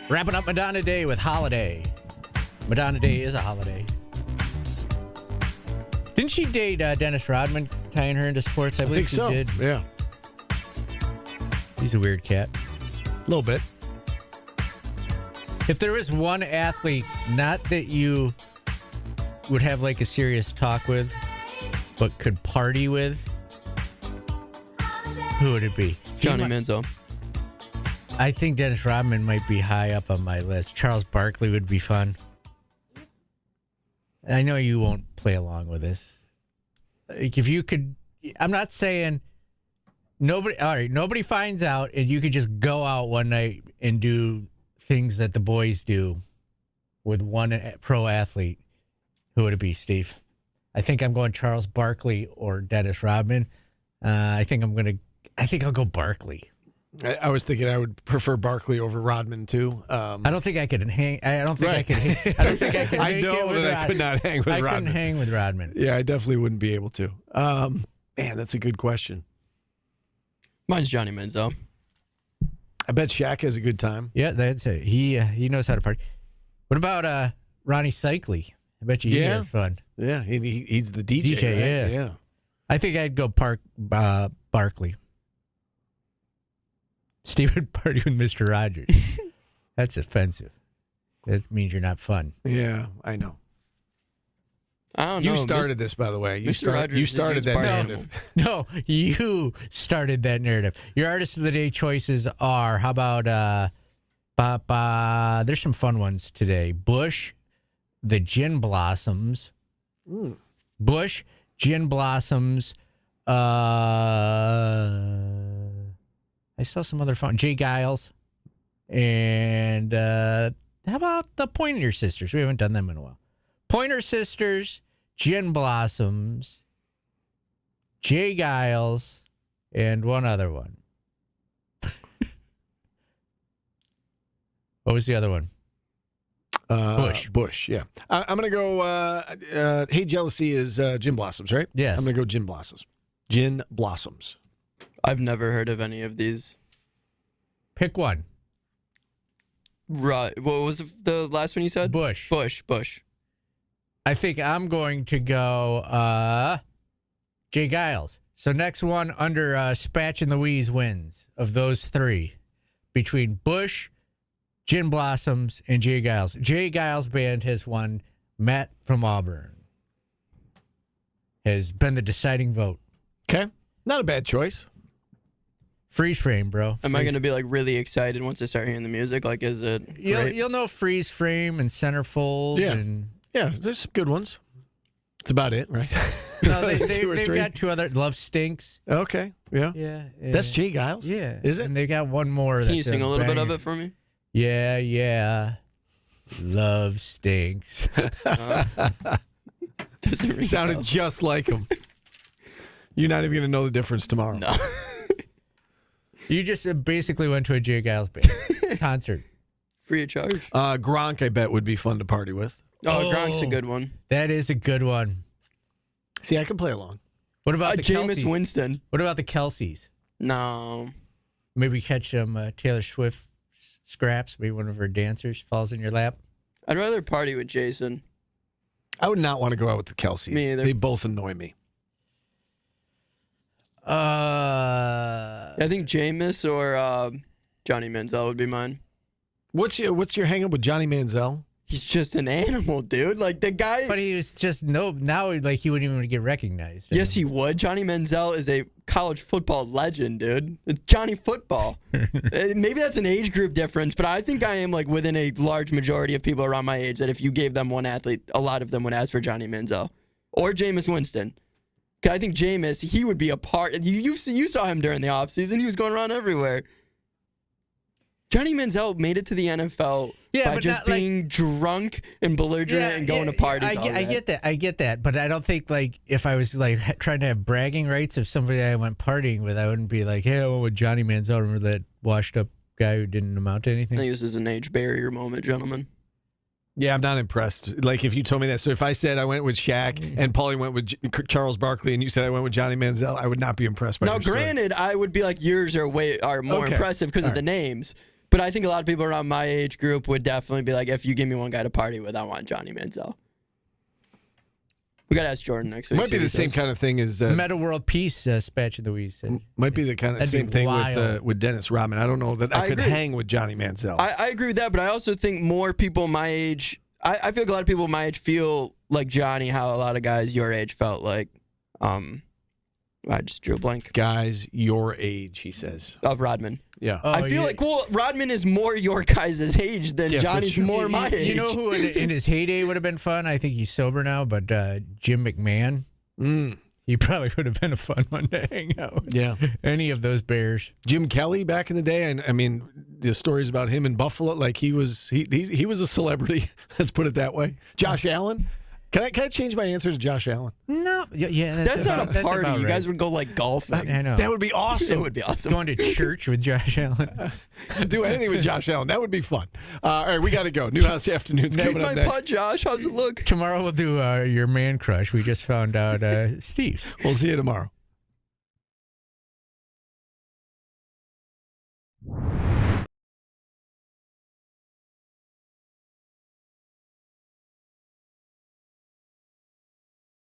Speaker 7: Wrapping up Madonna Day with Holiday. Madonna Day is a holiday. Didn't she date Dennis Rodman, tying her into sports? I believe
Speaker 5: think so.
Speaker 7: she did.
Speaker 5: Yeah,
Speaker 7: He's a weird cat.
Speaker 5: a little bit.
Speaker 7: If there was one athlete, not that you would have like a serious talk with, but could party with, who would it be?
Speaker 18: Johnny Manziel.
Speaker 7: I think Dennis Rodman might be high up on my list. Charles Barkley would be fun. I know you won't play along with this. Like if you could, I'm not saying nobody. All right, nobody finds out, and you could just go out one night and do things that the boys do with one pro athlete. Who would it be, Steve? I think I'm going Charles Barkley or Dennis Rodman. I think I'll go Barkley.
Speaker 5: I was thinking I would prefer Barkley over Rodman too.
Speaker 7: I don't think I could hang. I don't think I could. I don't think I could.
Speaker 5: I
Speaker 7: make
Speaker 5: know
Speaker 7: it with
Speaker 5: that I could not hang with
Speaker 7: I
Speaker 5: Rodman.
Speaker 7: couldn't hang with Rodman.
Speaker 5: Yeah, I definitely wouldn't be able to. Man, that's a good question.
Speaker 18: Mine's Johnny Manziel.
Speaker 5: I bet Shaq has a good time.
Speaker 7: Yeah, that's it. He knows how to party. What about Ronnie Cycli? I bet you he has fun.
Speaker 5: Yeah, he's the DJ.
Speaker 7: DJ,
Speaker 5: right?
Speaker 7: yeah. I think I'd go Barkley. Steve would party with Mr. Rogers. That's offensive. That means you're not fun.
Speaker 5: Yeah, I know.
Speaker 18: I don't know.
Speaker 5: You started this, by the way. You
Speaker 18: Mr. Rogers
Speaker 5: started
Speaker 18: is
Speaker 5: that
Speaker 18: part
Speaker 5: narrative.
Speaker 7: No, you started that narrative. Your artist of the day choices are, how about, there's some fun ones today. Bush, the Gin Blossoms. Bush, Gin Blossoms. I saw some other fun. Jay Giles. And how about the Pointer Sisters? We haven't done them in a while. Pointer Sisters, Gin Blossoms, Jay Giles, and one other one. What was the other one?
Speaker 5: Bush, yeah. I'm going to go, Hey Jealousy is Gin Blossoms, right?
Speaker 7: Yes.
Speaker 5: I'm going to go Gin Blossoms. Gin Blossoms.
Speaker 18: I've never heard of any of these.
Speaker 7: Pick one.
Speaker 18: Right. What was the last one you said?
Speaker 7: Bush.
Speaker 18: Bush.
Speaker 7: I think I'm going to go Jay Giles. So next one under Spatch and Louise wins of those three. Between Bush, Gin Blossoms, and Jay Giles. Jay Giles' band has won. Matt from Auburn has been the deciding vote.
Speaker 5: Okay. Not a bad choice.
Speaker 7: Freeze Frame, bro.
Speaker 18: Am I going to be like really excited once I start hearing the music? Like, is it great?
Speaker 7: You'll know Freeze Frame and Centerfold.
Speaker 5: Yeah.
Speaker 7: And
Speaker 5: Yeah, there's some good ones. That's about it, right?
Speaker 7: no,
Speaker 5: Two or
Speaker 7: they've
Speaker 5: three.
Speaker 7: got two other. Love Stinks.
Speaker 5: Okay. Yeah.
Speaker 7: Yeah.
Speaker 5: That's Jay Giles?
Speaker 7: Yeah.
Speaker 5: Is it?
Speaker 7: And they got one more.
Speaker 18: Can you
Speaker 7: that's
Speaker 18: sing a little bit of
Speaker 7: banger.
Speaker 18: it for me?
Speaker 7: Yeah. Love Stinks.
Speaker 18: Doesn't ring a
Speaker 5: Sounded
Speaker 18: bell.
Speaker 5: just like him. You're not even going to know the difference tomorrow.
Speaker 18: No.
Speaker 7: You just basically went to a Jay Giles band concert.
Speaker 18: free of charge.
Speaker 5: Gronk, I bet, would be fun to party with.
Speaker 18: Oh, Gronk's a good one.
Speaker 7: That is a good one.
Speaker 5: See, I can play along.
Speaker 7: What about the
Speaker 18: Jameis
Speaker 7: Kelceys?
Speaker 18: Winston?
Speaker 7: What about the Kelceys?
Speaker 18: No.
Speaker 7: Maybe catch some Taylor Swift scraps. Maybe one of her dancers falls in your lap.
Speaker 18: I'd rather party with Jason.
Speaker 5: I would not want to go out with the Kelceys.
Speaker 18: Me either.
Speaker 5: They both annoy me.
Speaker 18: I think Jameis or Johnny Manziel would be mine.
Speaker 5: What's your hang up with Johnny Manziel?
Speaker 18: He's just an animal, dude. Like the guy.
Speaker 7: But he was just now like he wouldn't even get recognized.
Speaker 18: Yes, he would. Johnny Manziel is a college football legend, dude. It's Johnny Football. Maybe that's an age group difference, but I think I am like within a large majority of people around my age that if you gave them one athlete, a lot of them would ask for Johnny Manziel or Jameis Winston. I think Jameis, he would be a part. You saw him during the offseason. He was going around everywhere. Johnny Manziel made it to the NFL by just being drunk and belligerent and going to parties.
Speaker 7: I get that, but I don't think like if I was like trying to have bragging rights of somebody I went partying with, I wouldn't be like, hey, I went with Johnny Manziel. Remember that washed up guy who didn't amount to anything?
Speaker 18: I think this is an age barrier moment, gentlemen.
Speaker 5: Yeah, I'm not impressed. Like if you told me that. So if I said I went with Shaq and Paulie went with Charles Barkley and you said I went with Johnny Manziel, I would not be impressed by
Speaker 18: Now,
Speaker 5: your story.
Speaker 18: granted, I would be like yours are more impressive because of the names. But I think a lot of people around my age group would definitely be like, if you give me one guy to party with, I want Johnny Manziel. We got to ask Jordan next week.
Speaker 5: Might be the same kind of thing as
Speaker 7: Meta World Peace Spatch of the Week.
Speaker 5: Might be the kind of same thing with Dennis Rodman. I don't know that I could
Speaker 18: agree.
Speaker 5: hang with Johnny Manziel.
Speaker 18: I agree with that, but I also think more people my age. I feel like a lot of people my age feel like Johnny. How a lot of guys your age felt like. I just drew a blank.
Speaker 5: Guys your age, he says.
Speaker 18: Of Rodman.
Speaker 5: Yeah.
Speaker 18: I feel like, Rodman is more your guys' age than Johnny's more my age.
Speaker 7: You know who in his heyday would have been fun? I think he's sober now, but Jim McMahon. He probably would have been a fun one to hang out with.
Speaker 5: Yeah.
Speaker 7: Any of those Bears.
Speaker 5: Jim Kelly back in the day, and I mean, the stories about him in Buffalo, like he was a celebrity. Let's put it that way. Josh Allen. Can I change my answer to Josh Allen?
Speaker 7: No. Yeah,
Speaker 18: that's not a party.
Speaker 7: Right.
Speaker 18: You guys would go like golfing.
Speaker 7: I know.
Speaker 5: That would be awesome.
Speaker 18: It would be awesome.
Speaker 7: Going to church with Josh Allen.
Speaker 5: Do anything with Josh Allen. That would be fun. All right, we got to go. Newhouse Afternoons coming up next.
Speaker 18: Putt, Josh. How's it look?
Speaker 7: Tomorrow we'll do your man crush. We just found out Steve's.
Speaker 5: We'll see you tomorrow.